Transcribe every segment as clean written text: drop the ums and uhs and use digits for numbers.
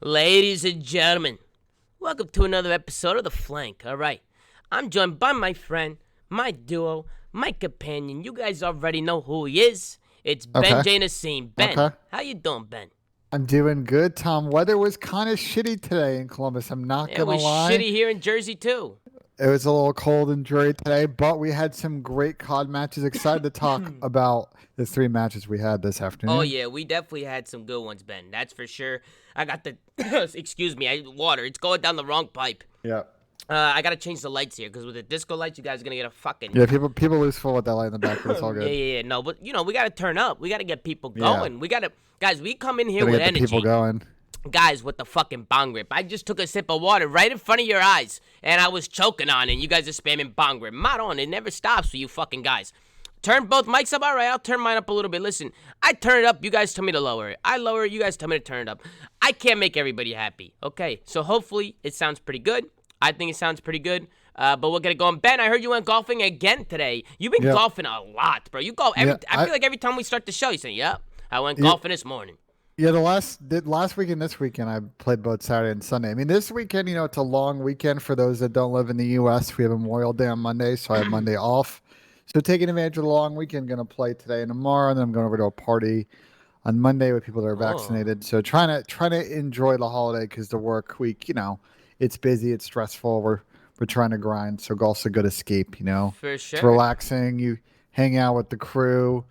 Ladies and gentlemen, welcome to another episode of The Flank. All right, I'm joined by my friend, my duo, my companion. You guys already know who he is. It's Ben J. Asim. Ben, how you doing, Ben? I'm doing good, Tom. Weather was kind of shitty today in Columbus. I'm not It going to was lie. shitty here in Jersey, too. It was a little cold and dreary today, but we had some great COD matches. Excited to talk about the 3 matches we had this afternoon. Oh, yeah, we definitely had some good ones, Ben. That's for sure. I got the, excuse me, water. It's going down the wrong pipe. Yeah. I got to change the lights here, because with the disco lights, you guys are going to get a fucking... Yeah, people lose full with that light in the back, but it's all good. Yeah. No, but, we got to turn up. We got to get people going. Yeah. We got to... Guys, we come in here Gotta with get energy. the people going. Guys, with the fucking bong rip. I just took a sip of water right in front of your eyes, and I was choking on it, and you guys are spamming bong rip. Maron, it never stops for you fucking guys. Turn both mics up. All right, I'll turn mine up a little bit. Listen, I turn it up. You guys tell me to lower it. I lower it. You guys tell me to turn it up. I can't make everybody happy. Okay, so hopefully it sounds pretty good. I think it sounds pretty good. But we'll get it going. Ben, I heard you went golfing again today. You've been golfing a lot, bro. You golf I feel like every time we start the show, you say, yep, I went golfing this morning. Yeah, the last weekend, this weekend, I played both Saturday and Sunday. I mean, this weekend, it's a long weekend for those that don't live in the U.S. We have Memorial Day on Monday, so I have Monday off. So taking advantage of the long weekend, going to play today and tomorrow, and then I'm going over to a party on Monday with people that are vaccinated. So trying to enjoy the holiday because the work week, it's busy, it's stressful. We're trying to grind, so golf's a good escape. For sure, it's relaxing. You hang out with the crew.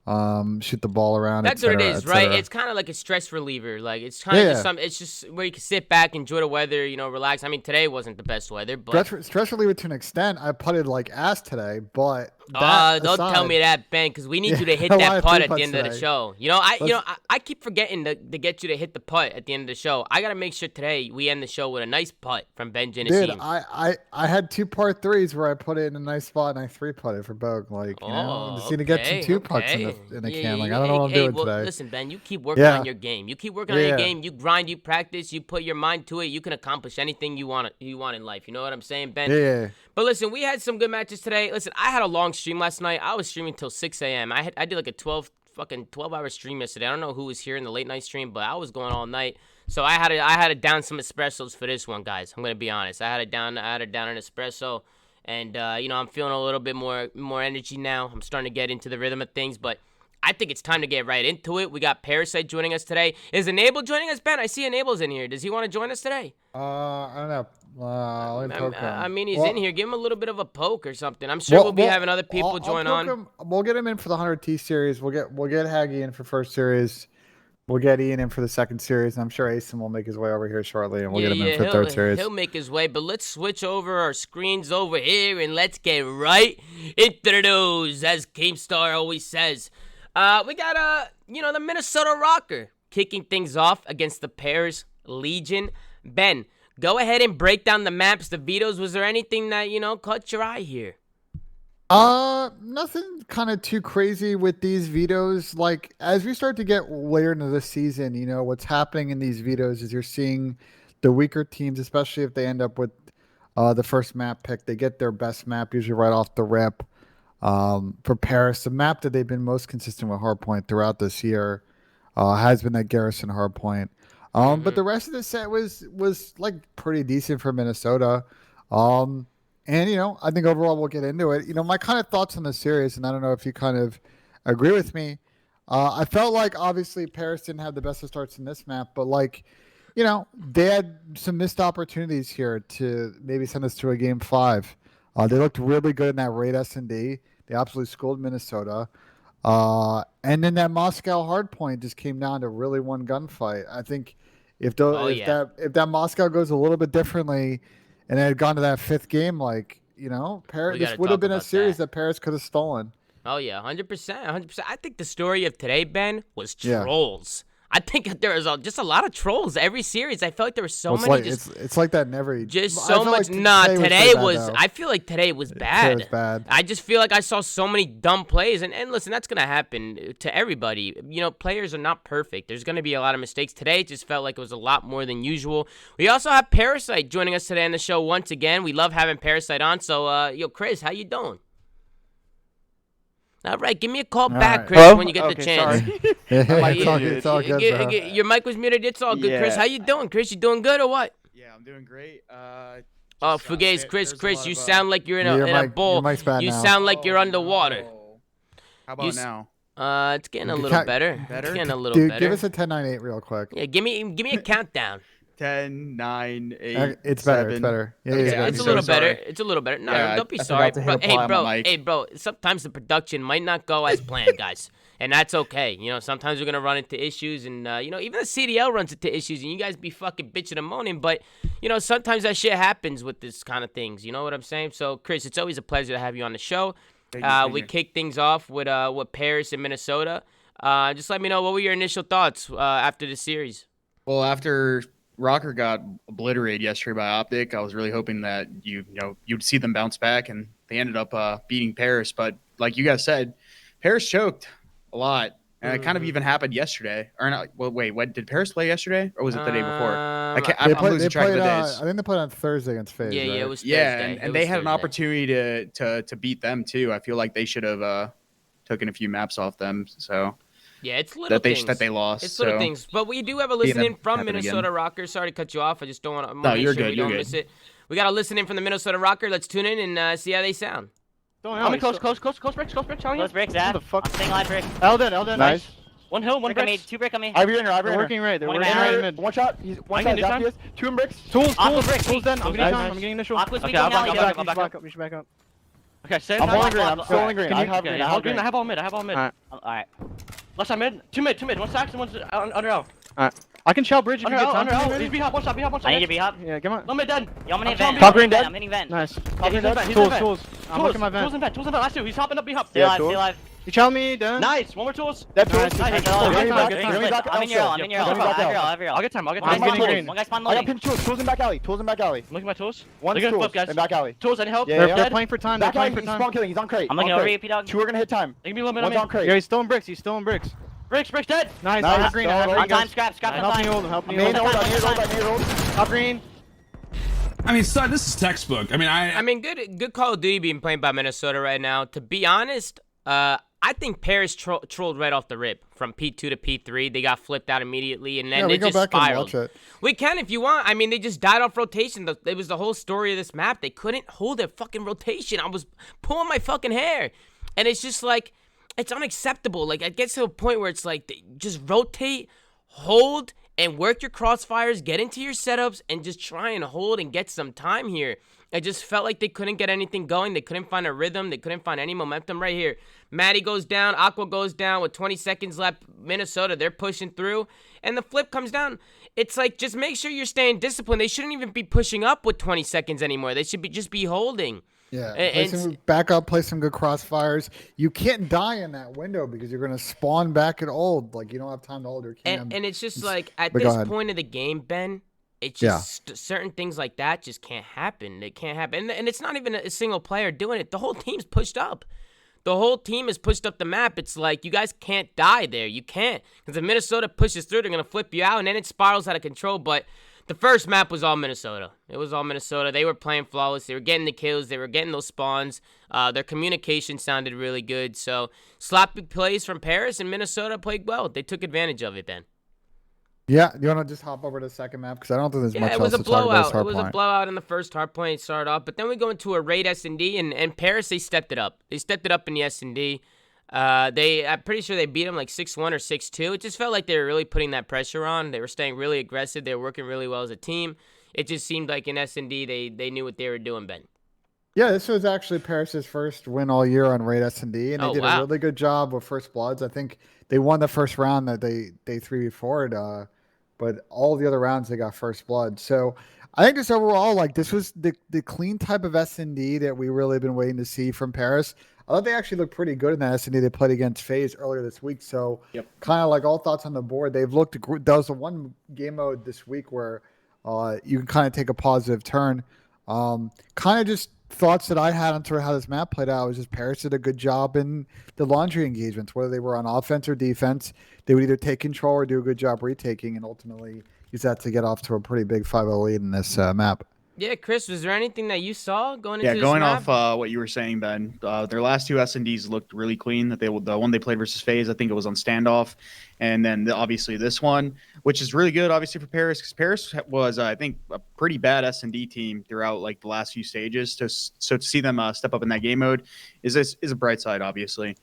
Shoot the ball around. That's what it is, right? It's kind of like a stress reliever. Like it's kind of just it's just where you can sit back, enjoy the weather, relax. I mean, today wasn't the best weather, but stress reliever to an extent. I putted like ass today, but don't tell me that, Ben, because we need you to hit that putt at the end of the show. I keep forgetting to get you to hit the putt at the end of the show. I gotta make sure today we end the show with a nice putt from Ben Genesee. Dude, I had 2 par 3s where I put it in a nice spot and I 3-putted for Bogue. Like, just need to get some 2 putts in the can. Like, I don't know what I'm doing today. Listen, Ben, you keep working on your game. You keep working on your game. You grind, you practice, you put your mind to it. You can accomplish anything you want in life. You know what I'm saying, Ben? Yeah. But listen, we had some good matches today. Listen, I had a long stream last night. I was streaming till 6 a.m. I did like a 12-hour stream yesterday. I don't know who was here in the late night stream, but I was going all night. So I had to down some espressos for this one, guys. I'm gonna be honest. I had to down an espresso, and I'm feeling a little bit more energy now. I'm starting to get into the rhythm of things, but I think it's time to get right into it. We got Parasite joining us today. Is Enable joining us, Ben? I see Enable's in here. Does he want to join us today? I don't know. I mean, he's in here. Give him a little bit of a poke or something. I'm sure we'll be having other people join on. We'll get him in for the 100T series. We'll get Haggy in for first series. We'll get Ian in for the second series. And I'm sure Asim will make his way over here shortly, and we'll get him in for the third series. He'll make his way, but let's switch over our screens over here, and let's get right into the news, as Keemstar always says. We got, the Minnesota Rokkr kicking things off against the Paris Legion. Ben, go ahead and break down the maps, the vetoes. Was there anything that, caught your eye here? Nothing kind of too crazy with these vetoes. Like, as we start to get later into the season, what's happening in these vetoes is you're seeing the weaker teams, especially if they end up with the first map pick. They get their best map usually right off the rip. For Paris, the map that they've been most consistent with hardpoint throughout this year has been that Garrison hardpoint. But the rest of the set was like pretty decent for Minnesota. And I think overall we'll get into it. My kind of thoughts on the series, and I don't know if you kind of agree with me. I felt like obviously Paris didn't have the best of starts in this map, but they had some missed opportunities here to maybe send us to a game 5. They looked really good in that raid S&D. They absolutely schooled Minnesota. And then that Moscow hardpoint just came down to really one gunfight. I think if that Moscow goes a little bit differently and it had gone to that 5th game, Paris, this would have been a series that Paris could have stolen. Oh, yeah, 100%. 100%. I think the story of today, Ben, was trolls. I think there was just a lot of trolls every series. I felt like there were so many. It's like that in every. Just so much. Today was. I feel like today was bad. It was bad. I just feel like I saw so many dumb plays. And listen, that's going to happen to everybody. Players are not perfect. There's going to be a lot of mistakes. Today it just felt like it was a lot more than usual. We also have Parasite joining us today on the show once again. We love having Parasite on. So, Chris, how you doing? All right, give me a call All back, right. Chris, Hello? when you get the Okay, chance. sorry. Yeah, Yeah, it's all good, bro. Your mic was muted. It's all good, Chris. Yeah. How you doing, Chris? You doing good or what? Yeah, I'm doing great. Oh, Fugaze, Chris, you sound like you're in Yeah, a bowl. your mic's bad You now. sound like you're underwater. No. How You about s- now? It's getting a You little can't- better. Better? It's getting a little Dude, better. give us a 10-9-8 real quick. Yeah, give me a countdown. 10, 9, 8, It's better. 7. It's better. Yeah, Okay, it's It's better. a so little sorry. better. It's a little better. No, Yeah, don't be I sorry. forgot to hit Bro, apply on my mic. hey, bro. Sometimes the production might not go as planned, guys, and that's okay. You know, sometimes we're gonna run into issues, and you know, even the CDL runs into issues, and you guys be fucking bitching and moaning. But you know, sometimes that shit happens with this kind of things. You know what I'm saying? So, Chris, it's always a pleasure to have you on the show. Thank We you. kick things off with Paris and Minnesota. Just let me know what were your initial thoughts after the series. Well, after Rokkr got obliterated yesterday by Optic, I was really hoping that you'd see them bounce back, and they ended up beating Paris. But like you guys said, Paris choked a lot, and it kind of even happened yesterday. Or not? Well, wait, what did Paris play yesterday, or was it the day before? I'm losing track of the days. I think they played on Thursday against FaZe. Yeah, right? yeah, it was Yeah, Thursday. and they had an opportunity to beat them too. I feel like they should have taken a few maps off them. So Yeah, it's little that things. they lost. It's little so. things. But we do have a See them listening from happen Minnesota again. Rokkr. Sorry to cut you off. I just don't want to No, make you're sure good, we you're don't good. miss it. We got a listening from the Minnesota Rokkr. Let's tune in and see how they sound. I'm in close bricks, telling you. Close bricks, Zach. What the fuck? I'm staying live, brick. Elden. Nice. One hill, one Brick on me, bricks. 2 brick on me. Ivy in her, Ivy They're in her. working right, they're One working man. right mid. One shot. He's one I shot. can do time. Zapius. 2 in bricks. Tools, Aqua tools, brick, tools then. I'm tools getting nice. time, I'm getting initial. Aqua's Okay, weak on alley, back go, up, back up. you should back up. Okay, same I'm time. holding green. I'm Alright. still holding green. Can I you- have okay, green. yeah, I I have green, green. I have all mid, I have all mid. Alright. Alright. Left side mid, two mid, one stacks and one's under L. I can shell bridge if you Under get L, time. under for me, L. maybe? He's B hop, one shot, I need to be up. Yeah, come on. No mid dead. Yo, I'm gonna I'm vent. trying Top green dead. I'm hitting vent. Nice. Yeah, Top he's green in dead. vent, he's Tools, in vent. tools. I'm Tools, looking my tools vent. in vent, last 2. He's hopping up B hop. Stay Yeah, alive, cool. stay alive. You tell me, done. Nice, one more tools. That Nice, tools. nice, Nice. nice. Give me Good back. split. Give me back. I'm in your L, I'm in your L. Give me back I have your L, out. I have your L. I'll get time, I'll get One time. guy I'm spawn getting loading. green. One guy spawn I got loading. pin tools. Tools in back alley. Tools in back alley. I'm looking at my tools. One They're gonna tools flip, guys. in back alley. Tools, any help? Yeah, They're playing for time. They're Back playing alley, for he's time. spawn killing. He's on crate. I'm looking over you, P-Dog. 2 are gonna hit time. They can be a little bit One's on crate. Yeah, he's still in bricks. He's still in bricks. Bricks dead. Nice. Nice. I have green. I have On green. On time, scrap on Help me time. hold him. Help me I hold need him. hold. I need hold. I need hold. Top green. I mean, son, this is textbook. I mean, I mean, good Call of Duty being played by Minnesota right now. To be honest, I think Paris trolled right off the rip from P2 to P3. They got flipped out immediately, and then Yeah, they we go just back and spiraled. watch it. We can if you want. I mean, they just died off rotation. It was the whole story of this map. They couldn't hold their fucking rotation. I was pulling my fucking hair, and it's just like it's unacceptable. Like it gets to a point where it's like just rotate, hold, and work your crossfires, get into your setups, and just try and hold and get some time here. It just felt like they couldn't get anything going. They couldn't find a rhythm. They couldn't find any momentum right here. Maddie goes down. Aqua goes down with 20 seconds left. Minnesota, they're pushing through. And the flip comes down. It's like, just make sure you're staying disciplined. They shouldn't even be pushing up with 20 seconds anymore. They should just be holding. Yeah, And- play some back up, play some good crossfires. You can't die in that window because you're going to spawn back at old. Like, you don't have time to hold your cam. And it's just like, at But go this ahead. point of the game, Ben, it's just certain things like that just can't happen. It can't happen. And it's not even a single player doing it. The whole team's pushed up. The whole team is pushed up the map. It's like, you guys can't die there. You can't. Because if Minnesota pushes through, they're going to flip you out, and then it spirals out of control. But the first map was all Minnesota. It was all Minnesota. They were playing flawless. They were getting the kills. They were getting those spawns. Their communication sounded really good. So, sloppy plays from Paris, and Minnesota played well. They took advantage of it, Ben. Yeah, you want to just hop over to the second map because I don't think there's much Yeah, it else was a to talk about. blowout. It was a blowout in the first hard point. It started off, but then we go into a raid S&D, and Paris, they stepped it up. They stepped it up in the S&D. I'm pretty sure they beat them like 6-1 or 6-2. It just felt like they were really putting that pressure on. They were staying really aggressive. They were working really well as a team. It just seemed like in S&D they knew what they were doing, Ben. Yeah, this was actually Paris's first win all year on Raid S&D, and they did a really good job with First Bloods. I think they won the first round that they 3v4'd, but all the other rounds they got First Blood. So I think just overall, like this was the clean type of S&D that we really been waiting to see from Paris. I thought they actually looked pretty good in that S&D they played against FaZe earlier this week. So kind of like all thoughts on the board, they've looked. That was the one game mode this week where you can kind of take a positive turn. Kind of just thoughts that I had on sort of how this map played out was just Paris did a good job in the laundry engagements, whether they were on offense or defense. They would either take control or do a good job retaking, and ultimately use that to get off to a pretty big 5-0 lead in this map. Yeah, Chris, was there anything that you saw going into Yeah, this going map? off what you were saying, Ben, their last two S&Ds looked really clean. That the one they played versus FaZe, I think it was on standoff, and then obviously this one, which is really good, obviously for Paris, because Paris was, I think, a pretty bad S&D team throughout like the last few stages. So to see them step up in that game mode is a bright side, obviously.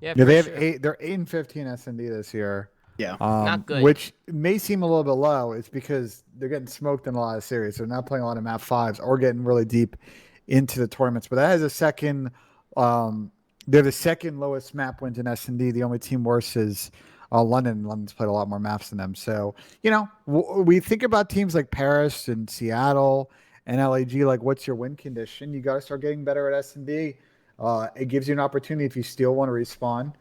Yeah, Yeah, for they have sure. 8. They're 8-15 S&D this year. Yeah. Not good. Which may seem a little bit low. It's because they're getting smoked in a lot of series. They're not playing a lot of map fives or getting really deep into the tournaments. But that has a second. They're the second lowest map wins in S&D. The only team worse is London. London's played a lot more maps than them. So we think about teams like Paris and Seattle and LAG. Like, what's your win condition? You got to start getting better at S&D. It gives you an opportunity if you steal one to respawn.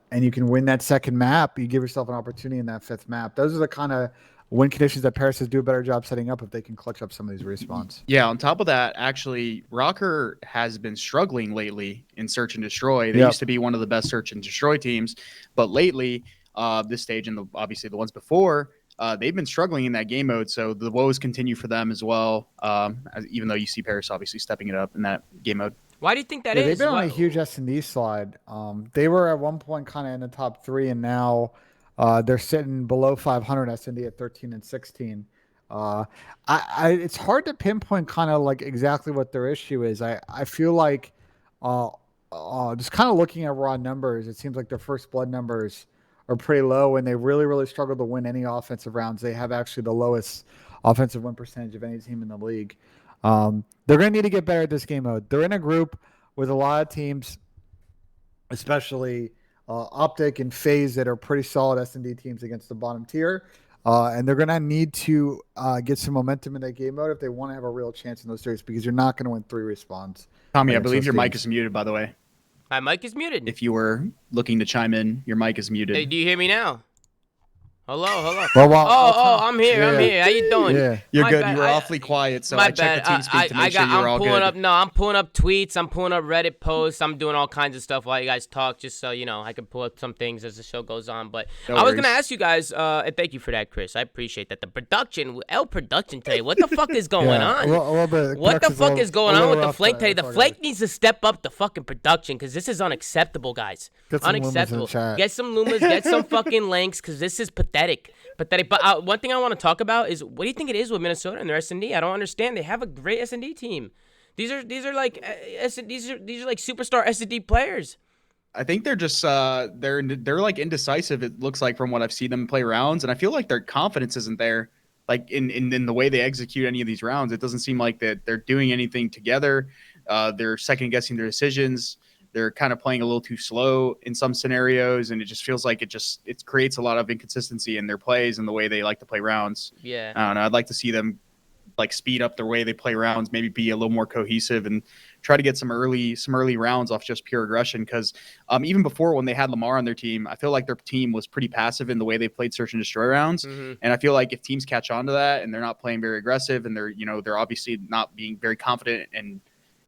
And you can win that second map, you give yourself an opportunity in that fifth map. Those are the kind of win conditions that Paris has do a better job setting up if they can clutch up some of these respawns. Yeah, on top of that, actually, Rokkr has been struggling lately in search and destroy. They Yep. used to be one of the best search and destroy teams, but lately, this stage and obviously the ones before, they've been struggling in that game mode. So the woes continue for them as well, even though you see Paris obviously stepping it up in that game mode. Why do you think that Yeah, is? they've been on Why- a huge S&D slide. They were at one point kind of in the top 3, and now they're sitting below 500 S&D at 13 and 16. It's hard to pinpoint kind of like exactly what their issue is. I feel like just kind of looking at raw numbers, it seems like their first blood numbers are pretty low, and they really struggle to win any offensive rounds. They have actually the lowest offensive win percentage of any team in the league. They're going to need to get better at this game mode. They're in a group with a lot of teams, especially Optic and FaZe, that are pretty solid S&D teams against the bottom tier. And they're going to need to get some momentum in that game mode if they want to have a real chance in those series, because you're not going to win 3 respawns. Tommy, I against believe those your mic teams. is muted, by the way. My mic is muted. If you were looking to chime in, your mic is muted. Hey, do you hear me now? Hello. Well, I'm here. I'm yeah. here. How you doing? Yeah. You're My good. bad. You were I- awfully quiet, so My I checked the bad. team speak to make sure you were all pulling good. up. No, I'm pulling up tweets. I'm pulling up Reddit posts. I'm doing all kinds of stuff while you guys talk, just so I can pull up some things as the show goes on. But No I was gonna worries. ask you guys, and thank you for that, Chris. I appreciate that. The production today. What the fuck is going Yeah, on? a little bit. What the Connection's fuck a is going little on with the rough flake today. today? The That's all, flake guys. needs to step up the fucking production, because this is unacceptable, guys. Get some Lumas in the Unacceptable. chat. Get some Lumas, get some fucking links, because this is pathetic. But one thing I want to talk about is, what do you think it is with Minnesota and their S&D? I don't understand. They have a great S&D team. These are like these are like superstar S&D players. I think they're just they're like indecisive. It looks like from what I've seen them play rounds, and I feel like their confidence isn't there. Like in the way they execute any of these rounds, it doesn't seem like that they're doing anything together. They're second guessing their decisions. They're kind of playing a little too slow in some scenarios, and it just feels like it creates a lot of inconsistency in their plays and the way they like to play rounds. Yeah. I don't know. I'd like to see them like speed up their way they play rounds, maybe be a little more cohesive and try to get some early rounds off just pure aggression. Because even before, when they had Lamar on their team, I feel like their team was pretty passive in the way they played search and destroy rounds. Mm-hmm. And I feel like if teams catch on to that and they're not playing very aggressive and they're obviously not being very confident and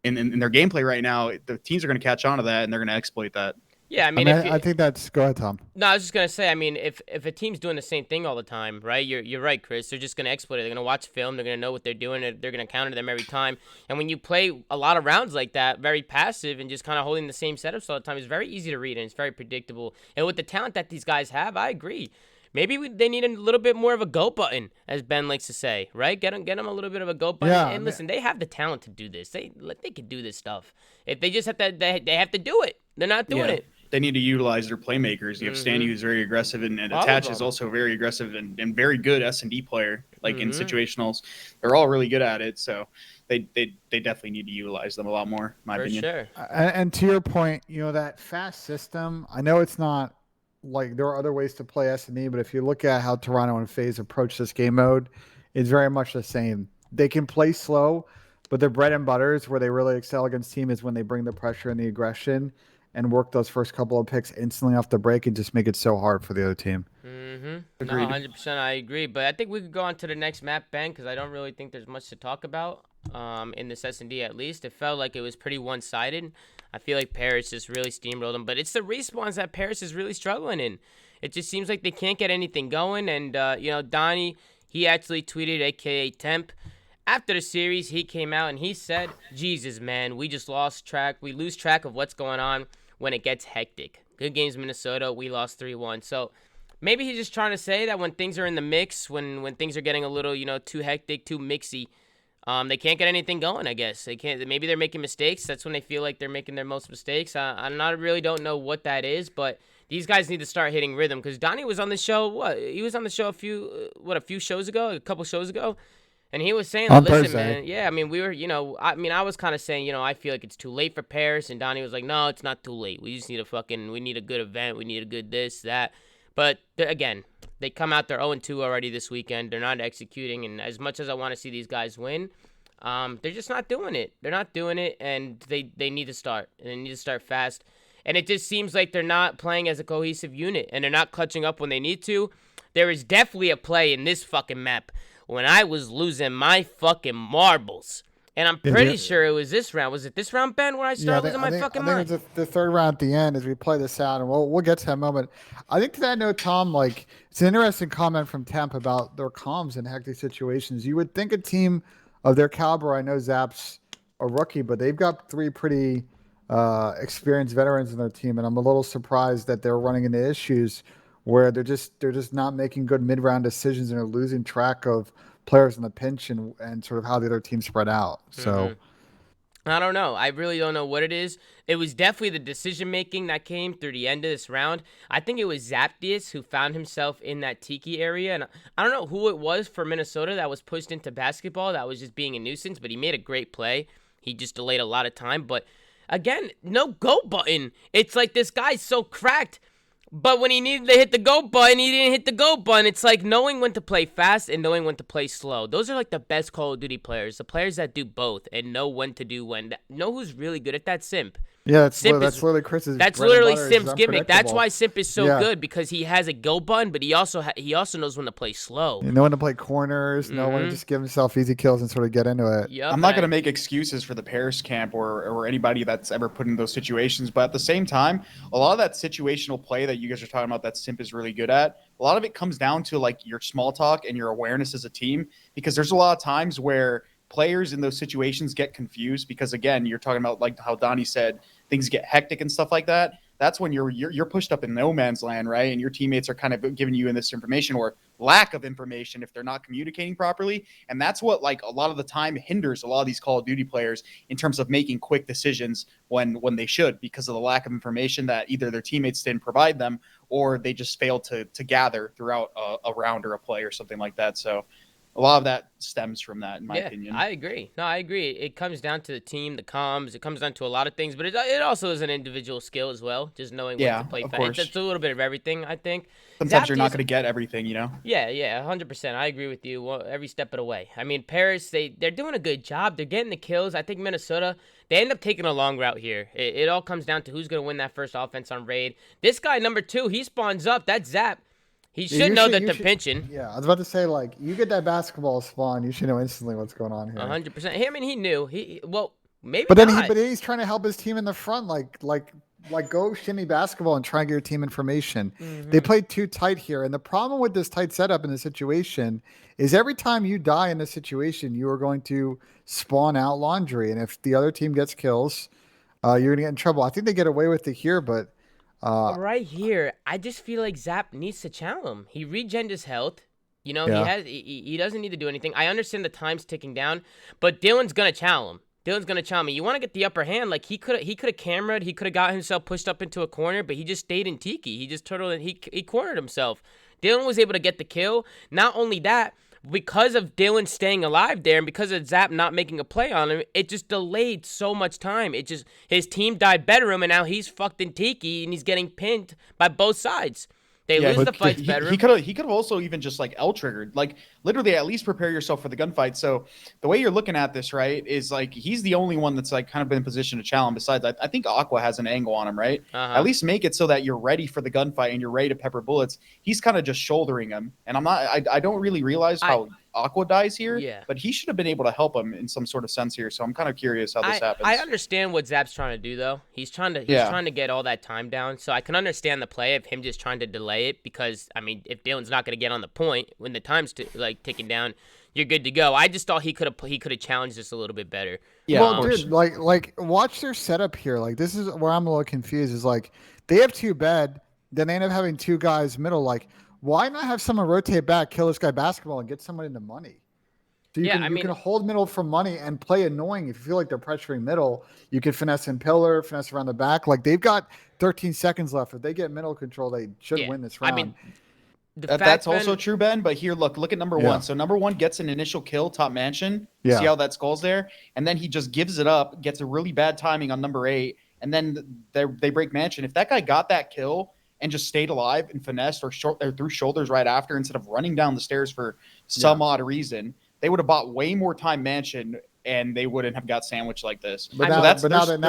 in their gameplay right now, the teams are going to catch on to that and they're going to exploit that. Yeah, I I mean, mean, if you, I think that's. Go ahead, Tom. no, I was just gonna say, I mean, if a team's doing the same thing all the time, right? You're right, Chris. They're just gonna exploit it. They're gonna watch film. They're gonna know what they're doing. And they're gonna counter them every time. And when you play a lot of rounds like that, very passive and just kind of holding the same setups all the time, it's very easy to read and it's very predictable. And with the talent that these guys have, I agree. Maybe they need a little bit more of a go button, as Ben likes to say, right? Get them a little bit of a go button. Yeah, And listen, they have the talent to do this. They can do this stuff. If they just have to, they have to do it. They're not doing it. They need to utilize their playmakers. You have Stan, who's very aggressive, and All of Attach is them. also very aggressive and very good S&D player. Like in Mm-hmm. situationals, they're all really good at it. So they definitely need to utilize them a lot more, in my For opinion. sure. And to your point, that fast system. I know it's not like there are other ways to play S&E, but if you look at how Toronto and FaZe approach this game mode, it's very much the same. They can play slow, but their bread and butters where they really excel against team is when they bring the pressure and the aggression and work those first couple of picks instantly off the break and just make it so hard for the other team. Mm-hmm. No, Agreed. 100%. I agree. But I think we could go on to the next map, Ben, because I don't really think there's much to talk about in this S&D at least. It felt like it was pretty one-sided. I feel like Paris just really steamrolled them. But it's the respawns that Paris is really struggling in. It just seems like they can't get anything going. And, Donnie, he actually tweeted, a.k.a. Temp, after the series, he came out and he said, Jesus, man, we just lost track. We lose track of what's going on when it gets hectic. Good games, Minnesota. We lost 3-1. So maybe he's just trying to say that when things are in the mix, when things are getting a little, too hectic, too mixy, they can't get anything going, I guess. They can't. Maybe they're making mistakes. That's when they feel like they're making their most mistakes. I really don't know what that is, but these guys need to start hitting rhythm because Donnie was on the show. He was on the show a couple shows ago, and he was saying, On listen, Thursday. man, yeah, I mean, we were, I was kind of saying, I feel like it's too late for Paris, and Donnie was like, no, it's not too late. We just need we need a good event. We need a good this, that. But again, they come out, they're 0-2 already this weekend. They're not executing, and as much as I want to see these guys win, they're just not doing it. They're not doing it, and they need to start, and they need to start fast. And it just seems like they're not playing as a cohesive unit, and they're not clutching up when they need to. There is definitely a play in this fucking map when I was losing my fucking marbles. And I'm pretty sure it was this round. Was it this round, Ben, where I started losing my fucking mind? I think it's the third round at the end as we play this out, and we'll get to that moment. I think to that note, Tom, it's an interesting comment from Temp about their comms in hectic situations. You would think a team of their caliber, I know Zap's a rookie, but they've got 3 pretty experienced veterans in their team, and I'm a little surprised that they're running into issues where they're just not making good mid-round decisions and are losing track of players in the pinch and sort of how the other team spread out. So I don't know. I really don't know what it is. It was definitely the decision-making that came through the end of this round. I think it was Zaptius who found himself in that tiki area. And I don't know who it was for Minnesota that was pushed into basketball that was just being a nuisance, but he made a great play. He just delayed a lot of time. But, again, no go button. It's like this guy's so cracked. But when he needed to hit the go button, he didn't hit the go button. It's like knowing when to play fast and knowing when to play slow. Those are like the best Call of Duty players. The players that do both and know when to do when. Know who's really good at that? Simp. Yeah, that's literally Chris's. That's bread and literally butter, Simp's is gimmick. That's unpredictable. why Simp is so good because he has a go button, but he also knows when to play slow. You know when to play corners, know when to just give himself easy kills and sort of get into it. Yep, I'm not going to make excuses for the Paris camp or anybody that's ever put in those situations, but at the same time, a lot of that situational play that you guys are talking about that Simp is really good at, a lot of it comes down to like your small talk and your awareness as a team, because there's a lot of times where players in those situations get confused because, again, you're talking about like how Donnie said, things get hectic and stuff like that. That's when you're pushed up in no man's land, right? And your teammates are kind of giving you this information or lack of information if they're not communicating properly. And that's what like a lot of the time hinders a lot of these Call of Duty players in terms of making quick decisions when they should, because of the lack of information that either their teammates didn't provide them or they just failed to gather throughout a round or a play or something like that. So a lot of that stems from that, in my opinion. I agree. No, I agree. It comes down to the team, the comms. It comes down to a lot of things, but it also is an individual skill as well, just knowing when to play fast. It's a little bit of everything, I think. Sometimes you're not going to get everything, you know? Yeah, 100%. I agree with you every step of the way. I mean, Paris, they're doing a good job. They're getting the kills. I think Minnesota, they end up taking a long route here. It all comes down to who's going to win that first offense on raid. This guy, number 2, he spawns up. That's Zap. He should know that they're pinching. Yeah, I was about to say, like, you get that basketball spawn, you should know instantly what's going on here. 100%. I mean, he knew. Maybe but then not. he's trying to help his team in the front, like go shimmy basketball and try and get your team information. They played too tight here, and the problem with this tight setup in the situation is every time you die in this situation, you are going to spawn out laundry, and if the other team gets kills, you're gonna get in trouble. I think they get away with it here, but. Right here, I just feel like Zap needs to challenge him. He regened his health. He doesn't need to do anything. I understand the time's ticking down, but Dylan's gonna challenge him. You want to get the upper hand. Like he could have cameraed. He could have got himself pushed up into a corner, but he just stayed in Tiki. He just he cornered himself. Dylan was able to get the kill. Not only that, because of Dylan staying alive there and because of Zap not making a play on him, it just delayed so much time. His team died bedroom, and now he's fucked in Tiki, and he's getting pinned by both sides. They lose the fights bedroom. He could have also even just like L-triggered. Like literally at least prepare yourself for the gunfight. So the way you're looking at this, right, is like he's the only one that's like kind of been in position to challenge. Besides, I think Aqua has an angle on him, right? At least make it so that you're ready for the gunfight and you're ready to pepper bullets. He's kind of just shouldering him. And I don't really realize how Aqua dies here, but he should have been able to help him in some sort of sense here. So I'm kind of curious how this happens. I understand what Zap's trying to do though. He's trying to get all that time down. So I can understand the play of him just trying to delay it because I mean, if Dylan's not going to get on the point when the time's ticking down, you're good to go. I just thought he could have challenged this a little bit better. Yeah, Well, dude, like watch their setup here. Like this is where I'm a little confused. Is like they have 2 bed, then they end up having 2 guys middle. Like why not have someone rotate back, kill this guy basketball, and get somebody into money? So you can hold middle for money and play annoying. If you feel like they're pressuring middle, you can finesse in pillar, finesse around the back. Like they've got 13 seconds left. If they get middle control, they should win this round. I mean, that's also true, Ben. But here, look at number 1. So number 1 gets an initial kill, top mansion. You see how that skull's there, and then he just gives it up, gets a really bad timing on number 8, and then they break mansion. If that guy got that kill and just stayed alive and finessed or through shoulders right after, instead of running down the stairs for some odd reason, they would have bought way more time mansion, and they wouldn't have got sandwiched like this. But now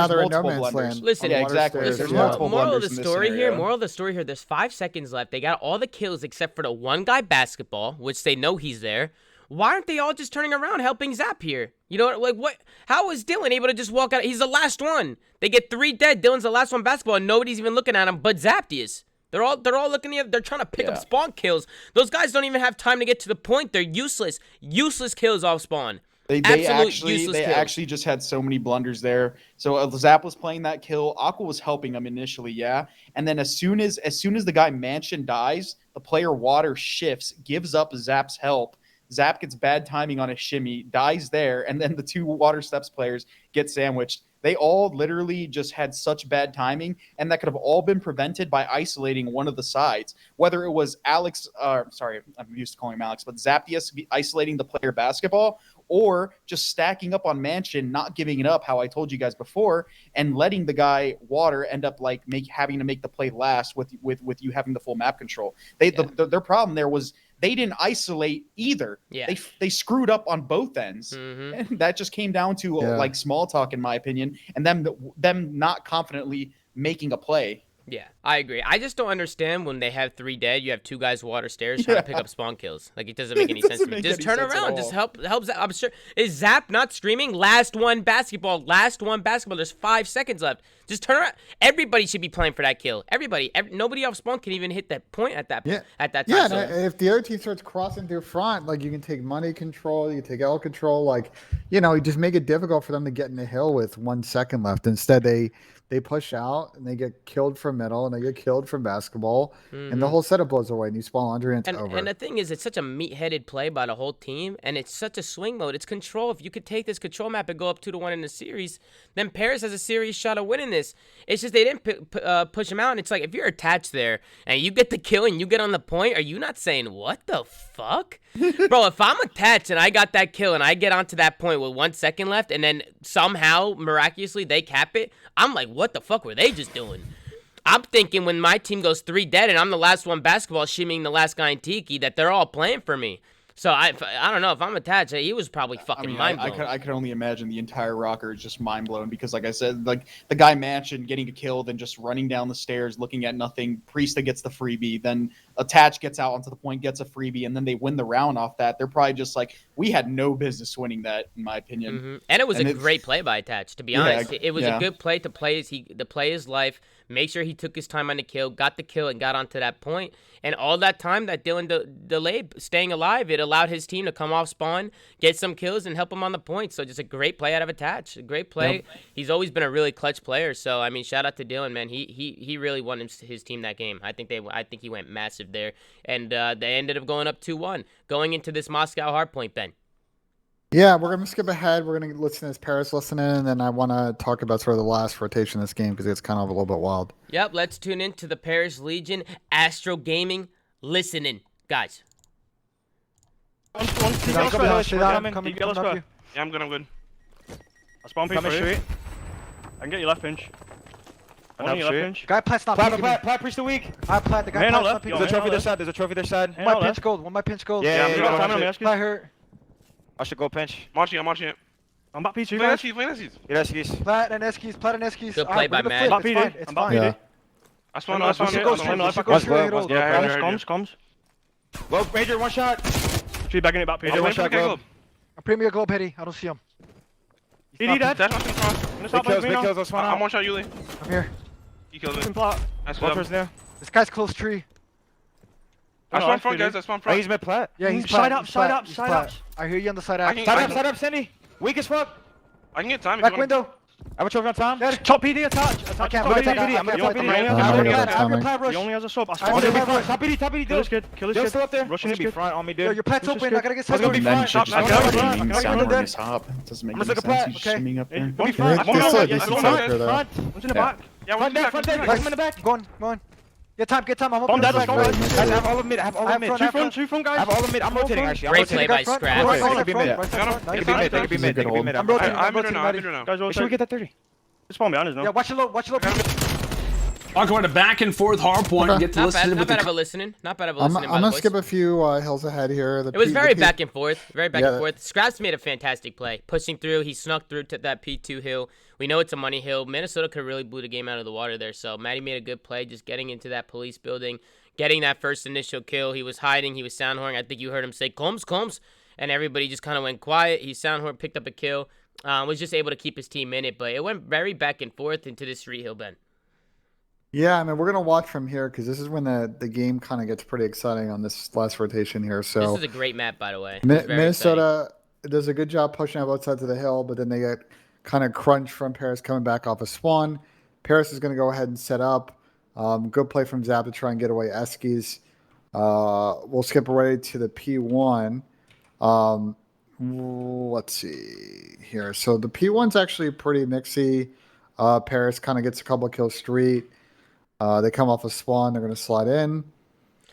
they're in no man's land. Listen, exactly. Listen, moral of the story here, there's 5 seconds left. They got all the kills except for the one guy basketball, which they know he's there. Why aren't they all just turning around helping Zap here? You know, like what? How is Dylan able to just walk out? He's the last one. They get 3 dead. Dylan's the last one basketball, and nobody's even looking at him but Zap is. They're all looking at. They're trying to pick up spawn kills. Those guys don't even have time to get to the point. They're useless. Useless kills off spawn. They actually just had so many blunders there. So Zap was playing that kill. Aqua was helping him initially, and then as soon as the guy Mansion dies, the player Water shifts, gives up Zap's help. Zap gets bad timing on a shimmy, dies there, and then the 2 Water Steps players get sandwiched. They all literally just had such bad timing, and that could have all been prevented by isolating one of the sides. Whether it was Alex, sorry, I'm used to calling him Alex, but Zaptius isolating the player basketball, or just stacking up on Mansion, not giving it up, how I told you guys before, and letting the guy Water end up like having to make the play last with you having the full map control. Their problem there was they didn't isolate either. Yeah. They screwed up on both ends. Mm-hmm. And that just came down to like small talk, in my opinion, and them not confidently making a play. Yeah, I agree. I just don't understand when they have 3 dead, you have 2 guys Water Stairs trying to pick up spawn kills. Like, it doesn't make any sense to me. Just turn around. Just help Zap. I'm sure. Is Zap not streaming? Last one basketball. There's 5 seconds left. Just turn around. Everybody should be playing for that kill. Everybody. Nobody off spawn can even hit that point at that time. Yeah, and if the other team starts crossing through front, like, you can take money control, you can take L control. Like, you just make it difficult for them to get in the hill with 1 second left. Instead, they push out and they get killed from middle and they get killed from basketball, and the whole setup blows away and you spawn under and it's over. And the thing is, it's such a meat-headed play by the whole team, and it's such a swing mode. It's control. If you could take this control map and go up 2-1 in the series, then Paris has a serious shot of winning this. It's just they didn't push him out, and it's like, if you're attached there and you get the kill and you get on the point, are you not saying, what the fuck? Bro, if I'm attached and I got that kill and I get onto that point with 1 second left and then somehow, miraculously, they cap it, I'm like, what the fuck were they just doing? I'm thinking when my team goes 3 dead and I'm the last one basketball shimmying the last guy in Tiki, that they're all playing for me. So I don't know if I'm attached. He was probably fucking mind blown. I could only imagine the entire Rokkr is just mind blown because, like I said, like the guy Mansion getting a kill, then just running down the stairs, looking at nothing. Priesta gets the freebie, then Attach gets out onto the point, gets a freebie, and then they win the round off that. They're probably just like, we had no business winning that, in my opinion. Mm-hmm. And it was a great play by Attach, to be honest. It was a good play to play his life. Make sure he took his time on the kill, got the kill, and got onto that point. And all that time that Dylan delayed staying alive, it allowed his team to come off spawn, get some kills, and help him on the point. So just a great play out of Attach. A great play. Yep. He's always been a really clutch player. So, I mean, shout out to Dylan, man. He really won his team that game. I think he went massive there. And they ended up going up 2-1. Going into this Moscow hardpoint, Ben. Yeah, we're going to skip ahead. We're going to listen as Paris listening, and then I want to talk about sort of the last rotation of this game because it's kind of a little bit wild. Yep, let's tune in to the Paris Legion, Astro Gaming, listening. Guys. Yeah, I'm good. I'll spawn P for you. I can get you left pinch. Guy plant's not peeking me. Plant preach the week. I plant the guy plant's not peeking me. There's a trophy this side. There's a trophy this side. One my pinch gold. One my pinch gold. Yeah, I hurt. I should go pinch. I'm marching it. I'm back P2. Play Eskies. Plat and Eskies. Good play by Matt. It's fine. Yeah. I spawned. Comms. Low Major, one shot. Tree back in it, back P2. One shot globe. I'm Premier Globe Hitty. I don't see him. He dead. Big kills. I'm one shot Yuli. I'm here. He killed me. One person there. This guy's close tree. I spawn front, guys. I spawn front. He's mid plat. Yeah, he's side plat, up, he's side plat, up, he's side plat. up. I hear you on the side up. Side up, Cindy. Weak as fuck. I can get time. Back window. I'm a trophy on Tom. Dead. Top PD attach. I can't Top fight that PD. guy. I'm gonna I top can't PD. fight I'm that gonna guy. go I have your Tommy. plat rush. He only has a sub. I I spawned have him. your plat rush. Top PD, top PD. Kill this kid. Kill this Yo, kid. still up there. Rushing Gonna be this kid. front on me, Yo, dude. your plat's open. I gotta get set Let's go up. be Men front. should just I stop got it. gaming I got it. sound I got on it. his hop. It doesn't make I'm any gonna sense. look at He's okay. shimming up there. Go be I front. spawned Still out. a Yeah, I decent spawned side out. for that. Front. One's in the back. Yeah, Front dead, front dead. Nice. Guys, in the back. Go on. Get time. I'm Bomb open. dead, Back. let's go. I have all of mid. I have all I of have mid. front. Two front, guys. I have all of mid. I'm rotating actually. I'm Great rotating. play by Front. Scraps. Front. They could be mid. Got him. They could It's be not mid. They could be This is a mid. They good could be hold. mid. I'm rotating. I'm in now. Guys, Should we get that 30? Just spawn behind us now. Yeah, watch it low. I'll go at a back and forth hard point and get to Not listen bad. with Not bad the. of a listening. Not bad of a I'm listening. gonna skip a few hills ahead here. It was very the back and forth. Very back Yeah. and forth. Scraps made a fantastic play. Pushing through. He snuck through to that P2 hill. We know it's a money hill. Minnesota could really blew the game out of the water there. So Matty made a good play just getting into that police building, getting that first initial kill. He was hiding. He was soundhorning. I think you heard him say, Combs. And everybody just kind of went quiet. He soundhorn, picked up a kill. Was just able to keep his team in it. But it went very back and forth into this street hill, Ben. Yeah, I mean, we're gonna watch from here because this is when the game kind of gets pretty exciting on this last rotation here. So This is a great map, by the way. It's very Minnesota does a good job pushing out both sides of the hill, but then they get kind of crunched from Paris coming back off a spawn. Paris is going to go ahead and set up. Good play from Zap to try and get away Eskies. We'll skip away to the P1. Let's see here. So the P1's actually pretty mixy. Paris kind of gets a couple of kills street. They come off a spawn. They're going to slide in.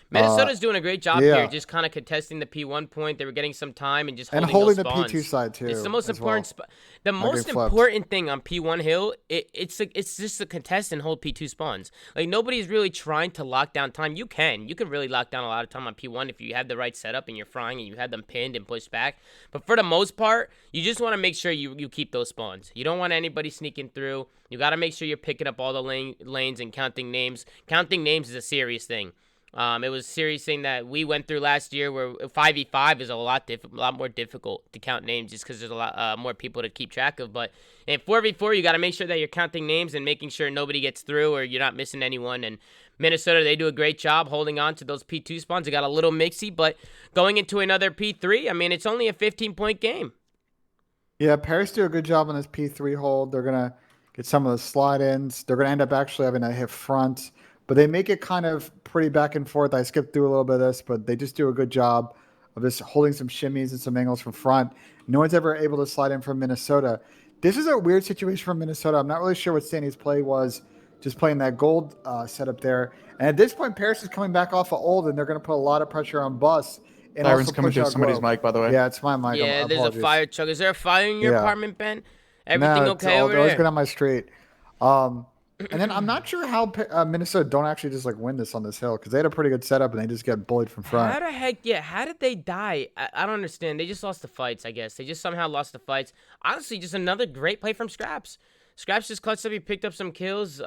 Minnesota's doing a great job yeah. here, just kind of contesting the P1 point. They were getting some time and just And holding holding those the spawns. P2 side, too. It's the most as important. well. The Not most getting flipped. important thing on P1 hill, it's just to contest and hold P2 spawns. Like nobody's really trying to lock down time. You can really lock down a lot of time on P1 if you have the right setup and you're frying and you have them pinned and pushed back. But for the most part, you just want to make sure you keep those spawns. You don't want anybody sneaking through. You got to make sure you're picking up all the lanes and counting names. Counting names is a serious thing. It was a serious thing that we went through last year where 5v5 is a lot more difficult to count names just because there's a lot more people to keep track of. But in 4v4, you got to make sure that you're counting names and making sure nobody gets through or you're not missing anyone. And Minnesota, they do a great job holding on to those P2 spawns. They got a little mixy, but going into another P3, I mean, it's only a 15-point game. Yeah, Paris do a good job on this P3 hold. They're going to get some of the slide-ins. They're going to end up actually having a hit front. But they make it kind of pretty back and forth. I skipped through a little bit of this, but they just do a good job of just holding some shimmies and some angles from front. No one's ever able to slide in from Minnesota. This is a weird situation for Minnesota. I'm not really sure what Sandy's play was, just playing that gold setup there. And at this point, Paris is coming back off of old, and they're going to put a lot of pressure on Bus. And Siren's also coming push through out somebody's Globe. mic, by the way. Yeah, it's my mic. Yeah, there's a fire truck. Is there a fire in your Yeah. apartment, Ben? Everything Nah, okay over it's always there? good on my street. And then I'm not sure how Minnesota don't actually just like win this on this hill because they had a pretty good setup and they just get bullied from front. How the heck, how did they die? I don't understand. They just lost the fights, I guess. They just somehow lost the fights. Honestly, just another great play from Scraps. Scraps just clutched up. He picked up some kills.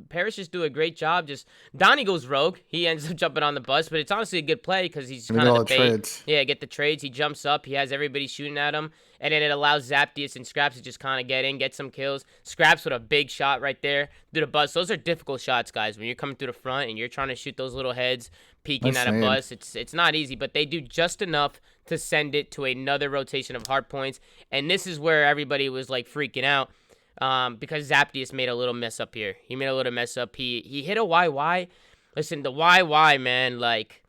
Paris just do a great job. Just Donnie goes rogue. He ends up jumping on the bus, but it's honestly a good play because he's And kind all of the the bait. trades. Yeah, get the trades. He jumps up. He has everybody shooting at him, and then it allows Zapdius and Scraps to just kind of get in, get some kills. Scraps with a big shot right there through the bus. Those are difficult shots, guys. When you're coming through the front and you're trying to shoot those little heads peeking Nice at a name. bus, it's not easy, but they do just enough to send it to another rotation of hard points. And this is where everybody was like freaking out. Because Zapdius made a little mess up here. He made a little mess up. He hit a YY. Listen, the YY, man, like,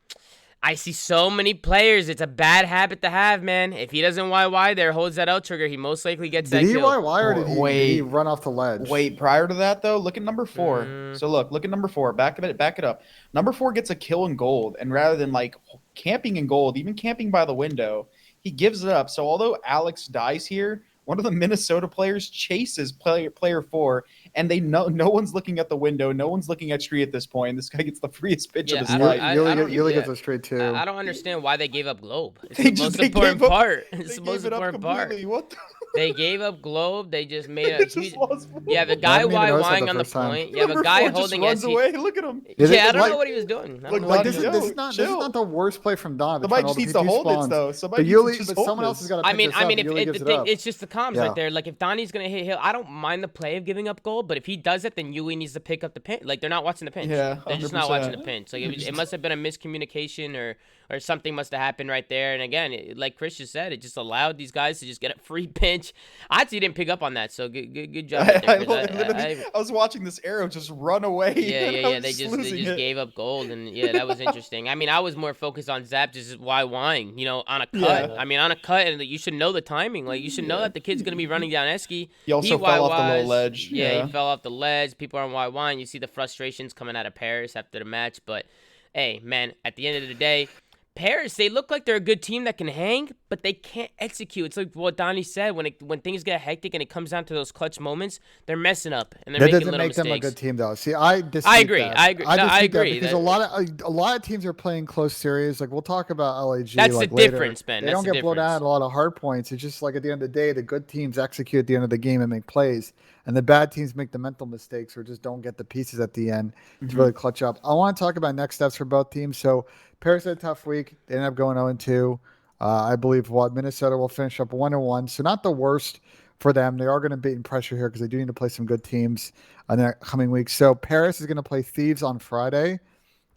I see so many players. It's a bad habit to have, man. If he doesn't YY there, holds that out trigger, he most likely gets Did that he kill. YY or did he Wait. run off the ledge? Wait, prior to that though, look at number 4. So look at number 4. Back it up. Number 4 gets a kill in gold, and rather than like camping in gold, even camping by the window, he gives it up. So although Alex dies here, one of the Minnesota players chases player 4, and they no one's looking at the window, no one's looking at street at this point. This guy gets the freest pitch Yeah, of I his don't- life. I Yuli yeah. gets a straight too. I don't understand why they gave up Globe. It's They the most they important gave up- part. They It's the gave most it up important part. completely. What the? They gave up Globe. They just made a Just huge. lost. You have a guy didn't even notice that YYing the on the first time. point. You have a Number guy 4 just holding runs SE. away. Look at him. Yeah, Yeah, I don't like- know what he was doing. I don't Look, know Like what this he is was Yo, this is not chill. the worst play from Donovan. The mic just needs to hold this though. Somebody But needs to Yuli, just but hold someone this. else has got to I pick mean, this I up. mean, if Yuli it, gives the it thing, up. it's just the comms Yeah. right there. Like if Donnie's gonna hit Hill, I don't mind the play of giving up goal, but if he does it, then Yuli needs to pick up the pinch. Like they're not watching the pinch. Yeah, They're just not watching the 100%. pinch. Like it must have been a miscommunication or something must have happened right there. And again, like Chris just said, it just allowed these guys to just get a free pinch. I actually didn't pick up on that, so good job. Right there, Chris. I was watching this arrow just run away. Yeah. They just gave up gold, and yeah, that was interesting. I mean, I was more focused on Zap just YYing, on a cut. Yeah. I mean, on a cut, and you should know the timing. Like you should know that the kid's gonna be running down Eski. He also fell off the YYs. little ledge. Yeah, he fell off the ledge. People are on YYing. You see the frustrations coming out of Paris after the match, but hey, man, at the end of the day. Paris, they look like they're a good team that can hang, but they can't execute. It's like what Donnie said, when things get hectic and it comes down to those clutch moments, they're messing up and they're That making doesn't little make them a mistakes. good team, though. See, I dispute I agree. that. I agree. No, I dispute that agree. because a lot of teams are playing close series. Like we'll talk about LAG. That's like, the later. difference, Ben. They That's don't the get blown difference. out a lot of hard points. It's just like at the end of the day, the good teams execute at the end of the game and make plays, and the bad teams make the mental mistakes or just don't get the pieces at the end to really clutch up. I want to talk about next steps for both teams. So Paris had a tough week. They ended up going 0-2. I believe Minnesota will finish up 1-1, so not the worst for them. They are going to be in pressure here because they do need to play some good teams in the coming weeks. So Paris is going to play Thieves on Friday,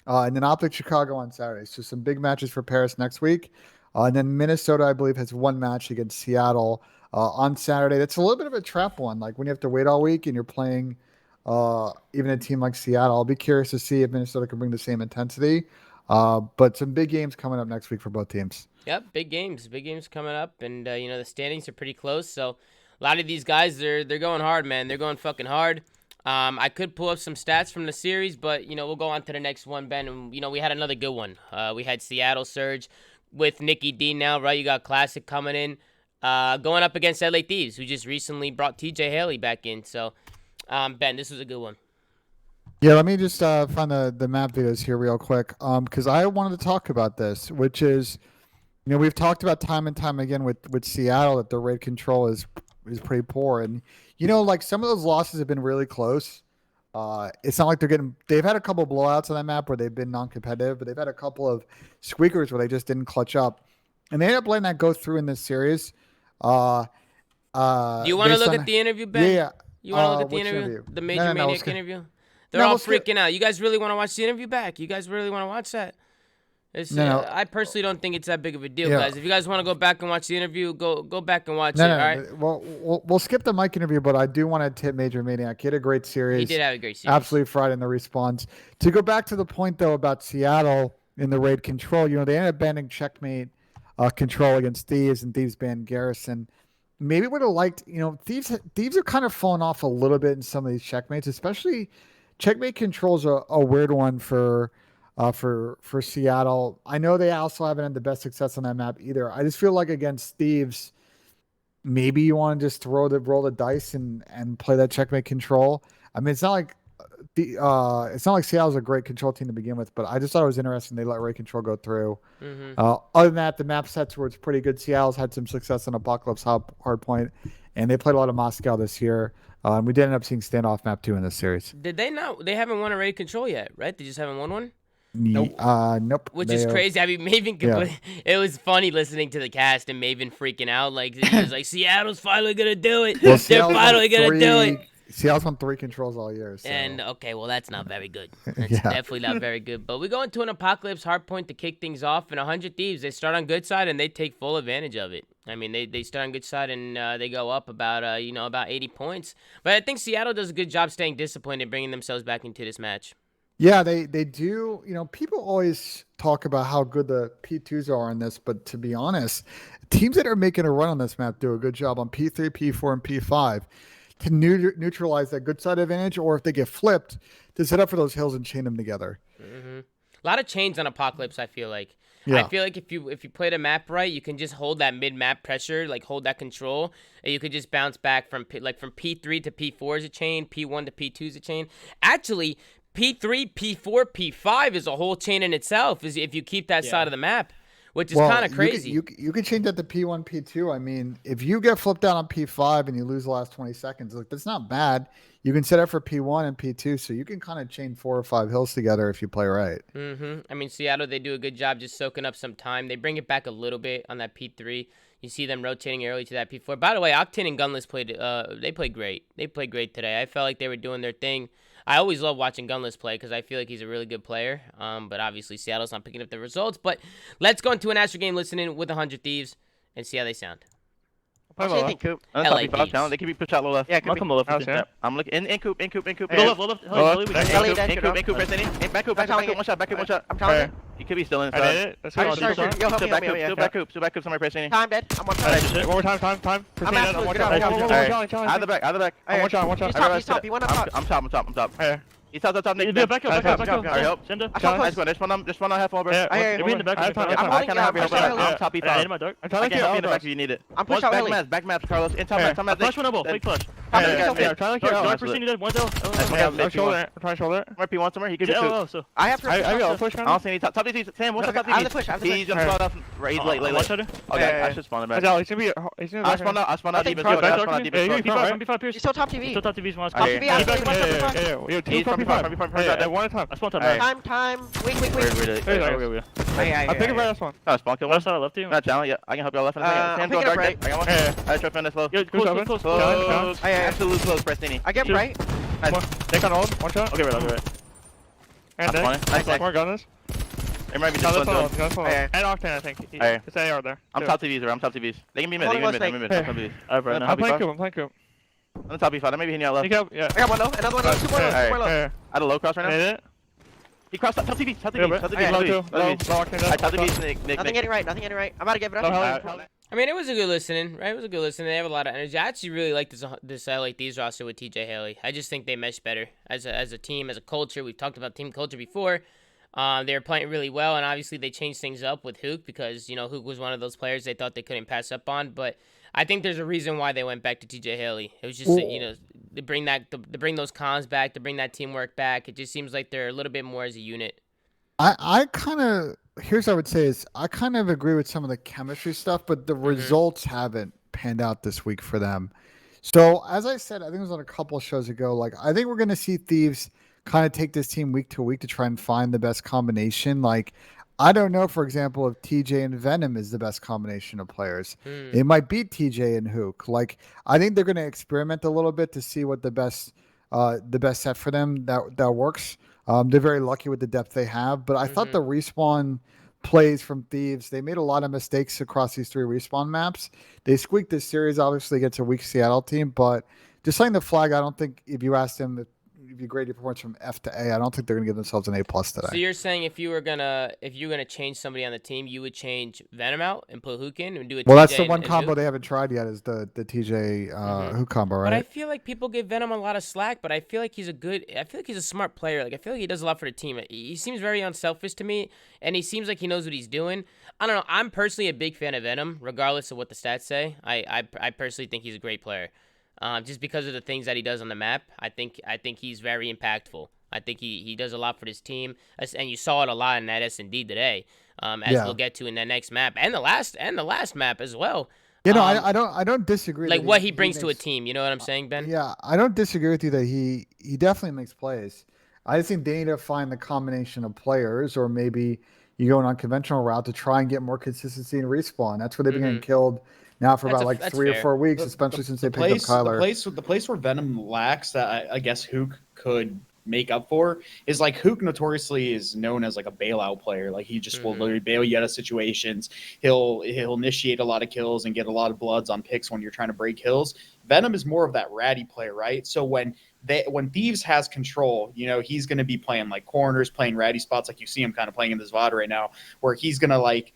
and then Optic Chicago on Saturday. So some big matches for Paris next week. And then Minnesota, I believe, has one match against Seattle on Saturday. That's a little bit of a trap one. Like when you have to wait all week and you're playing even a team like Seattle. I'll be curious to see if Minnesota can bring the same intensity. But some big games coming up next week for both teams. Yep, big games coming up, and the standings are pretty close. So a lot of these guys, they're going hard, man. They're going fucking hard. I could pull up some stats from the series, but we'll go on to the next one, Ben. And we had another good one. We had Seattle Surge with Nicky D now, right? You got Classic coming in, going up against LA Thieves, who just recently brought TJ Haley back in. So, Ben, this was a good one. Yeah, let me just find the map videos here real quick, because I wanted to talk about this, which is, we've talked about time and time again with Seattle that their raid control is pretty poor, and like some of those losses have been really close. It's not like they've had a couple of blowouts on that map where they've been non-competitive, but they've had a couple of squeakers where they just didn't clutch up, and they ended up letting that go through in this series. Do you want to look at the interview, Ben? Yeah. You want to look at the which interview? The Major No, Maniac let's interview? They're all let's freaking out. You guys really want to watch the interview back? You guys really want to watch that? I personally don't think it's that big of a deal, guys. If you guys want to go back and watch the interview, go back and watch it, all right? Well, we'll skip the mic interview, but I do want to tip Major Maniac. He had a great series. He did have a great series. Absolutely fried in the response. To go back to the point, though, about Seattle in the raid control, they ended up banning Checkmate control against Thieves, and Thieves banned Garrison. Maybe would have liked, Thieves are kind of falling off a little bit in some of these Checkmates, especially Checkmate control's a weird one for Seattle. I know they also haven't had the best success on that map either. I just feel like against Thieves, maybe you want to just roll the dice and play that Checkmate control. I mean, it's not like Seattle's a great control team to begin with, but I just thought it was interesting they let raid control go through. Mm-hmm. Other than that, the map sets were pretty good. Seattle's had some success on Apocalypse Hardpoint, and they played a lot of Moscow this year. We did end up seeing Standoff Map 2 in this series. Did they not? They haven't won a raid control yet, right? They just haven't won one? Nope. Nope. Which is crazy. I mean, Maven, it was funny listening to the cast and Maven freaking out. Like, he was like, Seattle's finally going to do it. Well, They're finally going to do it. Seattle's won 3 controls all year. So. And, okay, well, that's not very good. That's definitely not very good. But we go into an Apocalypse Hardpoint to kick things off. And 100 Thieves, they start on good side and they take full advantage of it. I mean, they start on good side and they go up about 80 points. But I think Seattle does a good job staying disciplined and bringing themselves back into this match. Yeah, they do. People always talk about how good the P2s are on this, but to be honest, teams that are making a run on this map do a good job on P3, P4, and P5 to neutralize that good side advantage, or if they get flipped, to set up for those hills and chain them together. Mm-hmm. A lot of chains on Apocalypse, I feel like. Yeah. I feel like if you play the map right, you can just hold that mid-map pressure, like hold that control, and you could just bounce back from P3 to P4 is a chain, P1 to P2 is a chain. Actually, P3, P4, P5 is a whole chain in itself if you keep that side of the map, which is kind of crazy. You can change that to P1, P2. I mean, if you get flipped out on P5 and you lose the last 20 seconds, like that's not bad. You can set up for P1 and P2, so you can kind of chain 4 or 5 hills together if you play right. I mean, Seattle, they do a good job just soaking up some time. They bring it back a little bit on that P3. You see them rotating early to that P4. By the way, Octane and Gunless played great. They played great today. I felt like they were doing their thing. I always love watching Gunless play because I feel like he's a really good player. But obviously, Seattle's not picking up the results. But let's go into an Astro game listening with 100 Thieves and see how they sound. What do you think, Coop? LA Thieves. They could be pushed out low left. Yeah, could be. Low left. Yeah. I'm looking in Coop. Low left. Ellie, Coop, press any. Back Coop, one shot. I'm telling you. He could be still I inside. did it. Let's Yo, go. help me. Still back Coop, somebody press any. Time dead. I'm one Alright, time. shit. One more time. I'm Proceed, absolutely one good. shot. Alright. Out of the back. I'm one shot. He's top. He went up top. I'm top. Hey. He's top. You Nick. do it, back up. Alright, help. Cinder. I shot Nice one. Just one on half over. Yeah, I hear you. be in the back. I'm I holding can't you. help you. I'm pushing out I'm top I E5. hit my dark. I can help you in the back if you need it. I'm pushing out Ellie. Back maps, Carlos. In top maps. Flash one elbow. Fake flash. I'm Trying to kill. Dark proceed. Dead. One cell. I'm shoulder. Somewhere P1 somewhere. He could be two. So. I have to. I got push. I don't see any top DCs. Sam, what's up top I have DCs? the push. I have the He's push. gonna spawn off. Right, he's late. Okay, I should spawn him back. I spawned out deep. He's still top TV. Top TV's one. Top TV. I have He's from P5. One time. I spawned top. Alright. Time. Wait. I think about this one. No, spawn kill. Left side, left team. Not challenge. Yeah, I can help you all left in a second. I'm Sam, go picking up dark. right. I got one. Yeah. I try to finish low. Yo, close. Close. Absolute close, Prestini. I get him right. Take on hold. One shot. Okay, right. And Nice. more gunners. It might be No, just that's one all. zone. And Octane, I think. Hey. It's AR there. I'm top TVs, bro. I'm top TVs. They can be mid. I'm mid. I'm top TVs. I'm playing Coop. I'm the top E5. I may be hitting you out left. Yeah. I got one low. Another one low. Two more low. Two more low. I had a low cross right now. Hit it. He crossed top TVs. Top Yeah, TVs. bro. Top Yeah, Low TVs. two. Low Octane. Top TVs. Nick. Nothing getting right. Nothing getting right. I'm about to give it Low up. hell. I mean, it was a good listening, right? It was a good listening. They have a lot of energy. I actually really like this LA Thieves roster with TJ Haley. I just think they mesh better as a team, as a culture. We've talked about team culture before. They were playing really well, and obviously they changed things up with Hook because, Hook was one of those players they thought they couldn't pass up on. But I think there's a reason why they went back to TJ Haley. It was just, they bring those cons back, to bring that teamwork back. It just seems like they're a little bit more as a unit. I kind of, here's what I would say is I kind of agree with some of the chemistry stuff, but the results haven't panned out this week for them. So as I said, I think it was on a couple of shows ago, like I think we're going to see Thieves kind of take this team week to week to try and find the best combination. Like, I don't know, for example, if TJ and Venom is the best combination of players. It might be TJ and Hook. Like, I think they're going to experiment a little bit to see what the best set for them that works. They're very lucky with the depth they have, but I thought the respawn plays from Thieves, they made a lot of mistakes across these 3 respawn maps. They squeaked this series, obviously against a weak Seattle team, but just letting the flag, I don't think if you asked them if you grade your performance from F to A, I don't think they're gonna give themselves an A+ today. So you're saying if you were gonna change somebody on the team, you would change Venom out and put Hook in and do it. Well, that's the one combo they haven't tried yet is the TJ Hook combo, right? But I feel like people give Venom a lot of slack, but I feel like he's a smart player. Like I feel like he does a lot for the team. He seems very unselfish to me, and he seems like he knows what he's doing. I don't know. I'm personally a big fan of Venom, regardless of what the stats say. I personally think he's a great player. Just because of the things that he does on the map, I think he's very impactful. I think he does a lot for this team, and you saw it a lot in that S&D today, we'll get to in the next map and the last map as well. I don't disagree. Like what he brings to a team, you know what I'm saying, Ben? Yeah, I don't disagree with you that he definitely makes plays. I just think they need to find the combination of players, or maybe you go an unconventional route to try and get more consistency in respawn. That's where they've been getting killed now for about 3 or 4 weeks, especially since they picked up Kyler. The place where Venom lacks that I guess Hook could make up for is like Hook notoriously is known as like a bailout player. Like he just will literally bail you out of situations. He'll initiate a lot of kills and get a lot of bloods on picks when you're trying to break kills. Venom is more of that ratty player, right? So when Thieves has control, he's going to be playing like corners, playing ratty spots, like you see him kind of playing in this VOD right now, where he's going to like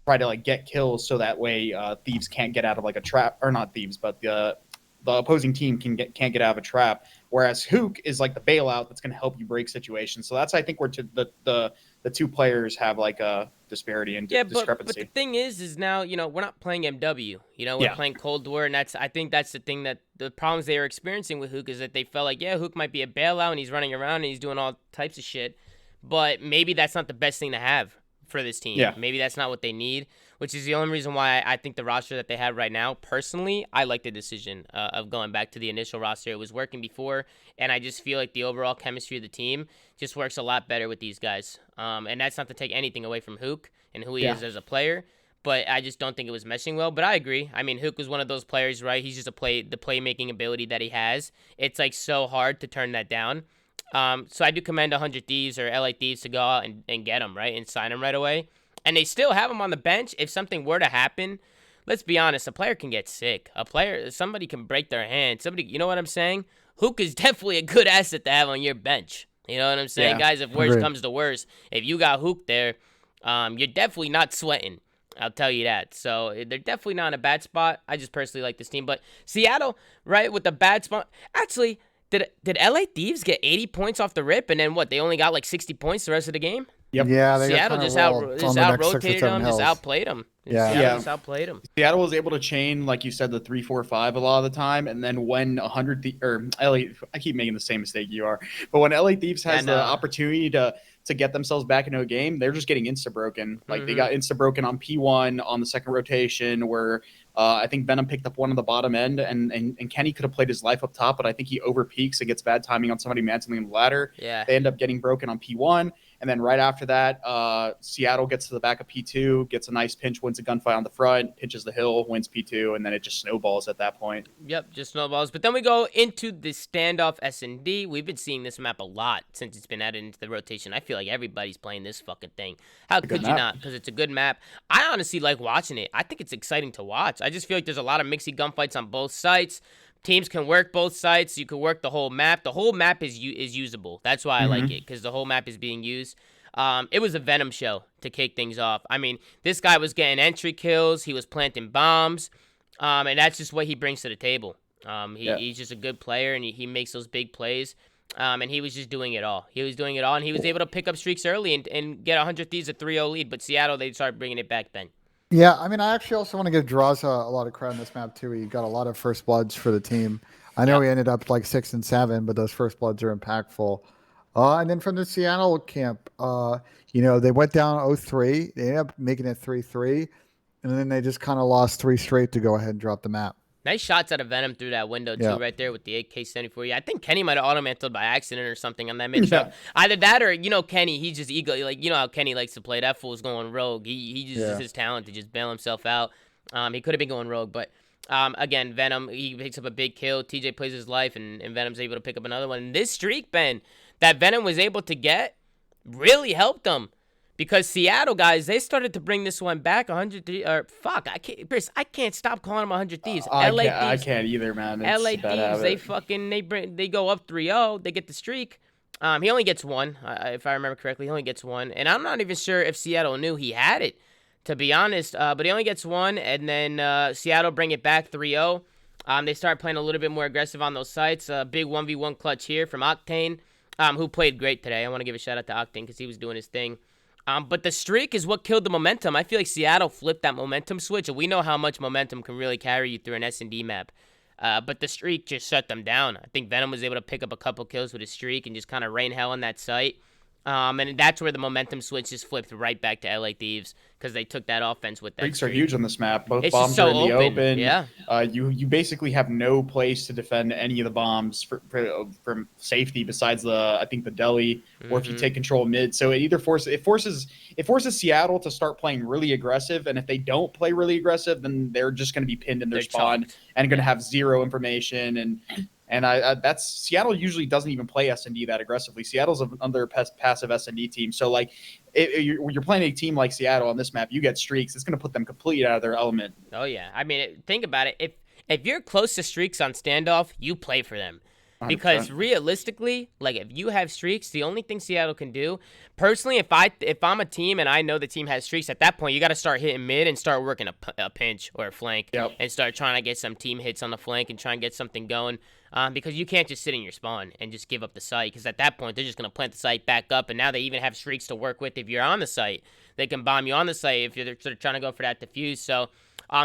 try to like get kills so that way Thieves can't get out of like a trap, or not Thieves, but the opposing team can't get out of a trap. Whereas Hook is like the bailout that's going to help you break situations. So that's, I think, where the 2 players have like a disparity and discrepancy. But the thing is now, we're not playing MW. We're playing Cold War, and I think that's the thing that the problems they were experiencing with Hook is that they felt like, Hook might be a bailout and he's running around and he's doing all types of shit, but maybe that's not the best thing to have for this team. Yeah. Maybe that's not what they need, which is the only reason why I think the roster that they have right now, personally, I like the decision of going back to the initial roster. It was working before, and I just feel like the overall chemistry of the team just works a lot better with these guys. And that's not to take anything away from Hook and who he is as a player, but I just don't think it was meshing well. But I agree. I mean, Hook was one of those players, right? He's just the playmaking ability that he has. It's like so hard to turn that down. So I do commend 100 Thieves or LA Thieves to go out and get him, right, and sign him right away. And they still have him on the bench. If something were to happen, let's be honest, a player can get sick. Somebody can break their hand. You know what I'm saying? Hook is definitely a good asset to have on your bench. You know what I'm saying, guys? If worse comes to worse, if you got Hook there, you're definitely not sweating. I'll tell you that. So they're definitely not in a bad spot. I just personally like this team. But Seattle, right, with the bad spot. Actually, did LA Thieves get 80 points off the rip, and then what? They only got like 60 points the rest of the game? Yep. Yeah, they Seattle just out-rotated them, just outplayed them. Seattle just outplayed them. Seattle was able to chain, like you said, the 3-4-5 a lot of the time, and then when LA, I keep making the same mistake you are, but when LA Thieves has the opportunity to get themselves back into a game, they're just getting insta-broken. Like they got insta-broken on P1 on the second rotation where I think Venom picked up one on the bottom end, and Kenny could have played his life up top, but I think he over-peaks and gets bad timing on somebody mantling the ladder. Yeah. They end up getting broken on P1, and then right after that, Seattle gets to the back of P2, gets a nice pinch, wins a gunfight on the front, pinches the hill, wins P2, and then it just snowballs at that point. Yep, just snowballs. But then we go into the standoff S&D. We've been seeing this map a lot since it's been added into the rotation. I feel like everybody's playing this fucking thing. How could you not? Because it's a good map. I honestly like watching it. I think it's exciting to watch. I just feel like there's a lot of mixy gunfights on both sites. Teams can work both sides. You can work the whole map. The whole map is usable. That's why I like it, because the whole map is being used. It was a Venom show to kick things off. I mean, this guy was getting entry kills. He was planting bombs. And that's just what he brings to the table. He's just a good player, and he makes those big plays. And he was just doing it all. He was doing it all, and he was able to pick up streaks early and get 100 Thieves a 3-0 lead. But Seattle, they started bringing it back then. Yeah, I mean, I actually also want to give Draza a lot of credit on this map, too. He got a lot of first bloods for the team. I know he ended up like 6 and 7, but those first bloods are impactful. And then from the Seattle camp, they went down 0-3. They ended up making it 3-3, and then they just kind of lost 3 straight to go ahead and drop the map. Nice shots out of Venom through that window, too, right there with the AK-74. Yeah, I think Kenny might have auto-mantled by accident or something on that mid-shot. Either that or, Kenny, he's just ego. Like, you know how Kenny likes to play. That fool's going rogue. He just uses his talent to just bail himself out. He could have been going rogue, but again, Venom, he picks up a big kill. TJ plays his life, and Venom's able to pick up another one. And this streak, Ben, that Venom was able to get really helped them. Because Seattle guys, they started to bring this one back 100 Thieves. I can't stop calling them 100 Thieves. LA Thieves. I can't either, man. It's LA Thieves, they go up 3-0. They get the streak. He only gets one, if I remember correctly. He only gets one, and I'm not even sure if Seattle knew he had it, to be honest. But he only gets one, and then Seattle bring it back 3-0. They start playing a little bit more aggressive on those sites. Big 1v1 clutch here from Octane, who played great today. I want to give a shout out to Octane because he was doing his thing. But the streak is what killed the momentum. I feel like Seattle flipped that momentum switch, and we know how much momentum can really carry you through an S&D map. But the streak just shut them down. I think Venom was able to pick up a couple kills with his streak and just kind of rain hell on that site. And that's where the momentum switch just flipped right back to LA Thieves because they took that offense with that. Streaks are huge on this map. Both it's bombs so are in the open. Yeah. You basically have no place to defend any of the bombs from safety besides I think the deli, or if you take control of mid. So it forces Seattle to start playing really aggressive, and if they don't play really aggressive, then they're just going to be pinned in their spawn and going to have zero information and that's Seattle usually doesn't even play S&D that aggressively. Seattle's another passive S&D team. So like when you're playing a team like Seattle on this map, you get streaks. It's going to put them completely out of their element. Oh yeah, I mean think about it. If you're close to streaks on standoff, you play for them. 100%. Because realistically, like if you have streaks, the only thing Seattle can do, personally, if I'm a team and I know the team has streaks, at that point you got to start hitting mid and start working a pinch or a flank, and start trying to get some team hits on the flank and try and get something going. Because you can't just sit in your spawn and just give up the site, because at that point they're just going to plant the site back up, and now they even have streaks to work with. If you're on the site, they can bomb you on the site if you're sort of trying to go for that defuse. So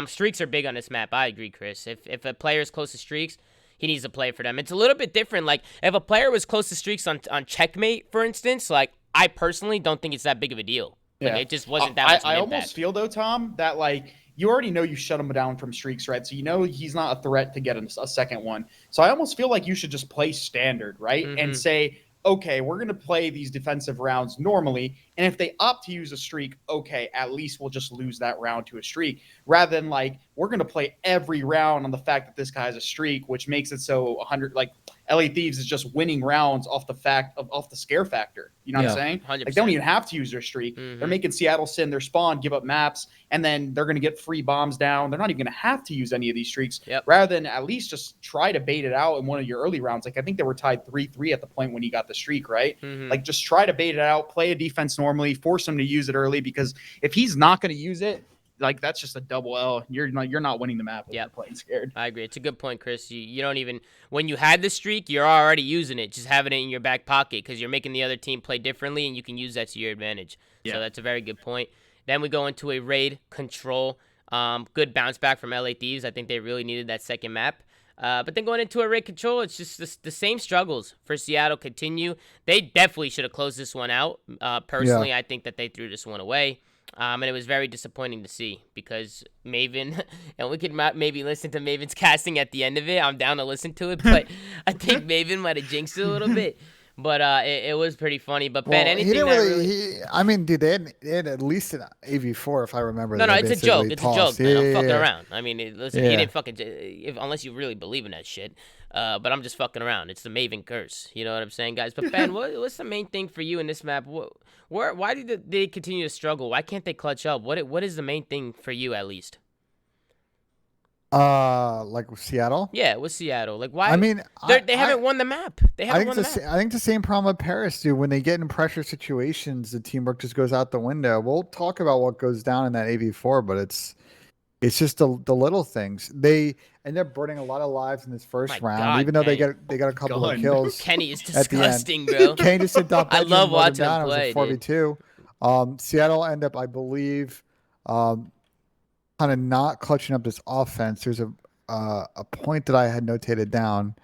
streaks are big on this map. I agree, Chris. If a player is close to streaks, he needs to play for them. It's a little bit different. Like if a player was close to streaks on checkmate, for instance, like I personally don't think it's that big of a deal. Like, it just wasn't that much of an I impact. almost feel, though, Tom, that, like, you already know you shut him down from streaks, right? So you know he's not a threat to get a second one. So I almost feel like you should just play standard, right? And say, okay, we're going to play these defensive rounds normally. And if they opt to use a streak, okay, at least we'll just lose that round to a streak. Rather than, like, we're going to play every round on the fact that this guy has a streak, which makes it so 100, like, LA Thieves is just winning rounds off the scare factor. You know what I'm saying? 100%. Like, they don't even have to use their streak. They're making Seattle sit in their spawn, give up maps, and then they're going to get free bombs down. They're not even going to have to use any of these streaks. Rather than at least just try to bait it out in one of your early rounds. Like, I think they were tied 3-3 at the point when he got the streak, right? Like, just try to bait it out, play a defense normally, force him to use it early, because if he's not going to use it, like, that's just a double L. You're not winning the map if you're playing scared. I agree. It's a good point, Chris. You don't even, when you had the streak, you're already using it, just having it in your back pocket, because you're making the other team play differently, and you can use that to your advantage. So that's a very good point. Then we go into a raid control. Good bounce back from LA Thieves. I think they really needed that second map. But then going into a raid control, it's just the same struggles for Seattle continue. They definitely should have closed this one out. Personally, I think that they threw this one away. And it was very disappointing to see, because Maven, and we could maybe listen to Maven's casting at the end of it. I'm down to listen to it, but I think Maven might have jinxed it a little bit. But it was pretty funny. But Ben, anything he didn't that really, I mean, dude, they had at least an AV4, if I remember. No, it's a joke. It's a joke, man. I'm fucking yeah. around. I mean, listen, he didn't fucking, unless you really believe in that shit. But I'm just fucking around. It's the Maven curse. You know what I'm saying, guys? But Ben, what's the main thing for you in this map? Why do they continue to struggle? Why can't they clutch up? What is the main thing for you, at least? Like with Seattle? Yeah, with Seattle. Like, why? I mean, they haven't won the map. They haven't won the map. I think the same problem with Paris, dude. When they get in pressure situations, the teamwork just goes out the window. We'll talk about what goes down in that AV4, but it's just the little things. They end up burning a lot of lives in this first round, God, even though Kenny. they got a couple of kills. Kenny is at the end. disgusting, bro. Kenny just said, I love watching him play, It was a 4v2. Seattle end up, I believe, kind of not clutching up this offense. There's a point that I had notated down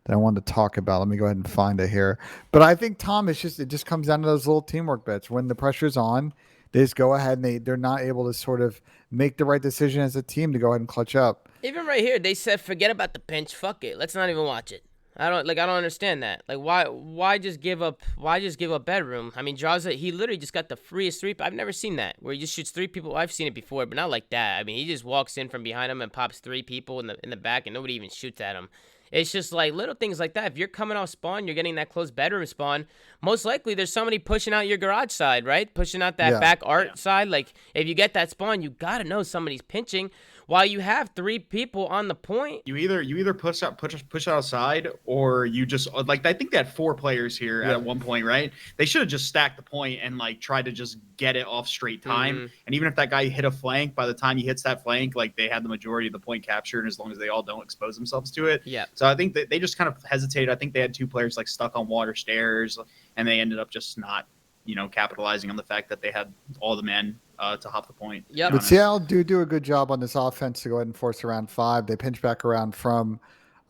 that I wanted to talk about. Let me go ahead and find it here. But I think, Tom, it just comes down to those little teamwork bits. When the pressure's on, they just go ahead and they're not able to sort of make the right decision as a team to go ahead and clutch up. Even right here, they said, forget about the pinch. Fuck it. Let's not even watch it. I don't understand that. Like, why just give up bedroom? I mean, he literally just got the freest three. I've never seen that, where he just shoots three people. I've seen it before, but not like that. I mean, he just walks in from behind him and pops three people in the back, and nobody even shoots at him. It's just like little things like that. If you're coming off spawn, you're getting that close bedroom spawn, most likely there's somebody pushing out your garage side, right? Pushing out that back art side. Like, if you get that spawn, you got to know somebody's pinching. While you have three people on the point, you either push outside, or you just, like, I think they had 4 players here at one point, right? They should have just stacked the point and, like, tried to just get it off straight time. And even if that guy hit a flank, by the time he hits that flank, like, they had the majority of the point captured, as long as they all don't expose themselves to it. So I think that they just kind of hesitated. I think they had 2 players, like, stuck on water stairs, and they ended up just not, capitalizing on the fact that they had all the men to hop the point. But Seattle do a good job on this offense to go ahead and force around 5. They pinch back around from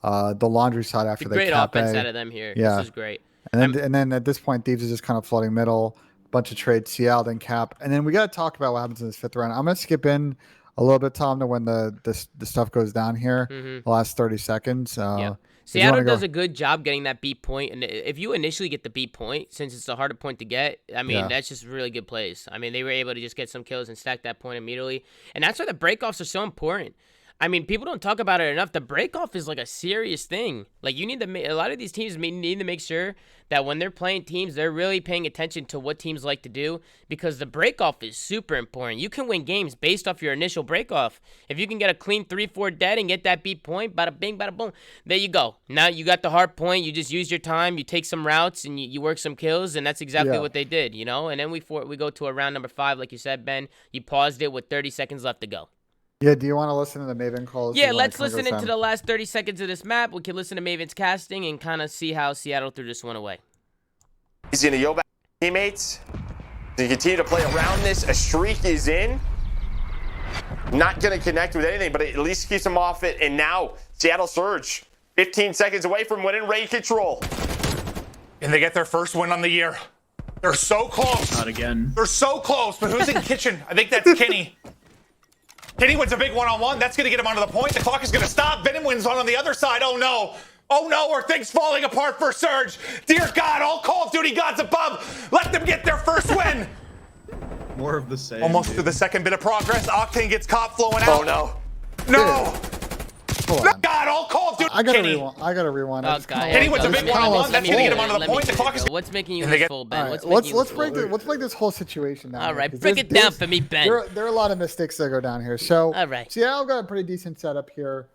the laundry side after they great cap offense A. out of them here. Yeah. This is great. And then at this point, Thieves is just kind of flooding middle, bunch of trades, Seattle, then cap. And then we got to talk about what happens in this 5th round. I'm going to skip in a little bit, Tom, to when the stuff goes down here, the last 30 seconds. Seattle does a good job getting that beat point, and if you initially get the beat point, since it's a harder point to get, I mean, that's just really good plays. I mean, they were able to just get some kills and stack that point immediately, and that's why the breakoffs are so important. I mean, people don't talk about it enough. The breakoff is like a serious thing. Like, you need to a lot of these teams need to make sure that when they're playing teams, they're really paying attention to what teams like to do, because the breakoff is super important. You can win games based off your initial breakoff. If you can get a clean 3-4 dead and get that beat point, bada bing, bada boom, there you go. Now you got the hard point. You just use your time. You take some routes and you work some kills, and that's exactly what they did, And then we go to a round number 5, like you said, Ben. You paused it with 30 seconds left to go. Yeah, do you want to listen to the Maven calls? Yeah, let's listen into the last 30 seconds of this map. We can listen to Maven's casting and kind of see how Seattle threw this one away. He's going to yo back teammates. To continue to play around this. A streak is in. Not going to connect with anything, but it at least keeps him off it. And now, Seattle Surge, 15 seconds away from winning raid control. And they get their first win on the year. They're so close. Not again. They're so close, but who's in kitchen? I think that's Kenny. Kenny wins a big one-on-one. That's going to get him onto the point. The clock is going to stop. Venom wins one on the other side. Oh, no. Oh, no. Are things falling apart for Surge? Dear God, all Call of Duty gods above, let them get their first win. More of the same. Almost to the second bit of progress. Octane gets caught flowing out. Oh, no. No. Hold on. God, all Call of Duty. I gotta Kenny. rewind. I gotta rewind. Oh, God. Kenny wins a big one-on-one. That's going to get him onto the Let me point. The hear it, clock is... though. What's making you And they lose get- full, Ben? All right, What's let's making you lose full? break this whole situation down. All here, right, 'cause break there's- it down there's- for me, Ben. There are a lot of mistakes that go down here. So, All right. Seattle got a pretty decent setup here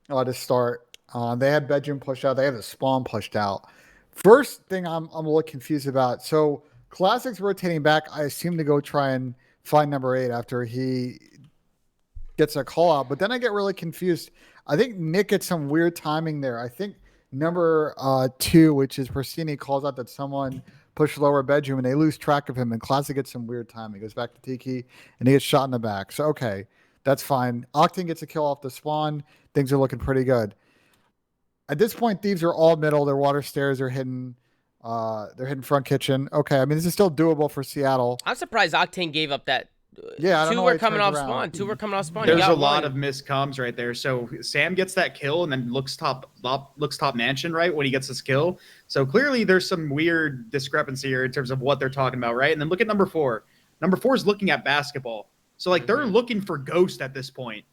to start. They had bedroom pushed out. They had the spawn pushed out. First thing I'm a little confused about. So, Classic's rotating back. I assume to go try and find number 8 after he gets a call out. But then I get really confused. I think Nick gets some weird timing there. I think number 2, which is Persini, calls out that someone pushed lower bedroom and they lose track of him. And Classic gets some weird timing. He goes back to Tiki and he gets shot in the back. So, okay, that's fine. Octane gets a kill off the spawn. Things are looking pretty good. At this point, Thieves are all middle. Their water stairs are hidden. They're hidden front kitchen. Okay, I mean, this is still doable for Seattle. I'm surprised Octane gave up that. Yeah, I don't two know were why he coming turns off around. spawn. Two were coming off spawn. There's a lot of missed comms right there. So Sam gets that kill and then looks top mansion, right, when he gets his kill. So clearly there's some weird discrepancy here in terms of what they're talking about, right? And then look at number 4. Number 4 is looking at basketball. So like they're looking for Ghost at this point.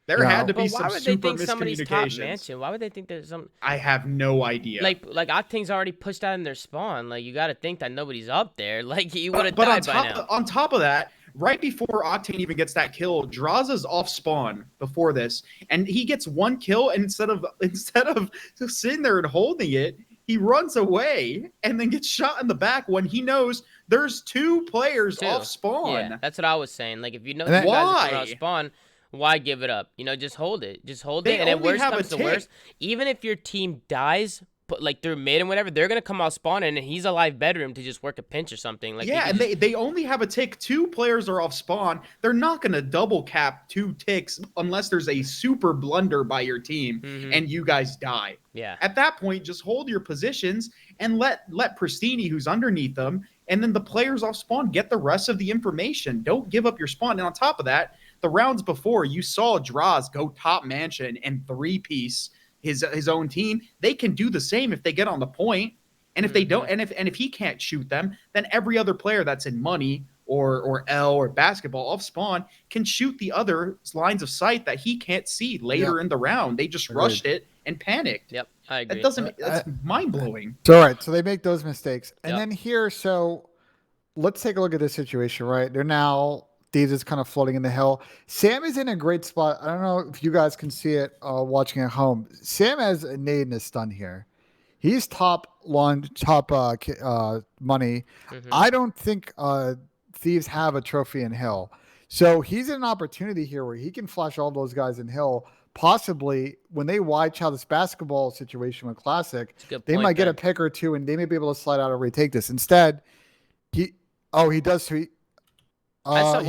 There had to be some super miscommunications. Why would they think there's some? I have no idea. Like Octane's already pushed out in their spawn. Like you got to think that nobody's up there. Like you would have died by now. On top of that, right before Octane even gets that kill, Draza's off spawn before this, and he gets one kill. And instead of just sitting there and holding it, he runs away and then gets shot in the back when he knows there's 2 players off spawn. Yeah, that's what I was saying. Like if you know And you guys are coming off spawn. Why give it up? You know, just hold it. Just hold it. And then worst comes to worst, even if your team dies, like through mid and whatever, they're gonna come out spawn and he's a live bedroom to just work a pinch or something. Like yeah, and they only have a tick. 2 players are off spawn. They're not gonna double cap 2 ticks unless there's a super blunder by your team and you guys die. Yeah. At that point, just hold your positions and let Pristini, who's underneath them, and then the players off spawn get the rest of the information. Don't give up your spawn. And on top of that, the rounds before, you saw Draz go top mansion and 3-piece his own team. They can do the same if they get on the point. And if they don't, and if he can't shoot them, then every other player that's in money or L or basketball off spawn can shoot the other lines of sight that he can't see later in the round. They just rushed it and panicked. Yep, I agree. That's mind blowing. So, all right, so they make those mistakes. And then here, so let's take a look at this situation, right? They're now, Thieves is kind of floating in the hill. Sam is in a great spot. I don't know if you guys can see it watching at home. Sam has a nade and a stun here. He's top money. I don't think Thieves have a trophy in hill. So he's in an opportunity here where he can flash all those guys in hill. Possibly when they wide chow this basketball situation with Classic, they might get a pick or 2 and they may be able to slide out and retake this. Instead, he does. He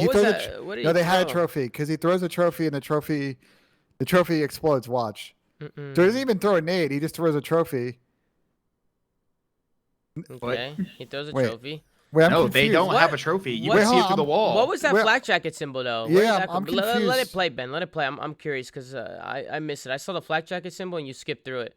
throws they had a trophy because he throws a trophy and the trophy explodes. Watch. So he doesn't even throw a nade. He just throws a trophy. Okay, he throws a trophy. Wait, no, they don't have a trophy. You can see it through the wall. What was that flak jacket symbol though? Yeah, I'm confused. Let it play, Ben. Let it play. I'm curious because I missed it. I saw the flak jacket symbol and you skipped through it.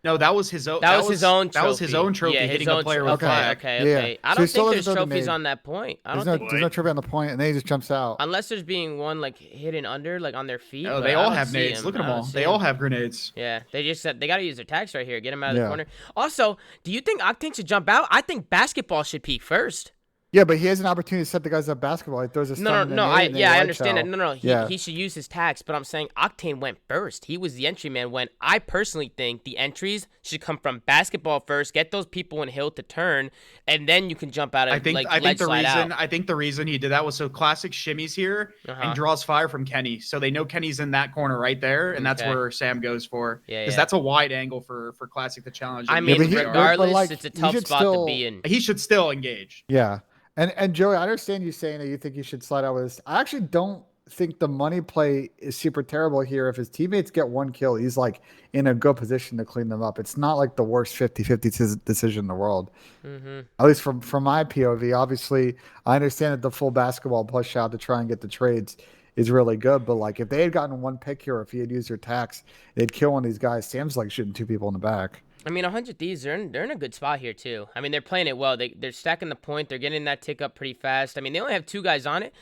No, that was his own. That was his own trophy. That was his own trophy hitting a player with flag. Okay. I don't think there's trophies on that point. There's no trophy on the point, and then he just jumps out. Unless there's being one like hidden under, like on their feet. No, they all have nades. Look at them all. They all have grenades. Yeah, they just said they got to use their tags right here. Get them out of the corner. Also, do you think Octane should jump out? I think basketball should peek first. Yeah, but he has an opportunity to set the guys up basketball. He throws a stun I understand that. He should use his tags, but I'm saying Octane went first. He was the entry man. When I personally think the entries should come from basketball first, get those people in hill to turn, and then you can jump out. I think the reason he did that was so Classic shimmies here and draws fire from Kenny, so they know Kenny's in that corner right there, and that's where Sam goes for. Because that's a wide angle for Classic to challenge. I mean, regardless, it's a tough spot to be in. He should still engage. Yeah. And Joey, I understand you saying that you think you should slide out with this. I actually don't think the money play is super terrible here. If his teammates get 1 kill, he's like in a good position to clean them up. It's not like the worst 50-50 decision in the world. At least from my POV. Obviously, I understand that the full basketball push out to try and get the trades is really good, but like if they had gotten 1 pick here, if he had used their tax, they'd kill one of these guys. Sam's like shooting 2 people in the back. I mean, 100 Thieves, they're in a good spot here, too. I mean, they're playing it well. They're stacking the point. They're getting that tick up pretty fast. I mean, they only have 2 guys on it.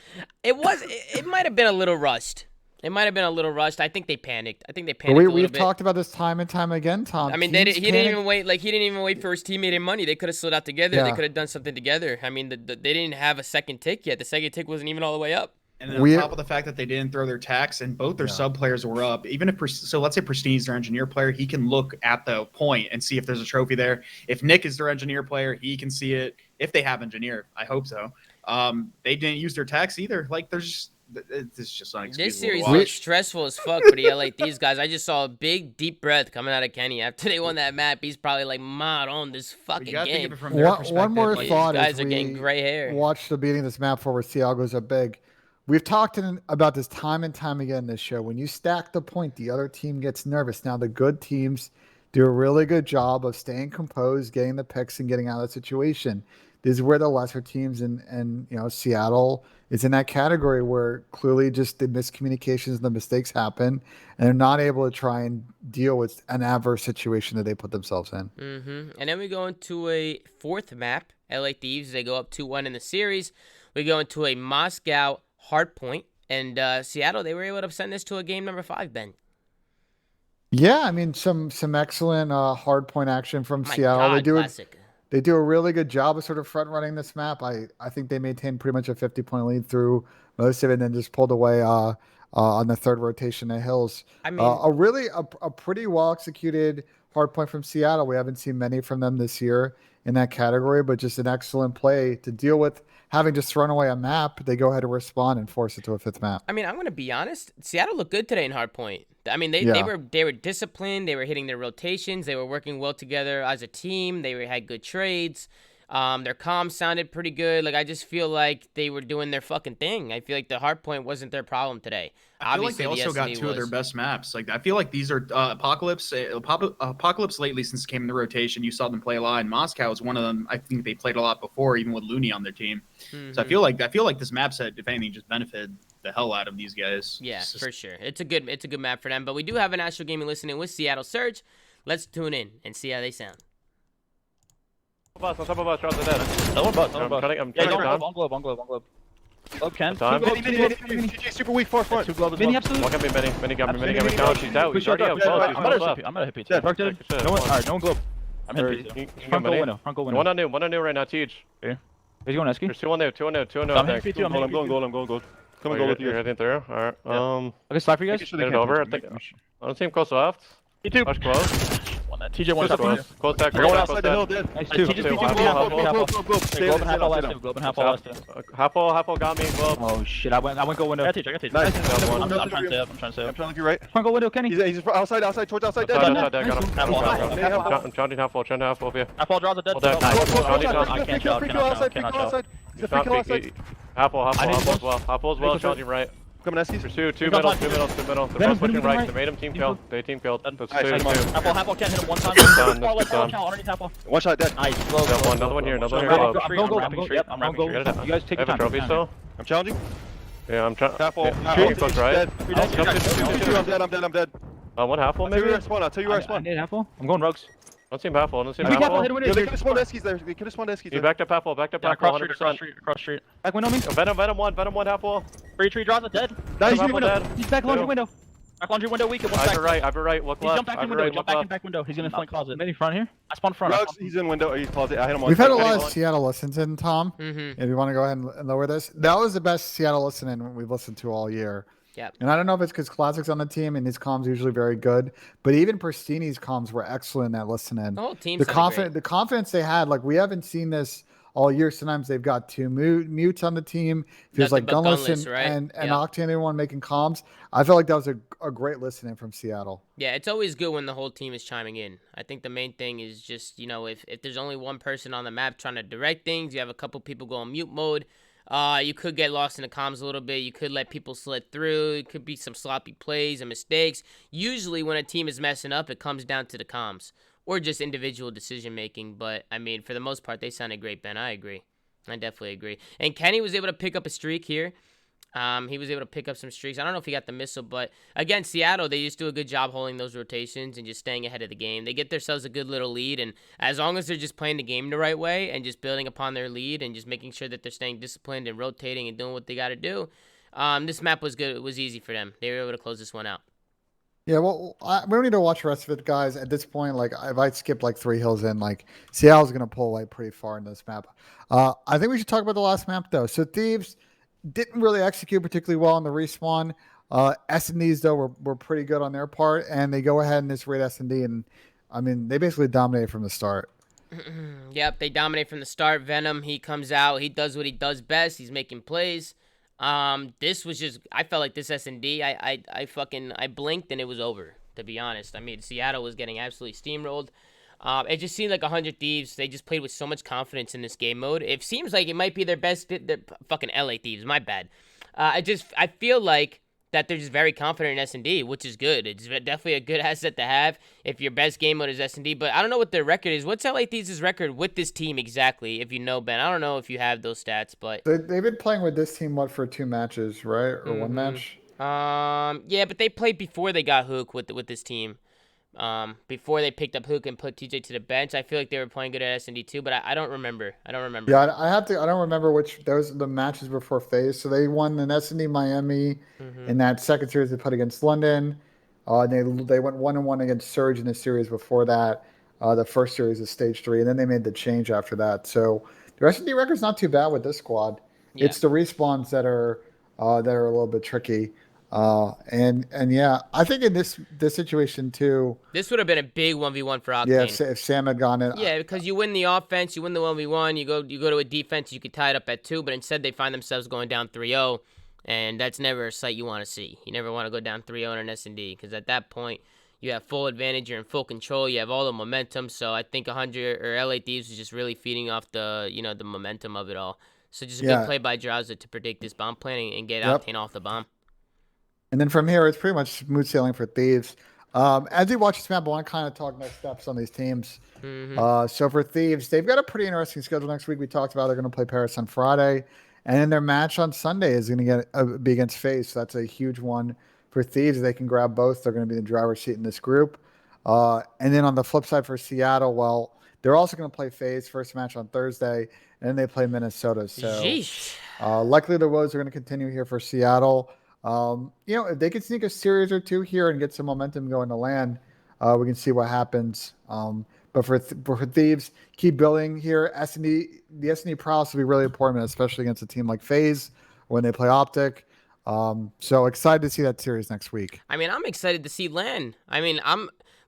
It might have been a little rust. I think they panicked. We've talked about this time and time again, Tom. I mean, he didn't even wait. Like, he didn't even wait for his teammate in money. They could have slid out together. Yeah. They could have done something together. I mean, they didn't have a second tick yet. The second tick wasn't even all the way up. And then on top of the fact that they didn't throw their tax and both their sub players were up, even if so, let's say Prestine's their engineer player, he can look at the point and see if there's a trophy there. If Nick is their engineer player, he can see it. If they have engineer, I hope so. They didn't use their tax either. Like it's just unexcusable. This series looks stressful as fuck for the LA Thieves guys. I just saw a big deep breath coming out of Kenny after they won that map. He's probably like, "Mod on this fucking game." One more thought: guys are getting gray hair. Watch the beating of this map for where Seattle goes up big. We've talked about this time and time again in this show. When you stack the point, the other team gets nervous. Now, the good teams do a really good job of staying composed, getting the picks, and getting out of the situation. This is where the lesser teams and Seattle is in that category where clearly just the miscommunications and the mistakes happen, and they're not able to try and deal with an adverse situation that they put themselves in. And then we go into a 4th map, LA Thieves. They go up 2-1 in the series. We go into a Moscow Hardpoint, and Seattle, they were able to send this to a game number 5, Ben. Yeah, I mean, some excellent hardpoint action from Seattle. They do a really good job of sort of front running this map. I think they maintained pretty much a 50-point lead through most of it, and then just pulled away on the 3rd rotation at Hills. I mean, a pretty well executed hardpoint from Seattle. We haven't seen many from them this year in that category, but just an excellent play to deal with having just thrown away a map. They go ahead and respond and force it to a 5th map. I mean, I'm going to be honest. Seattle looked good today in hardpoint. I mean, they were disciplined. They were hitting their rotations. They were working well together as a team. They had good trades. Their comms sounded pretty good. Like, I just feel like they were doing their fucking thing. I feel like the hardpoint wasn't their problem today. I feel like they also got 2 of their best maps. Like, I feel like these are Apocalypse lately since it came in the rotation. You saw them play a lot, and Moscow is one of them. I think they played a lot before, even with Looney on their team. So I feel like this map set, if anything, just benefited the hell out of these guys. Yeah, for sure. It's a good map for them. But we do have an Astro Gaming listening with Seattle Surge. Let's tune in and see how they sound. On top of us, Charles is dead. I'm trying to on globe. Globe Ken. GG super weak, 4 front. 2 globe as well. Walk at me, mini got me down. She's out. She's already out. I'm gonna hit P2. Alright, no one globe. I'm hitting P2. Front goal window. One on new right now, Teach. He's going Esky. There's 2 on there. I'm hitting P2. I'm going gold. Come and go with you. You're heading through? Alright. Okay, slide for you guys. Get it over. I think on the team close left. P2. Push close. TJ one close back. Going outside the hill, dead. Nice. TJ's P2. Globe and half all last. Half all got me. Oh shit, I went go window. I got TJ. Nice. I'm trying to save. I'm trying to look you right. Front go window, Kenny. He's outside, towards outside, dead. Got him. I'm charging half full here. Half all draws a dead. I can't chill. Half all as well, charging right. Coming Eskies. Pursue, two middle. They're both switching right. They made him team kill. They team killed. That's 2. Half all can't hit him one time. One shot dead. Nice. Another one here. I'm going. You guys take your time. Trophy still? I'm challenging. Yeah, I'm trying. Half all. Close right. I'm dead. One half all maybe? I'll tell you where I spawn. I need half all. I'm going rogues. Don't seem half all. They could have spawned Eskies there. He backed up half all. 100%. Cross street. Back window me. Venom 1 half all. Free tree draws it dead. Nice window. He's back laundry window. Back laundry window weak. I've right. Look left. Jump back in window. Back window. He's gonna flank closet. Many front here. I spawned front. He's in window. He's closet. I hit him. We've had a lot of Seattle listens in, Tom. If you want to go ahead and lower this, that was the best Seattle listening we've listened to all year. Yeah. And I don't know if it's because Classic's on the team and his comms are usually very good, but even Pristini's comms were excellent at listening. The whole team. The confidence they had, like we haven't seen this all year. Sometimes they've got 2 mutes on the team. Feels like Gunless and Octane, everyone making comms. I felt like that was a great listening from Seattle. Yeah, it's always good when the whole team is chiming in. I think the main thing is just, if there's only one person on the map trying to direct things, you have a couple people go on mute mode. You could get lost in the comms a little bit. You could let people slip through. It could be some sloppy plays and mistakes. Usually when a team is messing up, it comes down to the comms or just individual decision making. But, I mean, for the most part, they sounded great, Ben. I agree. I definitely agree. And Kenny was able to pick up a streak here. He was able to pick up some streaks. I don't know if he got the missile, but again, Seattle, they just do a good job holding those rotations and just staying ahead of the game. They get themselves a good little lead, and as long as they're just playing the game the right way and just building upon their lead and just making sure that they're staying disciplined and rotating and doing what they got to do, this map was good. It was easy for them. They were able to close this one out. Yeah, well, we don't need to watch the rest of it, guys. At this point, like, if I skip like 3 hills in, like, Seattle's going to pull away pretty far in this map. I think we should talk about the last map, though. So Thieves didn't really execute particularly well on the respawn. S&Ds, though, were pretty good on their part, and they go ahead and just raid S&D, and, I mean, they basically dominated from the start. Yep, they dominate from the start. Venom, he comes out. He does what he does best. He's making plays. This was just, I felt like this S&D, I blinked and it was over, to be honest. I mean, Seattle was getting absolutely steamrolled. It just seemed like 100 Thieves. They just played with so much confidence in this game mode. It seems like it might be their best, the fucking LA Thieves, my bad. I feel like that they're just very confident in S&D, which is good. It's definitely a good asset to have if your best game mode is S&D. But I don't know what their record is. What's LA Thieves' record with this team exactly, if you know, Ben? I don't know if you have those stats, but... They've been playing with this team, for 2 matches, right? Or 1 match? Yeah, but they played before they got Hook with this team. Before they picked up Hook and put TJ to the bench. I feel like they were playing good at S&D too, but I don't remember. Yeah, I don't remember which those the matches before phase. So they won in S&D Miami in that second series they played against London. They went 1-1 against Surge in the series before that. The first series is stage 3, and then they made the change after that. So the S&D record's not too bad with this squad. Yeah. It's the respawns that are a little bit tricky. And yeah, I think in this situation too, this would have been a big 1v1 for Octane. Yeah, if Sam had gone in. Yeah, because you win the offense, you win the 1v1, you go to a defense, you could tie it up at 2, but instead they find themselves going down 3-0, and that's never a sight you want to see. You never want to go down 3-0 in an S&D, because at that point you have full advantage, you're in full control, you have all the momentum. So I think 100 or LA Thieves is just really feeding off the the momentum of it all. So just a good play by Drowser to predict this bomb planning and get Octane off the bomb. And then from here, it's pretty much smooth sailing for Thieves. As we watch this map, I want to kind of talk next steps on these teams. So for Thieves, they've got a pretty interesting schedule next week. We talked about they're going to play Paris on Friday. And then their match on Sunday is going to be against FaZe. So that's a huge one for Thieves. They can grab both. They're going to be in the driver's seat in this group. And then on the flip side for Seattle, well, they're also going to play FaZe, first match on Thursday. And then they play Minnesota. So likely the woes are going to continue here for Seattle. If they can sneak a series or 2 here and get some momentum going to land, we can see what happens. But for Thieves, keep building here. The S&D prowess will be really important, especially against a team like FaZe when they play Optic. So excited to see that series next week. I mean, I'm excited to see LAN. I mean,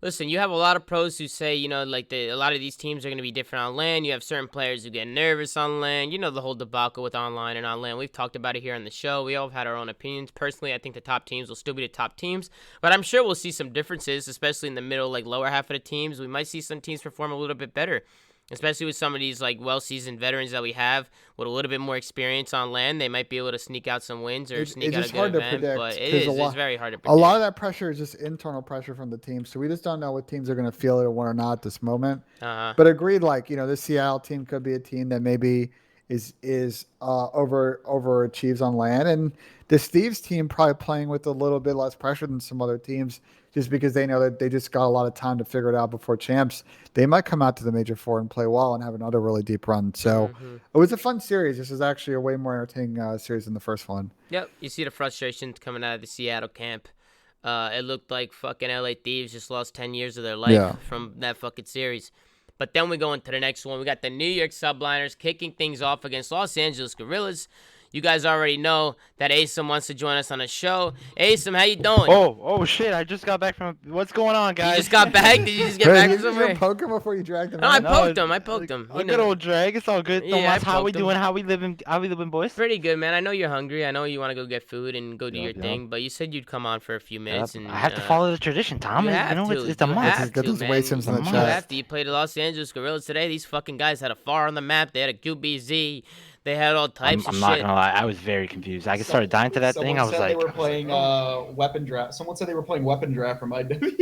listen, you have a lot of pros who say, a lot of these teams are going to be different on LAN. You have certain players who get nervous on LAN. The whole debacle with online and on LAN. We've talked about it here on the show. We all have had our own opinions. Personally, I think the top teams will still be the top teams. But I'm sure we'll see some differences, especially in the middle, lower half of the teams. We might see some teams perform a little bit better, especially with some of these well-seasoned veterans that we have with a little bit more experience on LAN. They might be able to sneak out some wins or sneak out a good event, but it's very hard to predict. A lot of that pressure is just internal pressure from the team, so we just don't know what teams are going to feel it or not at this moment. But agreed, this Seattle team could be a team that maybe is overachieves on LAN, and this Thieves team probably playing with a little bit less pressure than some other teams, just because they know that they just got a lot of time to figure it out before champs. They might come out to the Major 4 and play well and have another really deep run. So it was a fun series. This is actually a way more entertaining series than the first one. Yep, you see the frustrations coming out of the Seattle camp. It looked like fucking LA Thieves just lost 10 years of their life from that fucking series. But then we go into the next one. We got the New York Subliners kicking things off against Los Angeles Guerrillas. You guys already know that Asim wants to join us on the show. Asim, how you doing? Oh shit! I just got back from. What's going on, guys? You just got back? Did you just get back from somewhere? Did you poke him before you dragged him? No, I poked him. A good old drag. It's all good. Yeah, how we doing? How we living, boys? Pretty good, man. I know you're hungry. I know you want to go get food and go do your thing. But you said you'd come on for a few minutes. And I have to follow the tradition, Tom. It's a must. Get those Wasims in the chat. You played the Los Angeles Guerrillas today. These fucking guys had a FAR on the map. They had a QBZ. They had all types I'm of not shit. gonna lie, I was very confused. I started dying to that thing. I was Someone like, said they were playing weapon draft. Someone said they were playing weapon draft from IW.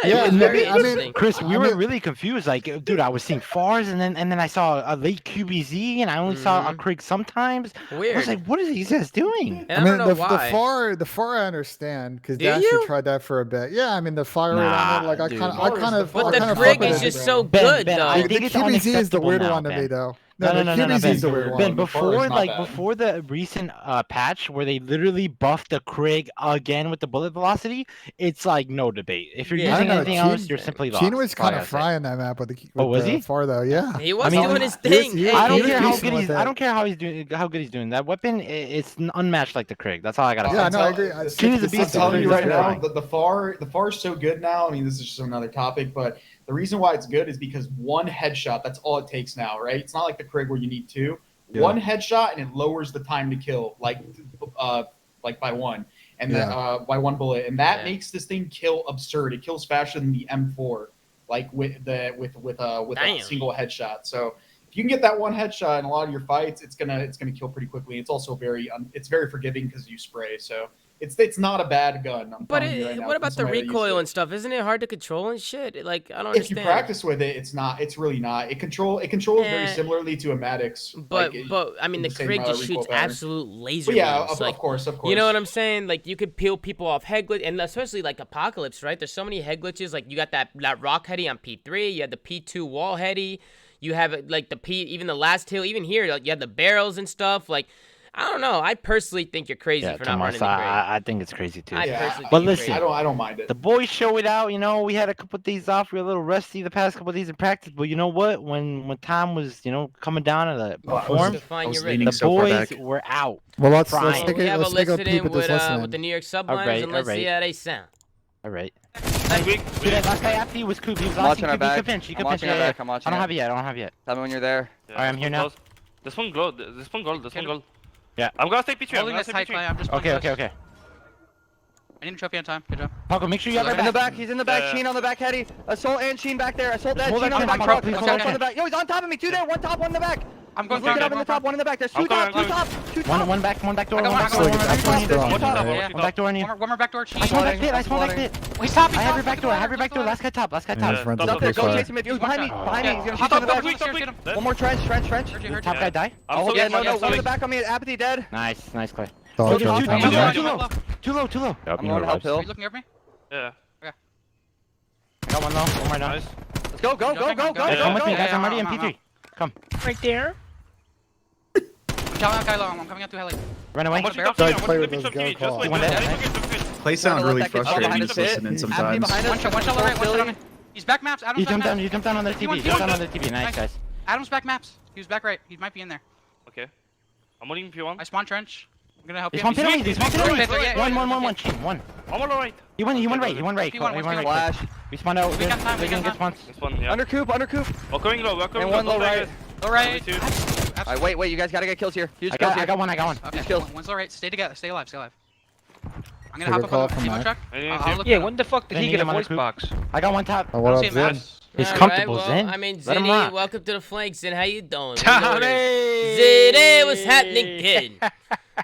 Yeah, very interesting. Chris, we were really confused. Like, dude, I was seeing FARs, and then I saw a late QBZ, and I only saw a Krig sometimes. Weird. I was like, what are these guys doing? And I don't know why. The far I understand because Do Dasher you? tried that for a bit. Yeah, I mean the fire rate on it, like I dude. kind of. But I the kind of Krig fuck with is it. just so Ben, good, Ben, though. I The think it's QBZ is the unacceptable weird now, one to me, Ben. though. No, the QBZ Ben. is the weird Ben, one. before the recent patch where they literally buffed the Krig again with the bullet velocity, it's like no debate. If you're using anything else, you're simply lost. Chino was kind of frying that map with the was he? far though. Yeah, He was doing his thing. I don't was care how decent good with he's. it. I don't care how he's doing. How good he's doing. That weapon, it's unmatched like the Krig. That's all I gotta say. Yeah, no, I agree. Chino's a beast. I'm telling you right now, Krig. the far is so good now. I mean, this is just another topic, but the reason why it's good is because one headshot, that's all it takes now, right? It's not like the Krig where you need two. Yeah. One headshot and it lowers the time to kill, like by one, and by one bullet, and that makes this thing kill absurd. It kills faster than the M4, like with a single headshot. So if you can get that one headshot in a lot of your fights, it's gonna kill pretty quickly. It's also very forgiving because you spray. So it's not a bad gun. But what about the recoil and stuff? Isn't it hard to control and shit? Like I don't If understand. you practice with it, it's not. It's really not. It controls very similarly to a Maddox. But I mean the Krig just shoots absolute laser beams. Of course. You know what I'm saying? Like you could peel people off head glitch, and especially like Apocalypse, right? There's so many head glitches. Like you got that rock heady on P3. You had the P2 wall heady. You have like even the last hill. Even here, like, you had the barrels and stuff. Like. I don't know. I personally think you're crazy for not running the Krig. I think it's crazy too. But listen, I don't mind it. The boys show it out. You know, we had a couple of days off. We were a little rusty the past couple of days in practice, but you know what? When time was coming down to perform, the boys were out. Well, let's we have a take a listen peep in at this listen. with the New York Subliners, and let's see how they sound. All right. That last guy after you was Coop. He was watching our back. You could pinch. I'm watching our back. I'm watching. I don't have it yet. Tell me when you're there. All right, I'm here now. This one gold. This one gold. Yeah. I'm gonna take P3. Holding this tight, I'm just Okay. I need a trophy on time. Good job. Paco, make sure you have in the back. He's in the back. Sheen on the back, Heady. Assault and Sheen back there. Assault that. Sheen on the back. Assault on the back. Yo, he's on top of me. Two there. One top, one in the back. I'm going Pick it up in the top. One in the back. There's two top. One back door. One back door on you. One more back door. I spawned back pit. He's top. I have your back door. Last guy top. Runs up Go the far. chase him. He's behind me. He's gonna shoot you in the back. One more trench. Top guy die. Yeah, no. One in the back on me. Apathy dead. Nice, Clay. Too low. Too low. I'm going to help Hill. Are you looking over me? Yeah. Okay. I got one low. One right now. Nice. Let's go. Come with me, guys. I'm already in P3. Come. Right there. I'm telling that guy low. I'm coming out through heli. Run away. Play with those gun calls. Clay sounds really frustrating just listening sometimes. One shot on the right, one shot on me. He's back maps. Adam's You back maps. jump down on their TV. Nice, guys. Adam's back maps. He was back right. He might be in there. Okay. I'm holding P1. I spawn trench. I'm gonna help They you. spawn penalties. One. One. I'm on the right. He went right. Flash. We spawned out. We got time, They're gonna get spawns. This one, yeah. Under coop. We're going low. And one low right. All right. Alright, wait. You guys gotta get kills here. Huge kills here. I got one. Okay. kills. One's all right. Stay together. Stay alive. I'm gonna Take a hop call up on from the Mac. truck. Yeah, Yeah, when the fuck did he get a voice box? I got one top. What up, see him, Zin? man. He's All comfortable, right, Zen. I mean, Let him Zinny, rock. welcome to the flank, Zin. How you doing? Tommy! Zinny, what's happening, kid?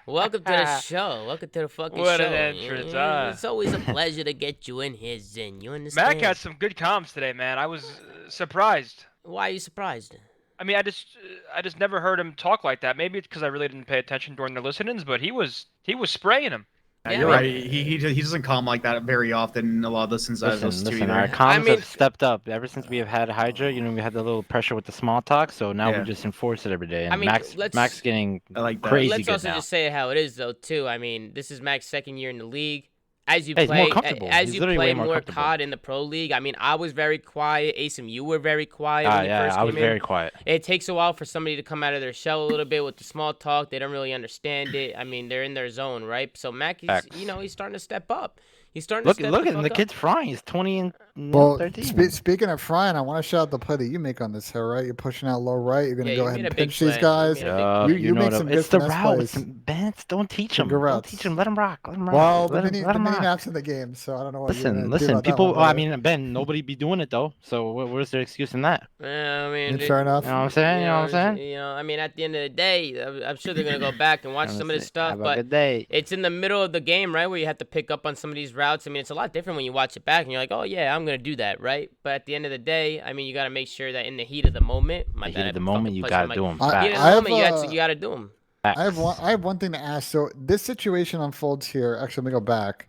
Welcome to the show. Welcome to the fucking What show. an entrance, It's always a pleasure to get you in here, Zin. You understand? Mac had some good comms today, man. I was surprised. Why are you surprised? I mean, I just never heard him talk like that. Maybe it's because I really didn't pay attention during the listenings, but he was spraying him. Yeah, you're right. He doesn't calm like that very often in a lot of listens I've listened to Listen, either. our comms have stepped up ever since we have had Hydra. We had the little pressure with the small talk, so now we just enforce it every day. And Max getting crazy Let's good also now. just say it how it is, though, too. I mean, this is Mac's second year in the league. As you Hey, he's more play, comfortable. as He's you literally play way more more comfortable. COD in the pro league. I mean, I was very quiet. Asim, you were very quiet when you first I was came in. very quiet. It takes a while for somebody to come out of their shell a little bit with the small talk. They don't really understand it. I mean, they're in their zone, right? So Mac is, Facts. he's starting to step up. He's starting Look, to step look the at him. fuck The up. kid's frying. He's 20 and Well, 13. speaking of frying, I want to shout out the play that you make on this hill, right? You're pushing out low right. You're gonna Yeah, go you ahead made and a big pinch these play. guys. You made a big You make some good It's the finesse route. plays. Ben, don't teach him. Good Don't routes. teach him. Let him rock. Let him rock. Well, let the him, mini let him rock. map's in the game, so I don't know what you're gonna do Listen. about that People. one, I brother. mean, Ben. Nobody be doing it though. So where's their excuse in that? I mean, Fair enough. You know what I'm saying? You know what I'm saying? You know, I mean, at the end of the day, I'm sure they're gonna go back and watch some of this stuff, Have a but good day. it's in the middle of the game, right, where you have to pick up on some of these routes. I mean, it's a lot different when you watch it back and you're like, oh yeah, I'm gonna do that, right? But at the end of the day, I mean, you gotta make sure that in the heat of the moment, Heat of the moment, you gotta do them. Heat of the moment, you gotta do them. I have one thing to ask. So this situation unfolds here. Actually, let me go back.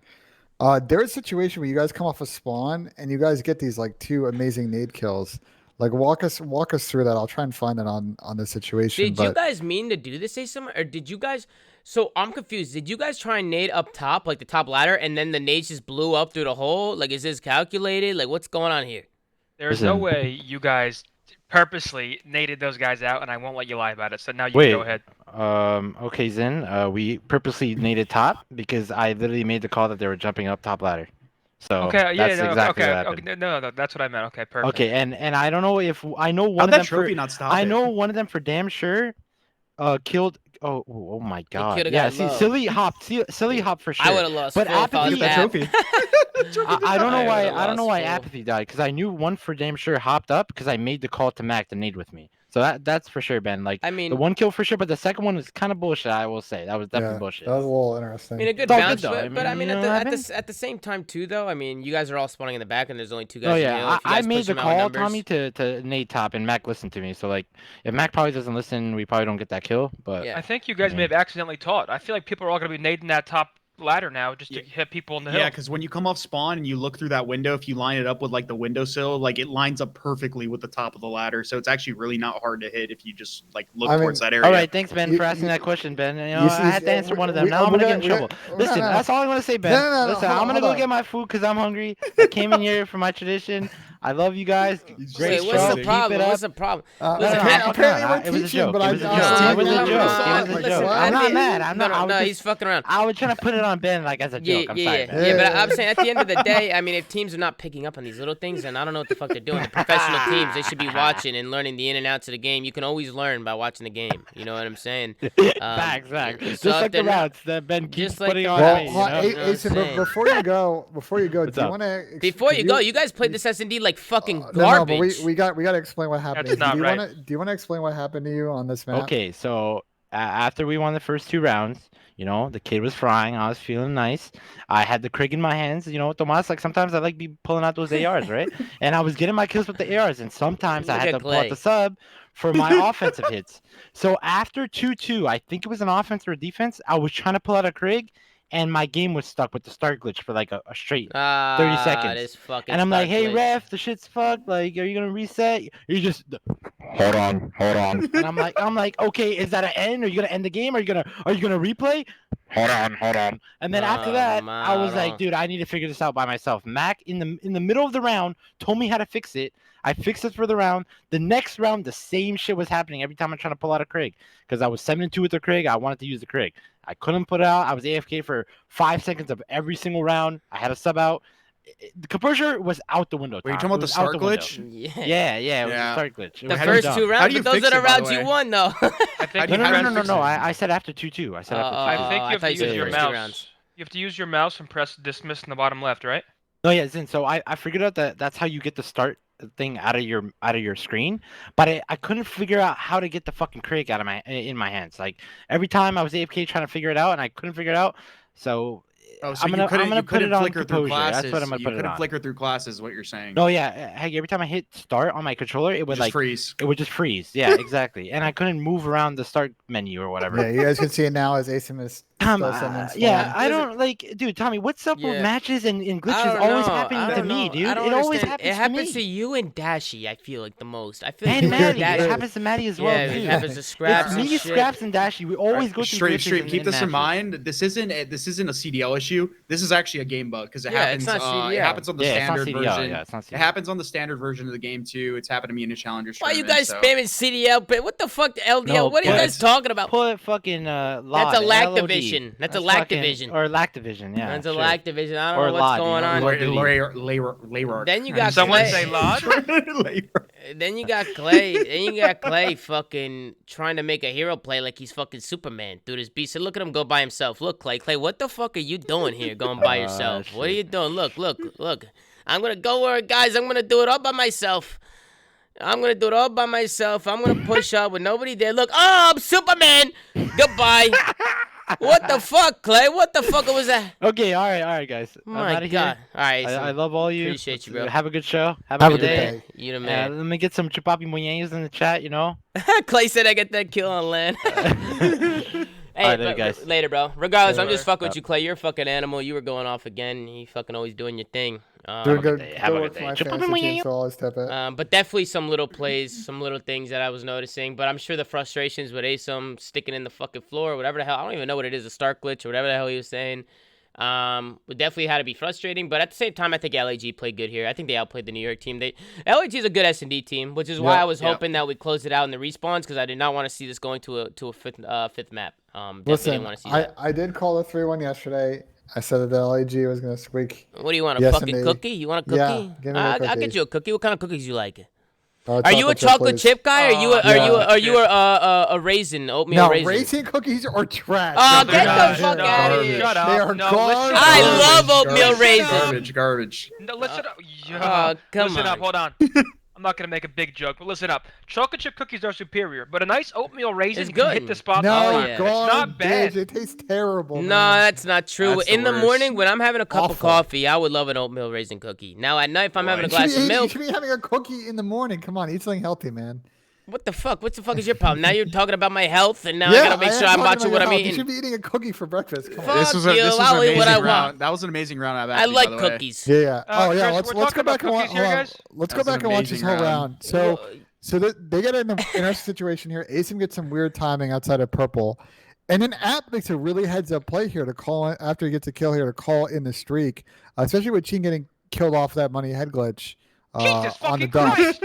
There's a situation where you guys come off a spawn and you guys get these like 2 amazing nade kills. Like walk us through that. I'll try and find it on the situation. Did you guys mean to do this, Asim, or did you guys? So I'm confused. Did you guys try and nade up top, like the top ladder, and then the nades just blew up through the hole? Like, is this calculated? Like, what's going on here? There's no way you guys purposely naded those guys out, and I won't let you lie about it. So now you can go ahead. Okay, Zen. We purposely naded top because I literally made the call that they were jumping up top ladder. So okay, yeah, that's no, exactly okay, what happened. okay, no, that's what I meant. Okay, perfect. Okay, and I don't know if I know one How'd of that them trophy for not stop I it? know one of them for damn sure. Killed. Oh my God. coulda Yeah, got see, low. silly hop for sure. I would have lost. But full if I was apathy. bad. I don't know why. would've I don't know why lost full. apathy died because I knew one for damn sure hopped up because I made the call to Mac to nade with me. So that's for sure, Ben. Like I mean, the one kill for sure, but the second one was kind of bullshit. I will say that was definitely bullshit. That was a little interesting. I mean, a good It's all bounce, good, though. but I mean, you know what at the same time too, though. I mean, you guys are all spawning in the back, and there's only 2 guys. Oh in the yeah, hill. If you I guys made push the them out with call, numbers- Tommy, to nade top, and Mac listened to me. So like, if Mac probably doesn't listen, we probably don't get that kill. But I think you guys may have accidentally taught. I feel like people are all gonna be nading that top ladder now just to hit people in the hill. Yeah, because when you come off spawn and you look through that window, if you line it up with like the windowsill, like it lines up perfectly with the top of the ladder. So it's actually really not hard to hit if you just like look towards that area. All right, thanks Ben for asking that question, Ben. You know, I had to answer one of them. Now I'm gonna get in trouble. Listen, that's all I want to say, Ben. No, Listen, I'm gonna go get my food because I'm hungry. I came in here for my tradition. I love you guys. Great Wait, show. what's the Keep problem? it up. What's the problem? Listen, apparently it we're was a teaching, joke. but It I was a I joke. saw It was a you joke. on the It side, was a like, joke. what? I'm not mad. I'm No, not. no, he's fucking around. I was trying to put it on Ben like as a joke. I'm sorry, Ben. Yeah, but I'm saying at the end of the day, I mean, if teams are not picking up on these little things, then I don't know what the fuck they're doing. The professional teams, they should be watching and learning the in and outs of the game. You can always learn by watching the game. You know what I'm saying? Facts. So Just if like the they're not- routes that Ben keeps just like putting the on Well, me. You know? Asim, but before you go, do you up? want to? Before you go, you guys played this S&D like fucking No, garbage. but we got to explain what happened. That's not right. Do you want to explain what happened to you on this map? Okay, so after we won the first 2 rounds, you know, the kid was frying. I was feeling nice. I had the Krig in my hands. You know, Tomas, like sometimes I like be pulling out those ARs, right? And I was getting my kills with the ARs, and sometimes I Look had at to pull out Clay. the sub for my offensive hits. So after 2-2, I think it was an offense or a defense, I was trying to pull out a Krig, and my game was stuck with the start glitch for like a straight 30 seconds. This fucking And I'm like, start hey, glitch. ref, the shit's fucked. Like, are you going to reset? You just... Hold on. And I'm like, okay, is that an end? Are you gonna end the game? Are you gonna replay? Hold on. And then after that, I was like, dude, I need to figure this out by myself. Mac in the middle of the round told me how to fix it. I fixed it for the round. The next round, the same shit was happening every time I'm trying to pull out a Krig. Because I was 7-2 with the Krig. I wanted to use the Krig. I couldn't put it out. I was AFK for 5 seconds of every single round. I had a sub out. The composure was out the window. Were you Tom. talking about It the was out start window. glitch? Yeah, it was a Yeah. start glitch. It The was first dumb. 2 How rounds, do you but those fix are the it, by the rounds you way? won, though. I think No. I said after 2-2. I said after 2-2. I think you I have thought to you said use your first 2 mouse. rounds. You have to use your mouse and press dismiss in the bottom left, right? No, yeah, Zin. So I figured out that that's how you get the start thing out of your screen, but I couldn't figure out how to get the fucking Krig out of in my hands. Like every time I was AFK trying to figure it out, and I couldn't figure it out. So Oh, so I'm gonna put it on flicker through composure. classes. That's what I'm gonna You put it couldn't on. flicker through classes. What you're saying? No, yeah. Hey, every time I hit start on my controller, it would Just like freeze. It would just freeze. Yeah, exactly. And I couldn't move around the start menu or whatever. Yeah, you guys can see it now as Asim is still someone yeah, I don't like, dude. Tommy, what's up with matches and glitches always happening to me, dude? I don't It always understand. happens It happens to to me. you and Dashy. I feel like the most. I feel And like you and Maddie. It Dashy- happens to Maddie as well, Yeah, too. it happens to Scraps It's and me, shit. Scraps, and Dashy. We always go through glitches Straight. in Keep this in matches. mind. This isn't a CDL issue. This is actually a game bug because it Yeah, happens. it's not CDL. It happens on the standard it's not CDL, version. yeah, it's not It CDL. happens on the standard version of the game too. It's happened to me in a Challengers Why you tournament, guys spamming CDL? But what the fuck, LDL? No, what are you guys talking about? Put fucking LOD. That's a lack LOD. division. That's a lack division. Or lack division, yeah. That's a sure. lack division. I don't Or know what's LOD, going on. Layrock. Then you got Someone Clay. say Lod. Then you got Clay. Then you got Clay fucking trying to make a hero play like he's fucking Superman. Dude, this beast. Look at him go by himself. Look, Clay. Clay, what the fuck are you doing here going by yourself? What are you doing? Look. I'm going to go where, guys, I'm going to do it all by myself. I'm going to do it all by myself. I'm going to push up with nobody there. Look, oh, I'm Superman. Goodbye. What the fuck, Clay? What the fuck was that? Okay, all right, guys. My I'm God. All right. I love all you. Appreciate you, bro. Have a good show. Have a good day. You the man. Let me get some chupapi moyenos in the chat, you know? Clay said I get that kill on land. Hey, All right, later, guys. Later, bro. Regardless, I'm just Later. fucking with you, Clay. You're a fucking animal. You were going off again. You fucking always doing your thing. Doing good. Have a Good good work day. for my fantasy team, so I'll always tap it. But definitely some little plays, some little things that I was noticing. But I'm sure the frustrations with Asim sticking in the fucking floor, whatever the hell. I don't even know what it is, a start glitch or whatever the hell he was saying. Would definitely had to be frustrating. But at the same time, I think LAG played good here. I think they outplayed the New York team. LAG is a good S&D team, which is why I was hoping that we closed it out in the respawns because I did not want to see this going to a fifth map. Definitely didn't want to see that. I did call a 3-1 yesterday. I said that the LAG was going to squeak. What do you want, a fucking cookie? You want a cookie? Yeah, give me a cookie. I'll get you a cookie. What kind of cookies you like? Are you a chocolate chip guy? Or are you a raisin, oatmeal raisin? No, raisin cookies are trash. Oh, get the fuck out of here. Shut up. They are garbage. I love oatmeal raisin. Garbage. No, listen up. Come listen on. up. Hold on. I'm not gonna make a big joke, but listen up. Chocolate chip cookies are superior, but a nice oatmeal raisin It's can good. hit the spot. No, yeah. It's not bad. It tastes terrible. No, man. that's not true. That's In the the worst. morning, when I'm having a cup of Awful. coffee, I would love an oatmeal raisin cookie. Now, at night, if I'm having a You glass should of be- You milk, should be having a cookie in the morning. Come on, eat something healthy, man. what the fuck? What the fuck is your problem? Now you're talking about my health, and now I gotta make sure I'm watching what I'm You eating. should be eating a cookie for breakfast. Come on. Fuck This was you, an I'll eat what I amazing want. round. That was an amazing round. I like cookies. Yeah. Uh, Oh yeah. Chris, we're Let's go talking back about and watch. cookies here, guys? Let's go That was back an and watch this amazing whole round. round. So they get in an interesting situation here. Asim gets some weird timing outside of purple, and then App makes a really heads-up play here to call in, after he gets a kill here to call in the streak, especially with Chin getting killed off that money head glitch Jesus on the fucking dump. Christ!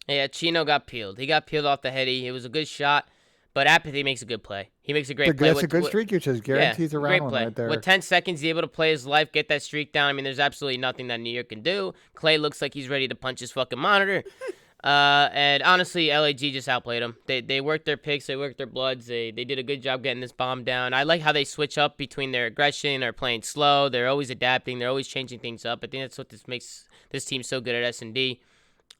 Yeah, Chino got peeled. He got peeled off the heady. It was a good shot, but Apathy makes a good play. He makes a great play. That's a good streak, which is guarantees a great round one play. right there. With 10 seconds, he's able to play his life, get that streak down. I mean, there's absolutely nothing that New York can do. Clay looks like he's ready to punch his fucking monitor. And honestly, LAG just outplayed them. They worked their picks, they worked their bloods. They did a good job getting this bomb down. I like how they switch up between their aggression or playing slow. They're always adapting. They're always changing things up. I think that's what this makes this team so good at S&D.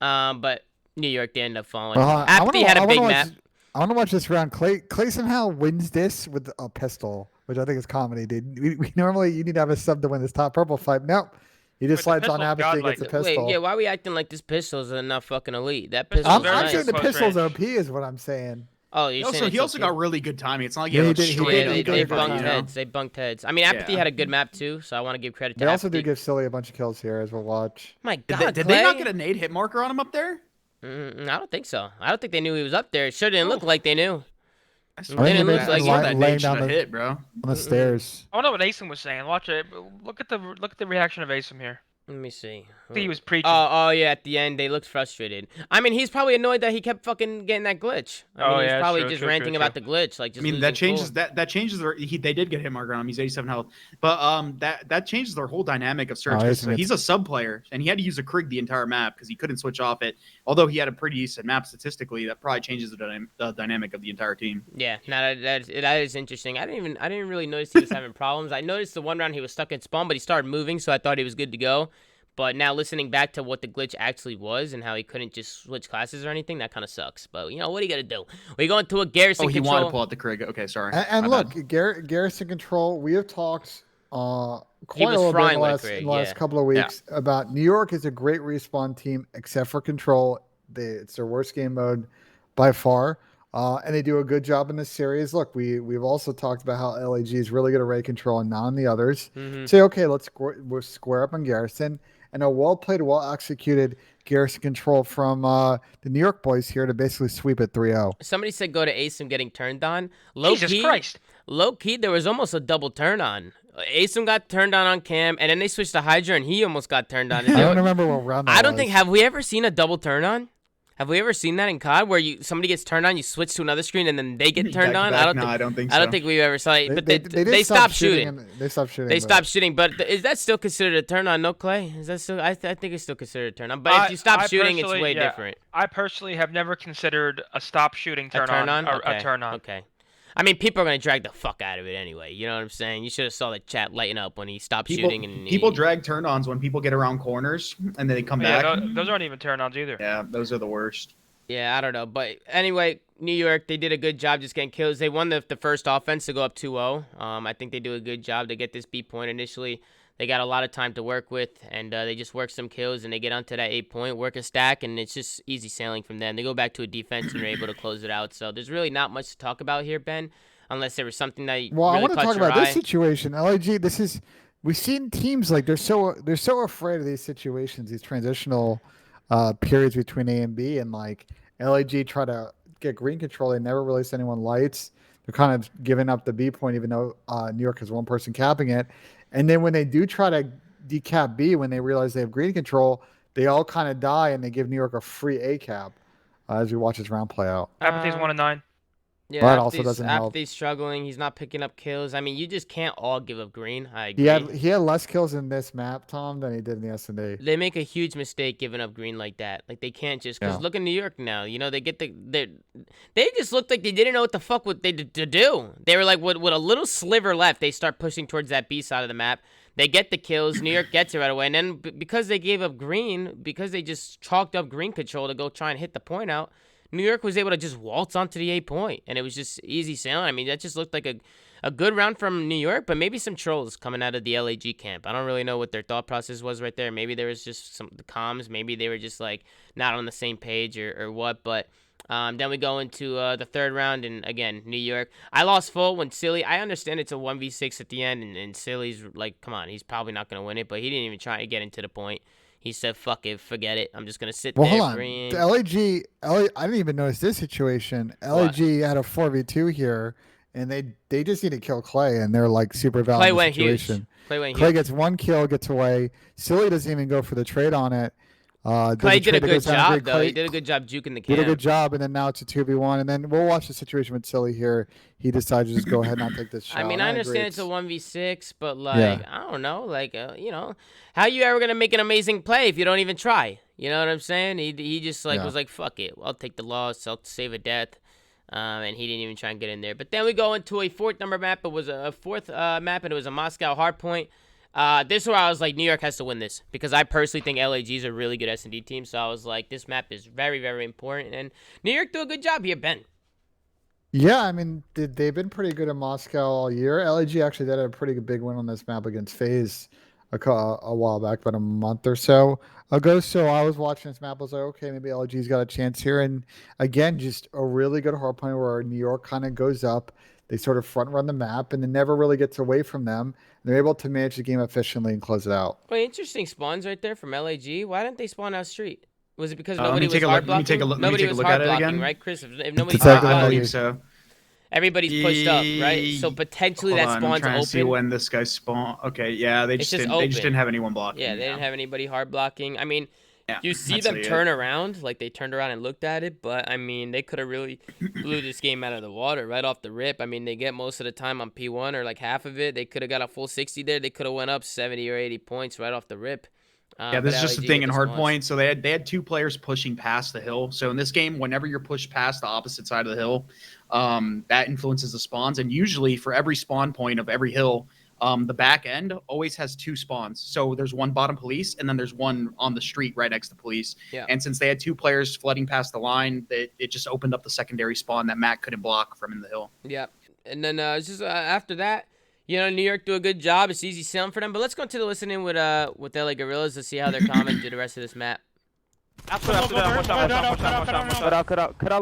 But New York, they end up falling. Apathy had a big map. I want to watch this round. Clay somehow wins this with a pistol, which I think is comedy, dude. We normally you need to have a sub to win this top purple fight. Nope. He just slides on Apathy and gets a pistol. Wait, yeah, why are we acting like this pistol's not fucking elite? That pistol's I'm nice. saying the pistol's OP is what I'm saying. Oh, you're saying He also got really good timing. It's not like he Yeah, had he a did- straight he up They did gunfight, bunked you know? heads. They bunked heads. I mean, Apathy had a good map too, so I want to give credit to They also do Apathy. give Silly a bunch of kills here as we'll watch. My Did God, they not Clay. get a nade hit marker on him up there? I don't think so. I don't think they knew he was up there. It sure didn't look like they knew. I They didn't look like that laying nade should down have the- hit, bro. on the stairs. I don't know what Asim was saying. Watch it. Look at the reaction of Asim here. Let me see. I think he was preaching. Oh yeah, at the end they looked frustrated. I mean, he's probably annoyed that he kept fucking getting that glitch. I mean, he's yeah, probably true, just true, ranting true, about the glitch, like just. I mean, losing that changes cool. that changes their. They did get hit marker on him. He's 87 health, but that changes their whole dynamic of Surge. Oh, So he's a sub player, and he had to use a Krig the entire map because he couldn't switch off it. Although he had a pretty decent map statistically, that probably changes the dynamic of the entire team. Yeah, no, that is interesting. I didn't really notice he was having problems. I noticed the one round he was stuck in spawn, but he started moving, so I thought he was good to go. But now listening back to what the glitch actually was and how he couldn't just switch classes or anything, that kind of sucks. But you know what are you gonna do? We go into a Garrison Oh, he control. wanted to pull out the Krig. Okay, sorry. And My look, bad. Garrison control. We have talked quite He a was little bit frying in with the Krig, last yeah. couple of weeks about New York is a great respawn team except for control. It's their worst game mode by far. And they do a good job in this series. Look, we've also talked about how LAG is really good at raid control and not on the others. Say, okay, we'll square up on Garrison. And a well-played, well-executed Garrison control from the New York boys here to basically sweep it 3-0. Somebody said go to Asim getting turned on. Jesus Christ. Low key, there was almost a double turn on. Asim got turned on cam, and then they switched to Hydra, and he almost got turned on. I don't remember what round that I don't was. think. Have we ever seen a double turn on? Have we ever seen that in COD where somebody gets turned on, you switch to another screen, and then they get turned on? I don't think so. I don't think we've ever saw it. But They they stopped shooting. They stopped shooting. They stopped shooting. But is that still considered a turn on? No, Clay? Is that still? I think it's still considered a turn on. But if you stop shooting, it's way different. I personally have never considered a stop shooting turn on. Okay. A turn on. Okay. I mean, people are gonna drag the fuck out of it anyway. You know what I'm saying? You should have saw the chat lighten up when he stopped shooting. And people drag turn-ons when people get around corners and then they come back. Those aren't even turn-ons either. Yeah, those are the worst. Yeah, I don't know. But anyway, New York, they did a good job just getting kills. They won the first offense to go up 2-0. I think they do a good job to get this B point initially. They got a lot of time to work with, and they just work some kills, and they get onto that 8-point, work a stack, and it's just easy sailing from them. They go back to a defense, and they're able to close it out. So there's really not much to talk about here, Ben, unless there was something that really I want to caught talk your about eye. this situation. LAG, we've seen teams like they're so afraid of these situations, these transitional periods between A and B, and like LAG try to get green control. They never release anyone lights. They're kind of giving up the B point, even though New York has one person capping it. And then when they do try to decap B, when they realize they have green control, they all kind of die, and they give New York a free A cap as we watch this round play out. Apathy's 1-9. Yeah, that also doesn't help. Apathy's struggling. He's not picking up kills. I mean, you just can't all give up green. I agree. He had less kills in this map, Tom, than he did in the S&D. They make a huge mistake giving up green like that. Like, they can't just... Because look at New York now. You know, they just looked like they didn't know what the fuck to do. They were like, with a little sliver left, they start pushing towards that B side of the map. They get the kills. New York gets it right away. And then because they gave up green, because they just chalked up green control to go try and hit the point out, New York was able to just waltz onto the 8-point, and it was just easy sailing. I mean, that just looked like a good round from New York, but maybe some trolls coming out of the LAG camp. I don't really know what their thought process was right there. Maybe there was just some comms. Maybe they were just like not on the same page or what. But then we go into the third round, and again, New York. I lost full when Silly. I understand it's a 1v6 at the end, and Silly's like, come on, he's probably not going to win it, but he didn't even try to get into the point. He said, fuck it, forget it. I'm just going to sit there. Hold on. Green. The LAG, I didn't even notice this situation. LAG had a 4v2 here, and they just need to kill Clay, and they're like super valid Clay in the went situation. huge. Clay gets one kill, gets away. Silly doesn't even go for the trade on it. Clay did a good job, though. He did a good job juking the camp. Did a good job, and then now it's a 2v1, and then we'll watch the situation with Silly here. He decides to just go ahead and not take this shot. I mean, I understand it's a 1v6, but like, I don't know, like, you know, how you ever gonna make an amazing play if you don't even try? You know what I'm saying? He just like was like, fuck it, I'll take the loss, I'll save a death, and he didn't even try and get in there. But then we go into a fourth number map. It was a fourth map, and it was a Moscow hardpoint. This is where I was like, New York has to win this, because I personally think LAG is a really good S&D team. So I was like, this map is very, very important, and New York do a good job here, Ben. Yeah, I mean, they've been pretty good in Moscow all year. LAG actually did a pretty big win on this map against FaZe a while back, about a month or so ago. So I was watching this map. I was like, okay, maybe LAG's got a chance here. And again, just a really good hardpoint where New York kind of goes up. They sort of front run the map, and it never really gets away from them. They're able to manage the game efficiently and close it out. Well, interesting spawns right there from LAG. Why didn't they spawn out street? Was it because nobody was hard blocking? Nobody was hard blocking, right, Chris? If nobody's hard blocking, I believe so. Everybody's pushed up, right? So potentially that spawn's I'm trying open. to see when this guy spawned. Okay, yeah, they just didn't have anyone blocking. Yeah, they didn't have anybody hard blocking. I mean, you see them turn around, like they turned around and looked at it, but I mean, they could have really blew this game out of the water right off the rip. I mean, they get most of the time on P1 or like half of it. They could have got a full 60 there. They could have went up 70 or 80 points right off the rip. Yeah, this is just the thing in hardpoint. So they had two players pushing past the hill. So in this game, whenever you're pushed past the opposite side of the hill, that influences the spawns. And usually for every spawn point of every hill, the back end always has two spawns. So there's one bottom police, and then there's one on the street right next to police. Yeah. And since they had two players flooding past the line, it just opened up the secondary spawn that Matt couldn't block from in the hill. Yeah. And then just after that, you know, New York do a good job. It's easy sailing for them. But let's go to the listening with LA Guerrillas to see how they're calming through the rest of this map. Cut out,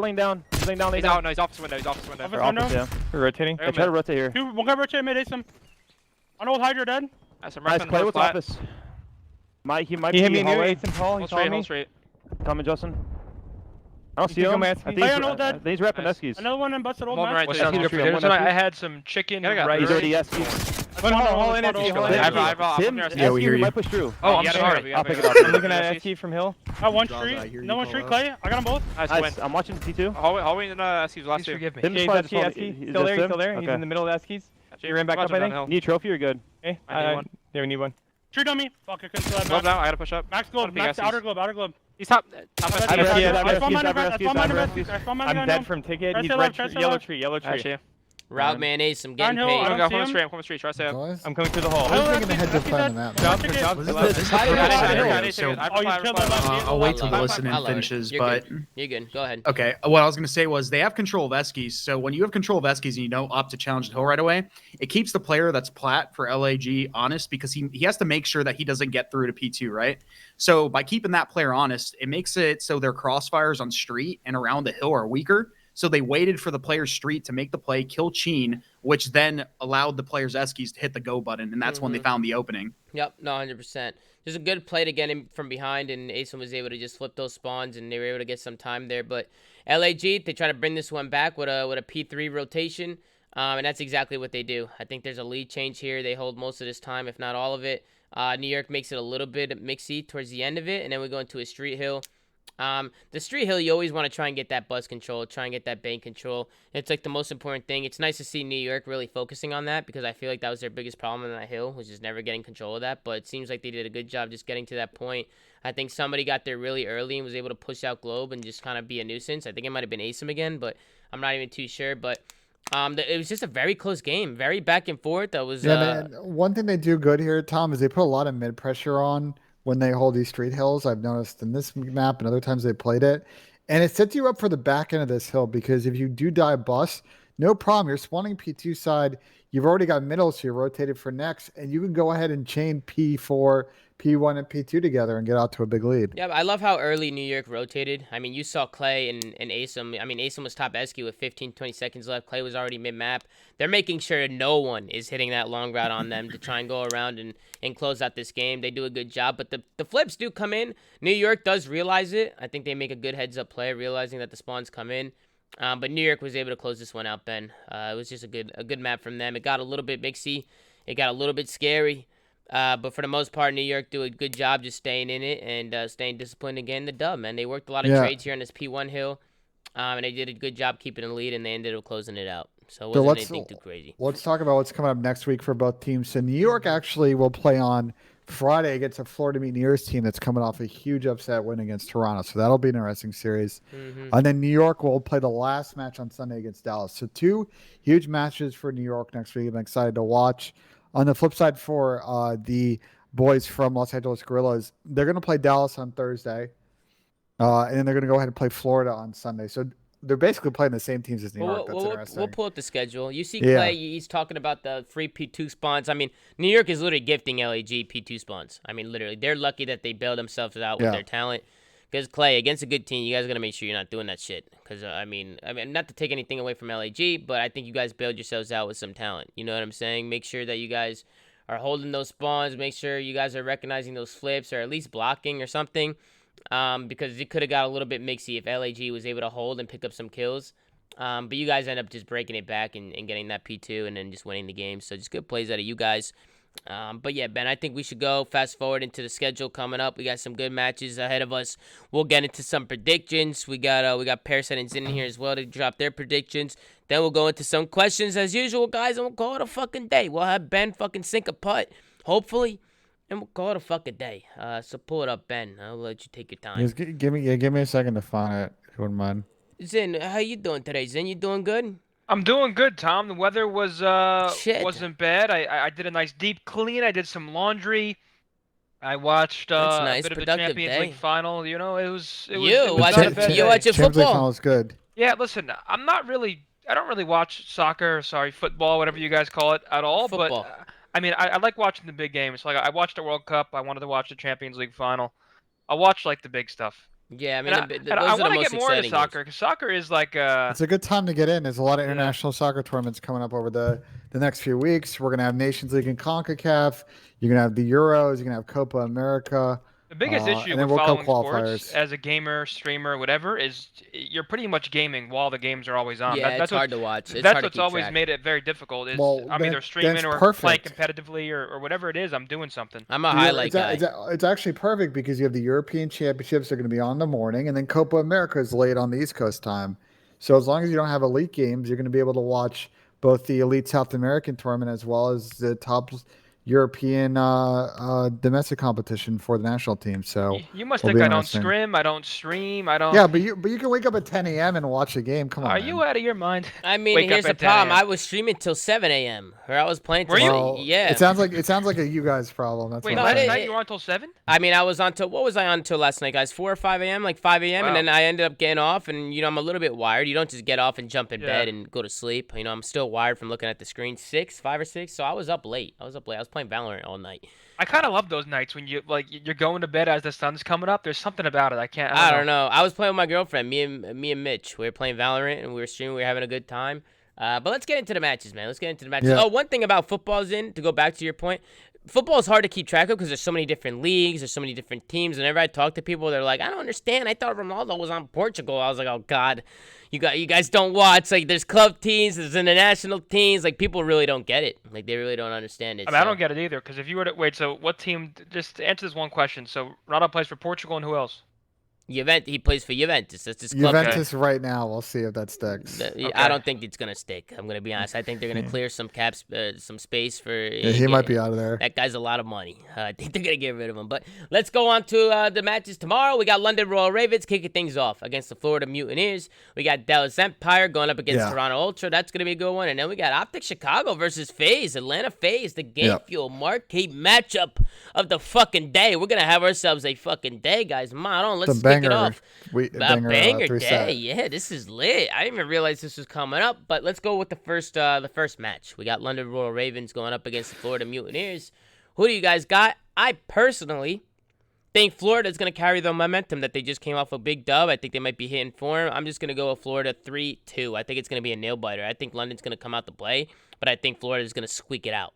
laying down. Laying down. He's out. No, he's off his window. They're opposite, yeah. We're rotating. I try to rotate here. One guy rotate mid, Asim. On old Hydra dead. Nice, Clay, what's office? He might be hit me hallway. Asim Paul. He's Hold straight. Coming, Justin. I don't see him. I think he's repping Eskies. Another one in busted old One match. right there. I had some chicken rice. He's already Eskies. Hold in. Yeah, we hear you. Might push through. Oh, I'm sorry. I'll pick it up. I'm looking at Eski from Hill. One street. No one street, Clay. I got them both. Nice. I'm watching T2. Hallway in Eskies last two. Forgive me. Eski. Still there. He's in the middle of Eskies. He ran back up, I think. Need a trophy or good? Okay. There, we need one. Street on me. Fuck, I couldn't still have down. I gotta push up. Max globe. Max outer globe. He's top. I'm dead from ticket. He's red tree, yellow tree. Route man Asim getting Downhill, paid. I don't see him. Come street. Try to stay up. I'm coming through the hole. I was thinking ahead to find the map. I'll wait till the listening finishes, but you're good. Go ahead. Okay, what I was going to say was they have control of Eskies, so when you have control of Eskies and you don't opt to challenge the hill right away, it keeps the player that's plat for LAG honest because he has to make sure that he doesn't get through to P2, right? So by keeping that player honest, it makes it so their crossfires on street and around the hill are weaker. So they waited for the player's street to make the play, kill Cheen, which then allowed the player's Eskies to hit the go button, and that's when they found the opening. Yep, no, 100%. Just a good play to get him from behind, and Asim was able to just flip those spawns, and they were able to get some time there. But LAG, they try to bring this one back with a P3 rotation, and that's exactly what they do. I think there's a lead change here. They hold most of this time, if not all of it. New York makes it a little bit mixy towards the end of it, and then we go into a street hill. The street hill, you always want to try and get that buzz control, try and get that bank control. It's like the most important thing. It's nice to see New York really focusing on that because I feel like that was their biggest problem in that hill, was just never getting control of that. But it seems like they did a good job just getting to that point. I think somebody got there really early and was able to push out Globe and just kind of be a nuisance. I think it might have been Asim again, but I'm not even too sure. But it was just a very close game, very back and forth. That was man. One thing they do good here, Tom, is they put a lot of mid pressure on when they hold these street hills. I've noticed in this map and other times they played it. And it sets you up for the back end of this hill because if you do die bust, no problem. You're spawning P2 side. You've already got middle, so you're rotated for next. And you can go ahead and chain P4, P1, and P2 together and get out to a big lead. Yeah, I love how early New York rotated. I mean, you saw Clay and Asim. I mean, Asim was top Esky with 15, 20 seconds left. Clay was already mid-map. They're making sure no one is hitting that long route on them to try and go around and close out this game. They do a good job, but the flips do come in. New York does realize it. I think they make a good heads-up play, realizing that the spawns come in. But New York was able to close this one out, Ben. It was just a good map from them. It got a little bit mixy. It got a little bit scary. But for the most part, New York do a good job just staying in it and staying disciplined and getting the dub, man. They worked a lot of trades here on this P1 hill, and they did a good job keeping the lead, and they ended up closing it out. So it wasn't anything too crazy. Let's talk about what's coming up next week for both teams. So New York actually will play on Friday against a Florida Meteors team that's coming off a huge upset win against Toronto. So that'll be an interesting series. And then New York will play the last match on Sunday against Dallas. So two huge matches for New York next week. I'm excited to watch. On the flip side for the boys from Los Angeles Guerrillas, they're going to play Dallas on Thursday. And then they're going to go ahead and play Florida on Sunday. So they're basically playing the same teams as New York. That's interesting. We'll pull up the schedule. You see Clay, he's talking about the free P2 spawns. I mean, New York is literally gifting LAG P2 spawns. I mean, literally. They're lucky that they bailed themselves out with their talent. Because, Clay, against a good team, you guys got to make sure you're not doing that shit. Because, I mean, not to take anything away from LAG, but I think you guys bailed yourselves out with some talent. You know what I'm saying? Make sure that you guys are holding those spawns. Make sure you guys are recognizing those flips or at least blocking or something. Because it could have got a little bit mixy if LAG was able to hold and pick up some kills. But you guys end up just breaking it back and getting that P2 and then just winning the game. So just good plays out of you guys. But yeah, Ben, I think we should go fast forward into the schedule coming up. We got some good matches ahead of us. We'll get into some predictions. We got Parasite and Zin in here as well to drop their predictions. Then we'll go into some questions as usual, guys, and we'll call it a fucking day. We'll have Ben fucking sink a putt, hopefully. And we'll call it a fucking day. So pull it up, Ben. I'll let you take your time. Just give me a second to find it, if you wouldn't mind. Zin, how you doing today? Zin, you doing good? I'm doing good, Tom. The weather wasn't bad. I did a nice deep clean. I did some laundry. I watched nice. a bit of the Champions League final. You know, it was not a bad you day. watching Champions League football? final is good. Yeah, listen, I don't really watch soccer, football, whatever you guys call it, at all. Football. But I mean, I like watching the big games. Like I watched the World Cup. I wanted to watch the Champions League final. I watch like the big stuff. Yeah, I mean, I want to get more into soccer because soccer is like it's a good time to get in. There's a lot of international soccer tournaments coming up over the next few weeks. We're gonna have Nations League and CONCACAF. You're gonna have the Euros. You're gonna have Copa America. The biggest issue and then with World Cup following sports qualifiers. as a gamer, streamer, whatever, is you're pretty much gaming while the games are always on. Yeah, it's hard to watch. It's That's hard to what's keep always track. made it very difficult. Is Well, I'm then- either streaming that's or playing perfect. competitively or whatever it is. I'm doing something. I'm a highlight guy. It's actually perfect because you have the European Championships are going to be on in the morning, and then Copa America is late on the East Coast time. So as long as you don't have elite games, you're going to be able to watch both the elite South American tournament as well as the top European domestic competition for the national team. So You must it'll think be I don't interesting. scrim, I don't stream, I don't. Yeah, but you can wake up at 10 a.m. and watch the game. Come on, Are man. you out of your mind? I mean, Wake here's up the at 10 problem. a.m. I was streaming till 7 a.m. or I was playing till Were you? Well, yeah. It sounds like a you guys problem. That's Wait, what last I'm saying. night you were on till 7? I mean, I was on till, what was I on till last night, guys? 4 or 5 a.m., like 5 a.m., and Wow. then I ended up getting off, and, you know, I'm a little bit wired. You don't just get off and jump in Yeah. bed and go to sleep. You know, I'm still wired from looking at the screen. 5 or 6, so I was up late. I was playing Valorant all night. I kind of love those nights when you're going to bed as the sun's coming up. There's something about it. I don't know. I was playing with my girlfriend, me and Mitch. We were playing Valorant, and we were streaming. We were having a good time. But let's get into the matches, man. Let's get into the matches. Yeah. Oh, one thing about football is to go back to your point, football is hard to keep track of because there's so many different leagues, there's so many different teams. Whenever I talk to people, they're like, I don't understand. I thought Ronaldo was on Portugal. I was like, oh, God. You guys don't watch. Like, there's club teams, there's international teams. Like, people really don't get it. Like, they really don't understand it. I mean, I don't get it either. Because if you were to wait, so what team? Just answer this one question. So Ronaldo plays for Portugal, and who else? He plays for Juventus. That's his club. Juventus right now. We'll see if that sticks. I don't think it's gonna stick. I'm gonna be honest. I think they're gonna clear some some space for. Yeah, he might be out of there. That guy's a lot of money. I think they're gonna get rid of him. But let's go on to the matches tomorrow. We got London Royal Ravens kicking things off against the Florida Mutineers. We got Dallas Empire going up against Toronto Ultra. That's gonna be a good one. And then we got Optic Chicago versus FaZe, Atlanta FaZe, the Game Fuel marquee matchup of the fucking day. We're gonna have ourselves a fucking day, guys. Come on, let's kick it off. Banger day, set. yeah, this is lit. I didn't even realize this was coming up, but let's go with the first match. We got London Royal Ravens going up against the Florida Mutineers. Who do you guys got? I personally think Florida's going to carry the momentum that they just came off a big dub. I think they might be hitting form. I'm just going to go with Florida 3-2. I think it's going to be a nail-biter. I think London's going to come out to play, but I think Florida's going to squeak it out.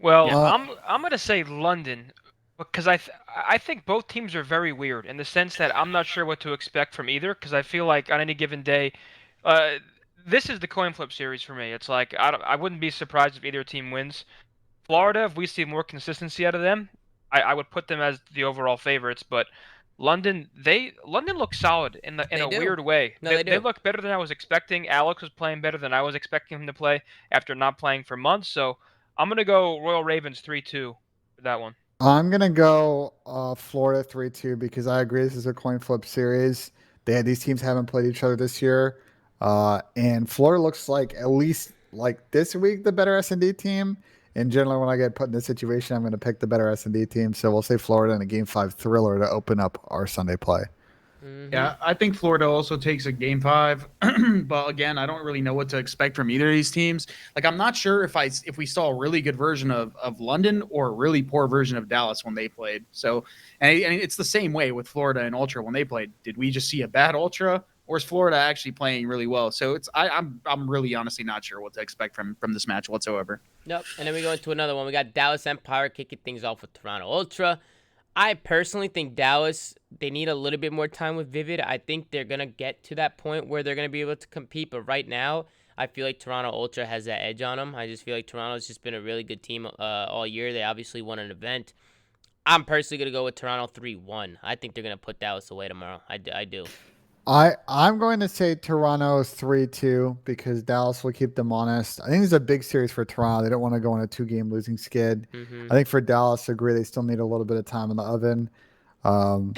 Well, I'm going to say London. Because I think both teams are very weird in the sense that I'm not sure what to expect from either. Because I feel like on any given day, this is the coin flip series for me. It's like I wouldn't be surprised if either team wins. Florida, if we see more consistency out of them, I would put them as the overall favorites. But London looks solid in a weird way. No, they look better than I was expecting. Alex was playing better than I was expecting him to play after not playing for months. So I'm gonna go Royal Ravens 3-2 for that one. I'm going to go Florida 3-2 because I agree this is a coin flip series. These teams haven't played each other this year. And Florida looks like, at least like this week, the better S&D team. And generally, when I get put in this situation, I'm going to pick the better S&D team. So we'll say Florida in a Game 5 thriller to open up our Sunday play. Yeah, I think Florida also takes a Game 5, but again, I don't really know what to expect from either of these teams. Like, I'm not sure if we saw a really good version of London or a really poor version of Dallas when they played. So, and it's the same way with Florida and Ultra when they played. Did we just see a bad Ultra, or is Florida actually playing really well? So I'm really honestly not sure what to expect from this match whatsoever. Nope. And then we go into another one. We got Dallas Empire kicking things off with Toronto Ultra. I personally think Dallas, they need a little bit more time with Vivid. I think they're going to get to that point where they're going to be able to compete. But right now, I feel like Toronto Ultra has that edge on them. I just feel like Toronto's just been a really good team all year. They obviously won an event. I'm personally going to go with Toronto 3-1. I think they're going to put Dallas away tomorrow. I do. I'm going to say Toronto 3-2 because Dallas will keep them honest. I think this is a big series for Toronto. They don't want to go on a 2-game losing skid. I think for Dallas, I agree they still need a little bit of time in the oven. Not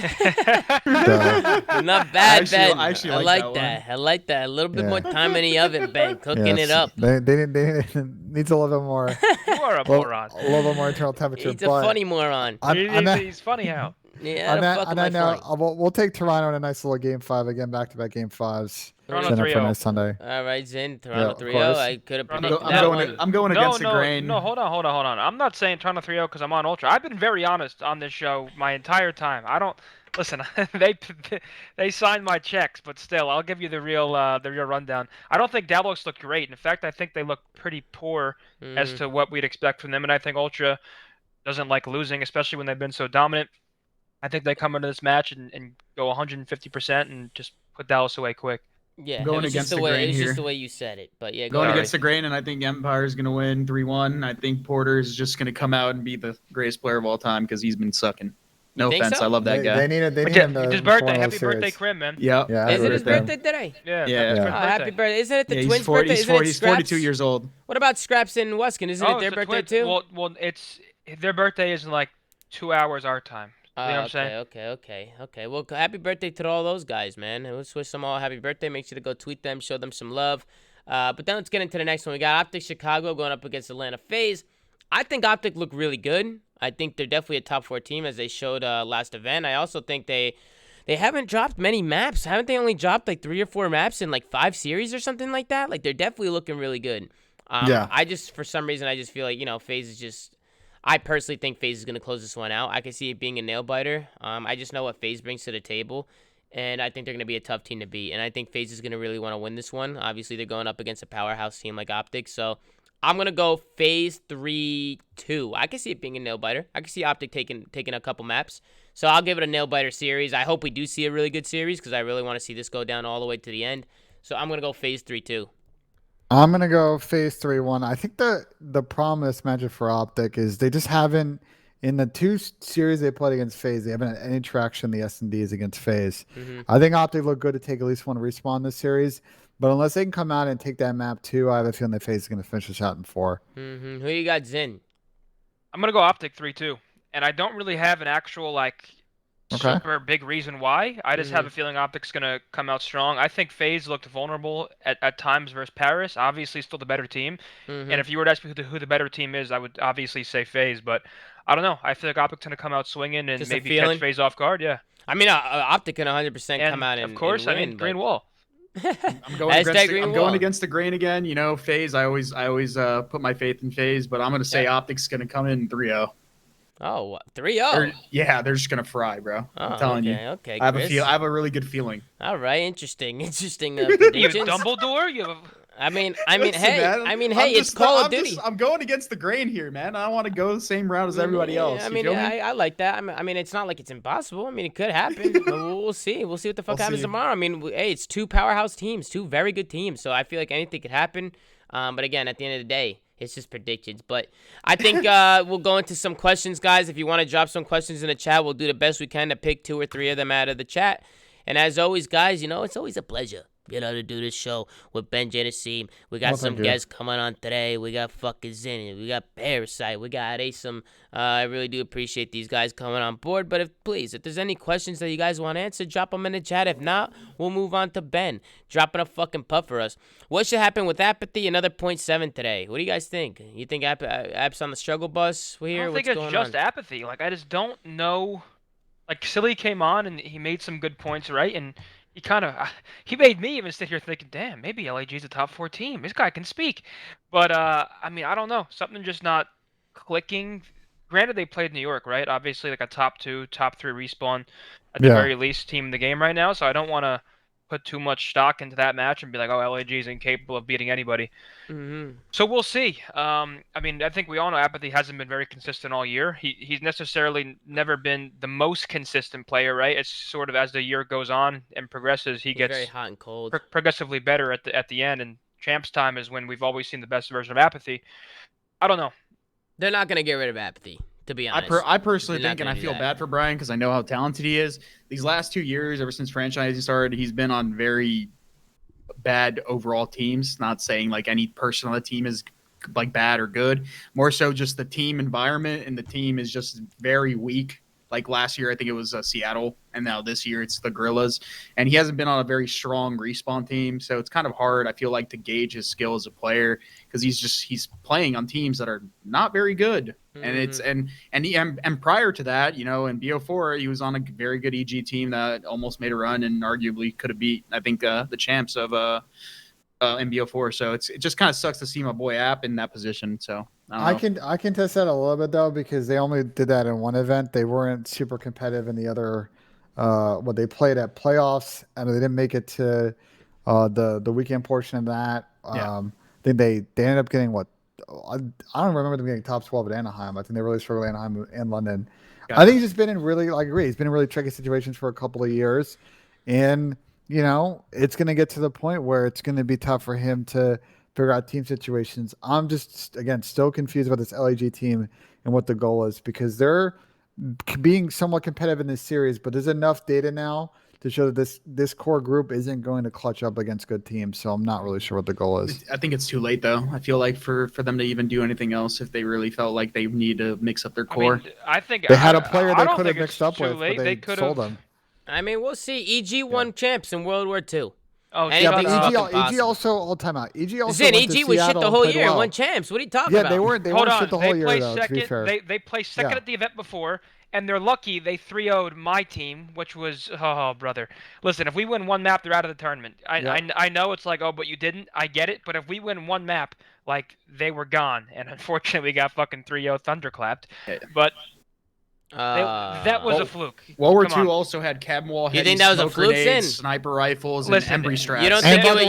bad, Ben. I actually I like that. I like that. A little bit more time in the oven, Ben. Cooking it up. They needs a little bit more. You are a moron. A little bit more internal temperature. He's a funny moron. He's funny how. Yeah, I know. We'll take Toronto in a nice little Game 5 again, back-to-back Game 5s. Toronto 3-0 for a nice Sunday. All right, Zin. Toronto 3-0. I could have predicted I'm going against the grain. No, hold on. I'm not saying Toronto 3-0 because I'm on Ultra. I've been very honest on this show my entire time. I don't listen. They signed my checks, but still, I'll give you the real rundown. I don't think Dallas looked great. In fact, I think they look pretty poor as to what we'd expect from them, and I think Ultra doesn't like losing, especially when they've been so dominant. I think they come into this match and go 150% and just put Dallas away quick. Yeah, Going it was against just the way. grain It was here. just the way you said it. But yeah, Going ahead. against the grain, and I think Empire is going to win 3-1. I think Porter is just going to come out and be the greatest player of all time because he's been sucking. No think offense, so? I love that guy. They need him to His for birthday, one of happy those birthday, series. Krim, man. Yeah. Is it his birthday today? Yeah. Yeah. Krim's Oh, happy birthday! Isn't it the Yeah, twins' birthday? Isn't it he's Scraps? 42 years old. What about Scraps and Weskin? Isn't it their it's the birthday twins. too? Well, it's their birthday is in like 2 hours our time. You know what I'm saying? Okay. Well, happy birthday to all those guys, man. Let's wish them all a happy birthday. Make sure to go tweet them, show them some love. But then let's get into the next one. We got Optic Chicago going up against Atlanta FaZe. I think Optic look really good. I think they're definitely a top 4 team as they showed last event. I also think they haven't dropped many maps. Haven't they only dropped like 3 or 4 maps in like 5 series or something like that? Like they're definitely looking really good. Yeah. I just, for some reason, I just feel like, FaZe is just... I personally think FaZe is going to close this one out. I can see it being a nail biter. I just know what FaZe brings to the table, and I think they're going to be a tough team to beat. And I think FaZe is going to really want to win this one. Obviously, they're going up against a powerhouse team like Optic, so I'm going to go FaZe 3-2. I can see it being a nail biter. I can see Optic taking a couple maps, so I'll give it a nail biter series. I hope we do see a really good series because I really want to see this go down all the way to the end. So I'm going to go FaZe 3-2. I'm gonna go FaZe 3-1. I think the problem with this matchup for Optic is they just haven't, in the 2 series they played against FaZe, they haven't had any traction in the S&Ds against FaZe. I think Optic look good to take at least one respawn this series, but unless they can come out and take that map too, I have a feeling that FaZe is gonna finish this out in 4. Who you got, Zin? I'm gonna go Optic 3-2, and I don't really have an actual super big reason why. I just have a feeling Optic's going to come out strong. I think FaZe looked vulnerable at times versus Paris. Obviously, still the better team. And if you were to ask me who the better team is, I would obviously say FaZe. But I don't know. I feel like Optic's going to come out swinging and Just maybe catch FaZe off guard. Yeah. I mean, Optic can 100% come out and of course, and win, I mean, green wall. I'm going against the grain again. FaZe. I always put my faith in FaZe, but I'm going to say Optic's going to come in 3-0. Oh, 3-0. Yeah, they're just gonna fry, bro. I'm telling you. Okay. I have a really good feeling. All right, interesting. You predictions. have Dumbledore. You have. I mean, Listen, hey, man, it's Call of Duty. I'm going against the grain here, man. I want to go the same route as everybody else. I mean, I like that. I mean, it's not like it's impossible. I mean, it could happen. But we'll see. We'll see what the fuck happens tomorrow. I mean, hey, it's 2 powerhouse teams, 2 very good teams. So I feel like anything could happen. But again, at the end of the day, it's just predictions. But I think we'll go into some questions, guys. If you want to drop some questions in the chat, we'll do the best we can to pick 2 or 3 of them out of the chat. And as always, guys, it's always a pleasure, to do this show with Ben, J, and Asim. We got some guests coming on today. We got fucking Zen. We got Parasite. We got Asim. I really do appreciate these guys coming on board. But if there's any questions that you guys want answered, drop them in the chat. If not, we'll move on to Ben dropping a fucking puff for us. What should happen with Apathy? Another 0.7 today. What do you guys think? You think App's on the struggle bus here? I don't think it's just Apathy. I just don't know. Silly came on and he made some good points, right? And he made me even sit here thinking, damn, maybe LAG's a top 4 team. This guy can speak. But, I don't know. Something just not clicking. Granted, they played New York, right? Obviously, a top 2, top 3 respawn at the very least team in the game right now. So I don't want to put too much stock into that match and be like, oh, LAG is incapable of beating anybody. So we'll see. I think we all know Apathy hasn't been very consistent all year. He's necessarily never been the most consistent player, right? It's sort of as the year goes on and progresses, he gets very hot and cold, progressively better at the end. And Champs time is when we've always seen the best version of Apathy. I don't know. They're not gonna get rid of Apathy, to be honest. I personally think, and I feel bad for Brian because I know how talented he is. These last 2 years, ever since franchising started, he's been on very bad overall teams. Not saying any person on the team is bad or good. More so just the team environment, and the team is just very weak. Last year, I think it was Seattle, and now this year it's the Guerrillas. And he hasn't been on a very strong respawn team, so it's kind of hard, I feel to gauge his skill as a player because he's playing on teams that are not very good. And it's and prior to that, in BO4, he was on a very good EG team that almost made a run and arguably could have beat, I think, the champs of in BO4. So it just kind of sucks to see my boy App in that position. So I can test that a little bit though because they only did that in one event. They weren't super competitive in the other. They played at playoffs and they didn't make it to the weekend portion of that. I think they ended up getting what. I don't remember them getting top 12 at Anaheim. I think they really struggled at Anaheim and London. I think he's just been in really, I agree. He's been in really tricky situations for a couple of years. And, you know, it's going to get to the point where it's going to be tough for him to figure out team situations. I'm just, again, still confused about this LAG team and what the goal is, because they're being somewhat competitive in this series, but there's enough data now to show that this core group isn't going to clutch up against good teams. So I'm not really sure what the goal is. I think it's too late, though. I feel like for them to even do anything else, if they really felt like they need to mix up their core. I think they had a player they could have mixed up with, late. but they sold him. I mean, we'll see. EG won champs in World War II. Oh, yeah, but EG also all time out. EG also went to EG was shit the whole year and well. won champs. What are you talking yeah, about? they weren't shit the whole year, though, to be fair. They placed second at the event before, and they're lucky they 3-0'd my team, which was, oh, brother. Listen, if we win one map, they're out of the tournament. I know it's like, oh, but you didn't. I get it. But if we win one map, like, they were gone. And unfortunately, we got fucking 3-0 thunderclapped. But that was a fluke. World War II also had cab wall. You think that was a fluke, Sin? Sniper rifles, and Embry strats. You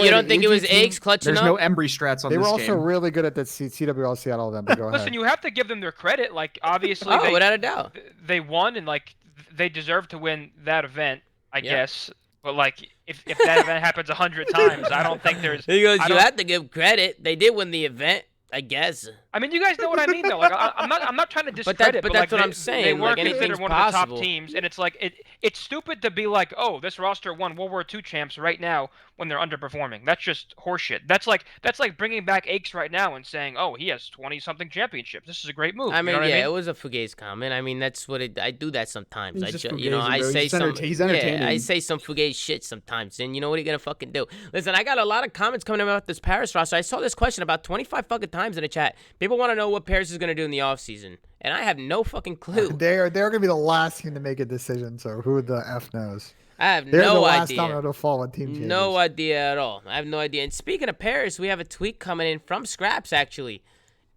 don't think it was eggs clutching up? There's no Embry strats on this game. They were also really good at the CWL Seattle event. Go ahead. Listen, you have to give them their credit. Like, obviously, without a doubt, they won, and like they deserve to win that event, I guess. But like, if that event happens 100 times, I don't think there's. He goes, you have to give credit. They did win the event, I guess. I mean, you guys know what I mean, though. Like, I'm not trying to discredit, but like, that's what I'm saying. They weren't like, considered one of the top teams, and it's like it's stupid to be like, oh, this roster won World War II champs right now when they're underperforming. That's just horseshit. That's like bringing back Aches right now and saying, oh, he has 20-something championships. This is a great move. I mean, you know what I mean? it was a fugazi comment. I mean, that's what I do that sometimes. He's He's entertaining. I say some fugazi shit sometimes, and you know what are you gonna fucking do? Listen, I got a lot of comments coming about this Paris roster. I saw this question about 25 fucking times in the chat. People want to know what Paris is going to do in the offseason, and I have no fucking clue. They're going to be the last team to make a decision, so who the F knows? I have They're no the last idea. domino to fall on team changes. No idea at all. I have no idea. And speaking of Paris, we have a tweet coming in from Scraps, actually,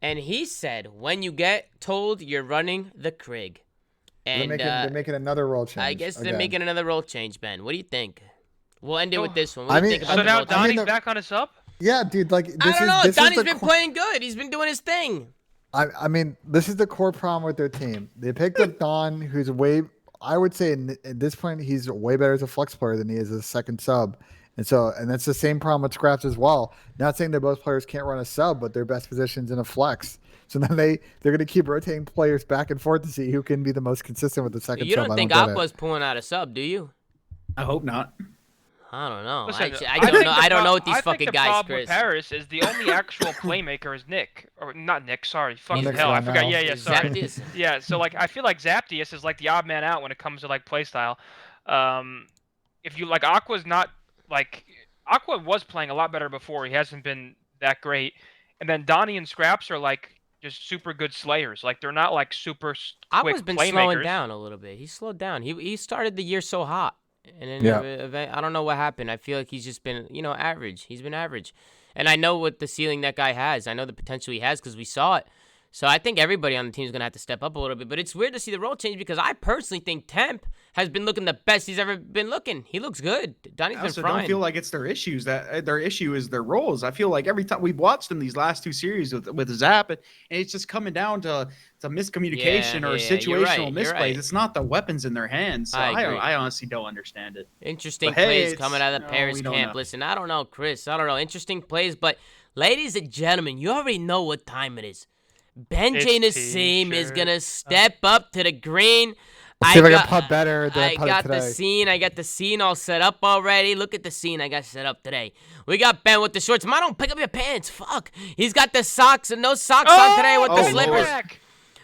and he said, when you get told you're running the Krig. And they're making another role change. I guess they're making another role change, Ben. What do you think? We'll end it with this one. What do you think about so the now role Donnie's change? back on his up? Yeah, dude. Like I don't know. Donnie's been playing good. He's been doing his thing. I mean, this is the core problem with their team. They picked up Don, who's I would say at this point, he's way better as a flex player than he is as a second sub. And that's the same problem with Scraps as well. Not saying that both players can't run a sub, but their best position's in a flex. So then they're going to keep rotating players back and forth to see who can be the most consistent with the second sub. You don't think Aqua's pulling out a sub, do you? I hope not. I don't know. Listen, I don't know what these fucking guys, I think the problem Chris. with Paris is the only actual playmaker is Nick. Or not Nick, sorry. Fucking Nick's hell, I right forgot. now. Yeah, sorry. Zaptius. Yeah, so like I feel like Zaptius is like the odd man out when it comes to like playstyle. If you like Aqua's not like Aqua was playing a lot better before. He hasn't been that great. And then Donnie and Scraps are like just super good slayers. Like they're not like super quick Aqua's been playmakers. slowing down a little bit. He slowed down. He started the year so hot. And then I don't know what happened. I feel like he's just been, average. He's been average. And I know what the ceiling that guy has. I know the potential he has because we saw it. So I think everybody on the team is going to have to step up a little bit. But it's weird to see the role change because I personally think Temp has been looking the best he's ever been looking. He looks good. Donnie's been frying. I don't feel like it's their issues. That their issue is their roles. I feel like every time we've watched them these last two series with Zap, and it's just coming down to miscommunication or situational misplays. Right. It's not the weapons in their hands. So I honestly don't understand it. Interesting plays coming out of the Paris camp. Listen, I don't know, Chris. I don't know. Interesting plays. But ladies and gentlemen, you already know what time it is. Benji Asim is going to step up to the green. See if I can putt better. I got the scene. I got the scene all set up already. Look at the scene I got set up today. We got Ben with the shorts. Ma, don't pick up your pants. Fuck. He's got the socks and no socks on today with the slippers.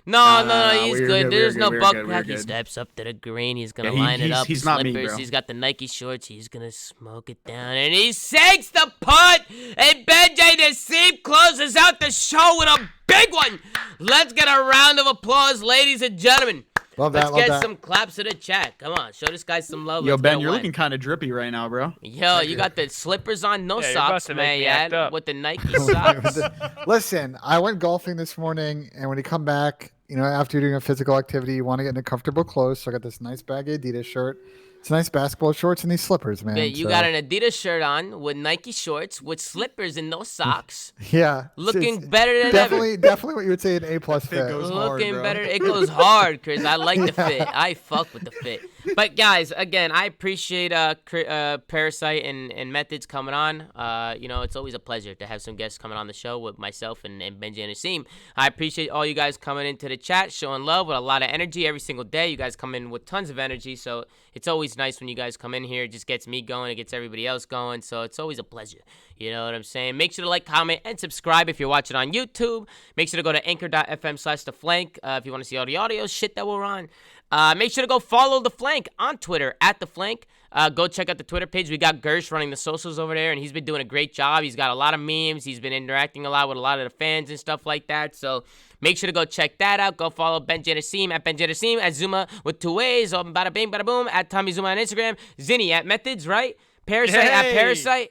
No, he's good. There's no buck pack. He steps up to the green. He's going to line it up. He's slippers. Not me, bro. He's got the Nike shorts. He's going to smoke it down. And he sinks the putt. And Benji Asim closes out the show with a big one. Let's get a round of applause, ladies and gentlemen. Let's get some claps to the chat. Come on, show this guy some love. Yo, Ben, you're looking kind of drippy right now, bro. Yo, you got the slippers on, no socks, man. With the Nike socks. Listen, I went golfing this morning, and when you come back, after doing a physical activity, you want to get into comfortable clothes. So I got this nice baggy Adidas shirt. It's nice basketball shorts and these slippers, man. You got an Adidas shirt on with Nike shorts with slippers and no socks. Yeah. Looking better than definitely, ever. Definitely what you would say an A+ fit. Looking better. It goes hard, Chris. I like the fit. I fuck with the fit. But guys, again, I appreciate Parasite and Methods coming on. It's always a pleasure to have some guests coming on the show with myself and Benji and Asim. I appreciate all you guys coming into the chat, showing love with a lot of energy every single day. You guys come in with tons of energy, so it's always nice when you guys come in here. It just gets me going. It gets everybody else going, so it's always a pleasure. You know what I'm saying? Make sure to like, comment, and subscribe if you're watching on YouTube. Make sure to go to anchor.fm/theflank if you want to see all the audio shit that we're on. Make sure to go follow The Flank on Twitter, @TheFlank. Go check out the Twitter page. We got Gersh running the socials over there, and he's been doing a great job. He's got a lot of memes. He's been interacting a lot with a lot of the fans and stuff like that. So make sure to go check that out. Go follow Benji Asim @Benji Asim, @Zoomaa with 2 ways. Bada bing, bada boom, @TommyZoomaa on Instagram. Zinni @Methods, right? Parasite @Parasite.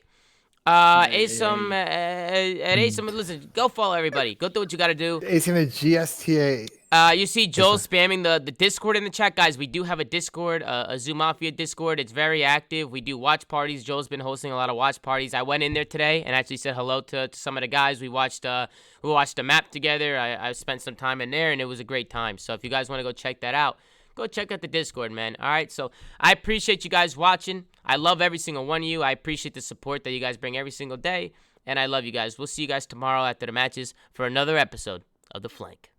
Asim at Asim. Listen, go follow everybody. Go do what you got to do. Asim at GSTA. You see Joel spamming the Discord in the chat. Guys, we do have a Discord, a Zoo Mafia Discord. It's very active. We do watch parties. Joel's been hosting a lot of watch parties. I went in there today and actually said hello to some of the guys. We watched a map together. I spent some time in there, and it was a great time. So if you guys want to go check that out, go check out the Discord, man. All right, so I appreciate you guys watching. I love every single one of you. I appreciate the support that you guys bring every single day, and I love you guys. We'll see you guys tomorrow after the matches for another episode of The Flank.